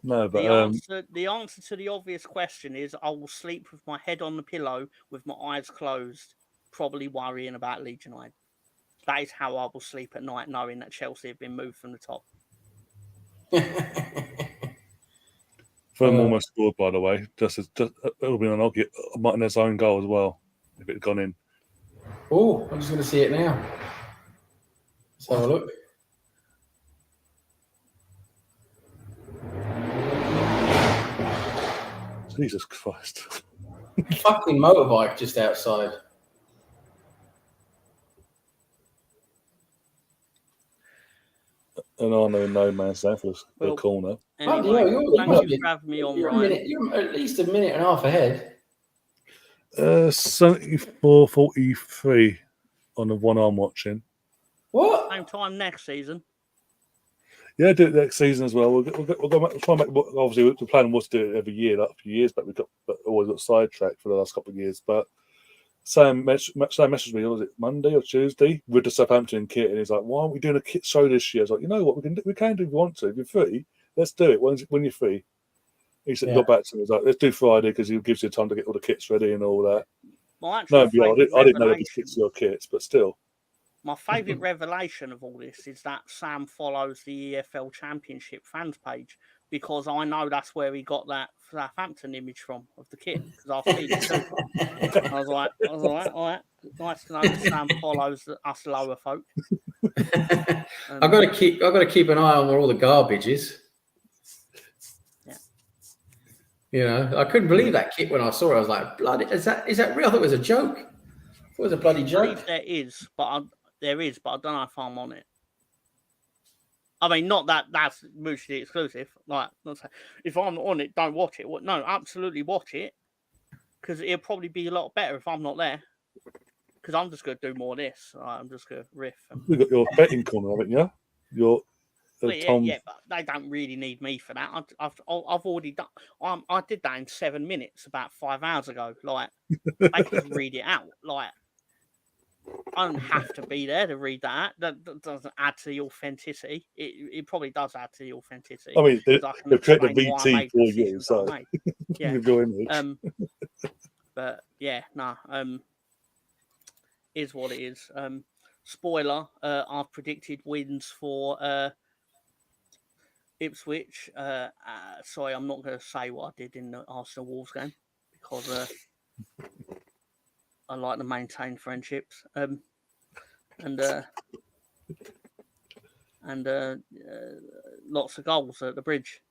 No, but the answer to the obvious question is I will sleep with my head on the pillow with my eyes closed, probably worrying about Leeds United. That is how I will sleep at night, knowing that Chelsea have been moved from the top. Fulham almost scored, by the way. It'll be an Martinez's own goal as well, if it had gone in. Oh, I'm just going to see it now. Let's have a look. Jesus Christ. Fucking motorbike just outside. And I know no man's there for the corner. Anyway, thank you for having me on, Ryan. You're at least a minute and a half ahead. 74-43 on the one I'm watching. What? Same time next season. Yeah, do it next season as well. We'll try and make. Obviously, the plan was to do it every year, like a few years back. But always got sidetracked for the last couple of years. But Sam messaged me, was it Monday or Tuesday, with the Southampton kit, and he's like, "Why aren't we doing a kit show this year?" I was like, "You know what, we can do if you want to. If you're free, let's do it when you're free." He said, got back to me. He's like, "Let's do Friday because it gives you time to get all the kits ready and all that." I didn't know the kits your kits, but still. My favourite revelation of all this is that Sam follows the EFL Championship fans page, because I know that's where he got that Southampton image from of the kit. Because I've seen it too. I was like, all right. Nice to know that Sam follows us lower folk. I've got to keep an eye on where all the garbage is. Yeah. You know, I couldn't believe that kit when I saw it. I was like, bloody, is that real? I thought it was a joke. It was a bloody joke. I believe there is, but I don't know if I'm on it. I mean, not that that's mutually exclusive. Like, if I'm on it, don't watch it. No, absolutely watch it, because it'll probably be a lot better if I'm not there. Because I'm just going to do more of this. I'm just going to riff. You've got your betting corner, haven't you? Tom. Yeah, but they don't really need me for that. I've already done. I did that in 7 minutes about 5 hours ago. Like, they can read it out. Like, I don't have to be there to read that. That doesn't add to the authenticity. It probably does add to the authenticity. I mean, they've created a VT for you, so yeah. your image. But yeah, is what it is. Spoiler: I've predicted wins for Ipswich. Sorry, I'm not going to say what I did in the Arsenal Wolves game, because I like to maintain friendships. And lots of goals at the Bridge.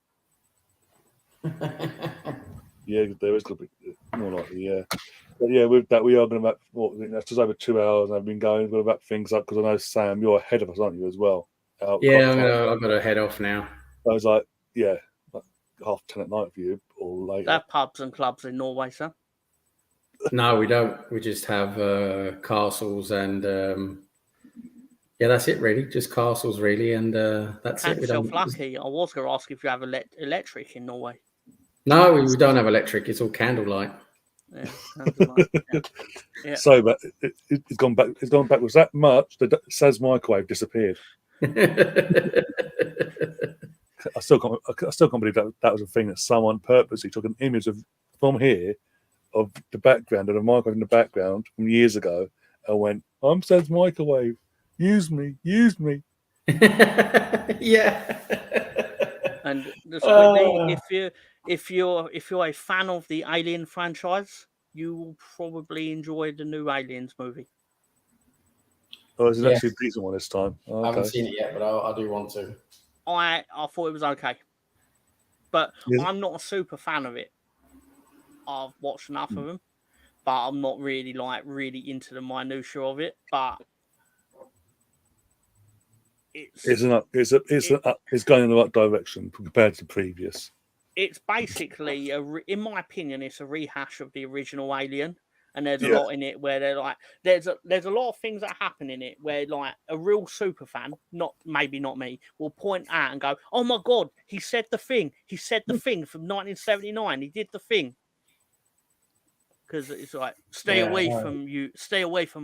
Yeah, there is going to be more likely, yeah. But yeah, with that, we are going to wrap, that's just over 2 hours, and I've been going. We're going to wrap things up, because I know, Sam, you're ahead of us, aren't you, as well? Yeah, I've got to head off now. I was like, yeah, like 10:30 at night for you, or later. There are pubs and clubs in Norway, sir? No, we don't. We just have castles and that's it really. Just castles really, and that's it. We don't. Lucky. I was going to ask if you have electric in Norway. No, we don't have electric. It's all candlelight. Yeah, candlelight. Yeah. So, but it's gone back. It's gone backwards that much that Saz microwave disappeared. I still can't believe that was a thing, that someone purposely took an image from here of the background, of the microwave in the background from years ago, and went, "I'm Saz microwave. Use me." Yeah. And if you're a fan of the Alien franchise, you will probably enjoy the new Aliens movie. Oh, is it actually a decent one this time? Oh, okay. I haven't seen it yet, but I do want to. I thought it was okay, but I'm not a super fan of it. I've watched enough of them, but I'm not really into the minutiae of it. But it's going in the right direction compared to the previous. It's basically in my opinion, it's a rehash of the original Alien. And there's a lot in it where they're like, there's a lot of things that happen in it where, like, a real super fan, maybe not me, will point out and go, "Oh my God, he said the thing. He said the thing from 1979. He did the thing." Because it's like, stay away from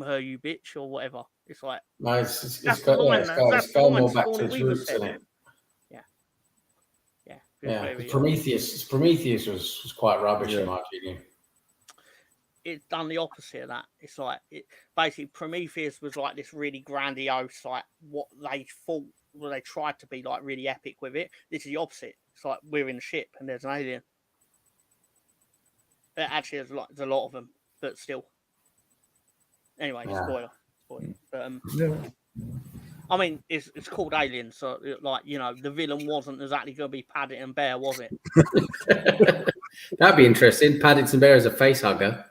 her, you bitch, or whatever. It's like, no, it's going more back to its roots, isn't it? Yeah. Prometheus was quite rubbish in my opinion. It's done the opposite of that. It's like, basically Prometheus was like this really grandiose, like what they thought, they tried to be like really epic with it. This is the opposite. It's like we're in a ship and there's an alien. Actually, there's a lot of them, but still. Anyway, spoiler. But, I mean, it's called Alien, so like, you know, the villain wasn't exactly going to be Paddington Bear, was it? That'd be interesting. Paddington Bear is a face hugger.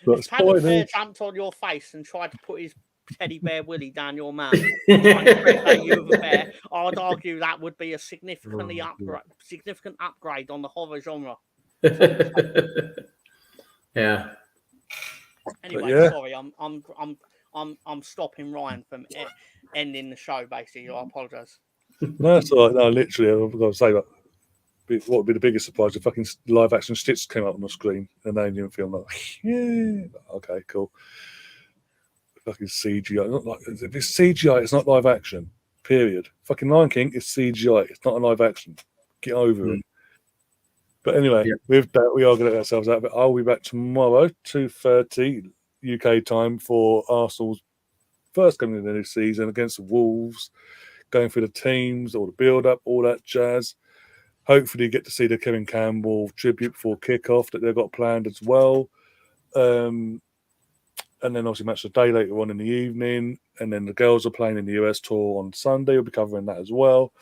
If Paddington Bear jumped on your face and tried to put his teddy bear willy down your mouth, trying to impregnate you with a bear, I would argue that would be a significant upgrade on the horror genre. Yeah. Anyway, sorry, I'm stopping Ryan from ending the show. Basically, I apologise. No, that's all right. No, literally, I've got to say that what would be the biggest surprise if fucking live action Stitch came up on the screen and they didn't feel like, yeah, okay, cool. Fucking CGI. Not like, if it's CGI, it's not live action. Period. Fucking Lion King is CGI. It's not a live action. Get over it. But anyway, with that, we are going to get ourselves out of it. I'll be back tomorrow, 2:30 UK time, for Arsenal's first game of the new season against the Wolves, going through the teams, all the build-up, all that jazz. Hopefully get to see the Kevin Campbell tribute before kick-off that they've got planned as well. And then obviously match the day later on in the evening. And then the girls are playing in the US tour on Sunday. We'll be covering that as well.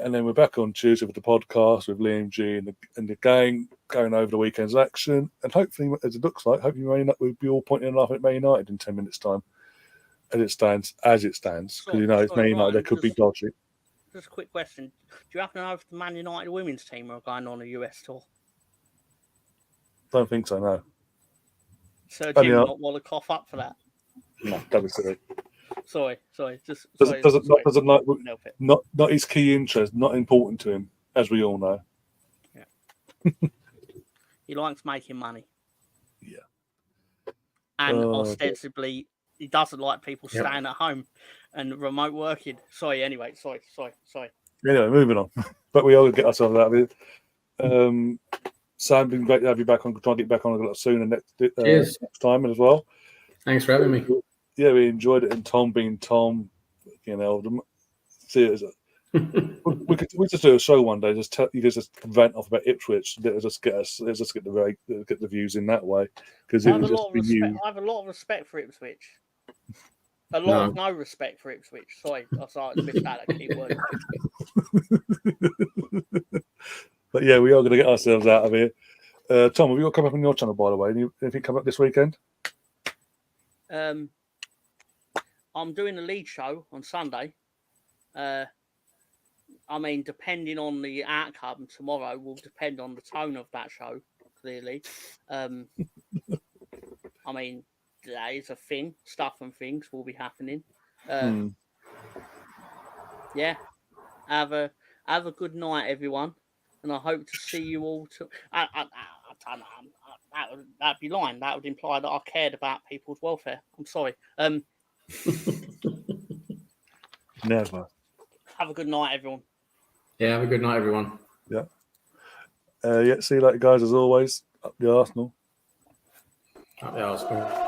And then we're back on Tuesday with the podcast with Liam G and the gang going over the weekend's action. And hopefully, as it looks like, hopefully we'll be all pointing and laughing at Man United in 10 minutes' time. As it stands. Because, it's Man United, they could be dodgy. Just a quick question. Do you happen to know if the Man United women's team are going on a US tour? Don't think so, no. So Jim not want to cough up for that? No, don't be silly. Sorry. Just not his key interest, not important to him, as we all know. Yeah. He likes making money. Yeah. And ostensibly, he doesn't like people staying at home and remote working. Sorry. Anyway. Anyway, moving on. But we all get ourselves out of it. Sam, been great to have you back on. Try to get back on a lot sooner next time as well. Thanks for having me. Yeah, we enjoyed it. And Tom being Tom, see it as we just do a show one day. Just vent off about Ipswich. Let's just get the views in that way, because I have a lot of respect for Ipswich. A lot of no respect for Ipswich. Sorry, I missed that keyword. But yeah, we are going to get ourselves out of here. Tom, have you got come up on your channel, by the way? Anything come up this weekend? I'm doing a lead show on Sunday. Depending on the outcome tomorrow will depend on the tone of that show, clearly. That is a thing. Stuff and things will be happening. Yeah. Have a good night, everyone. And I hope to see you all. That'd be lying. That would imply that I cared about people's welfare. I'm sorry. Never. Have a good night, everyone. Yeah, have a good night, everyone. Yeah. See you later, guys, as always. Up the Arsenal. Up the Arsenal.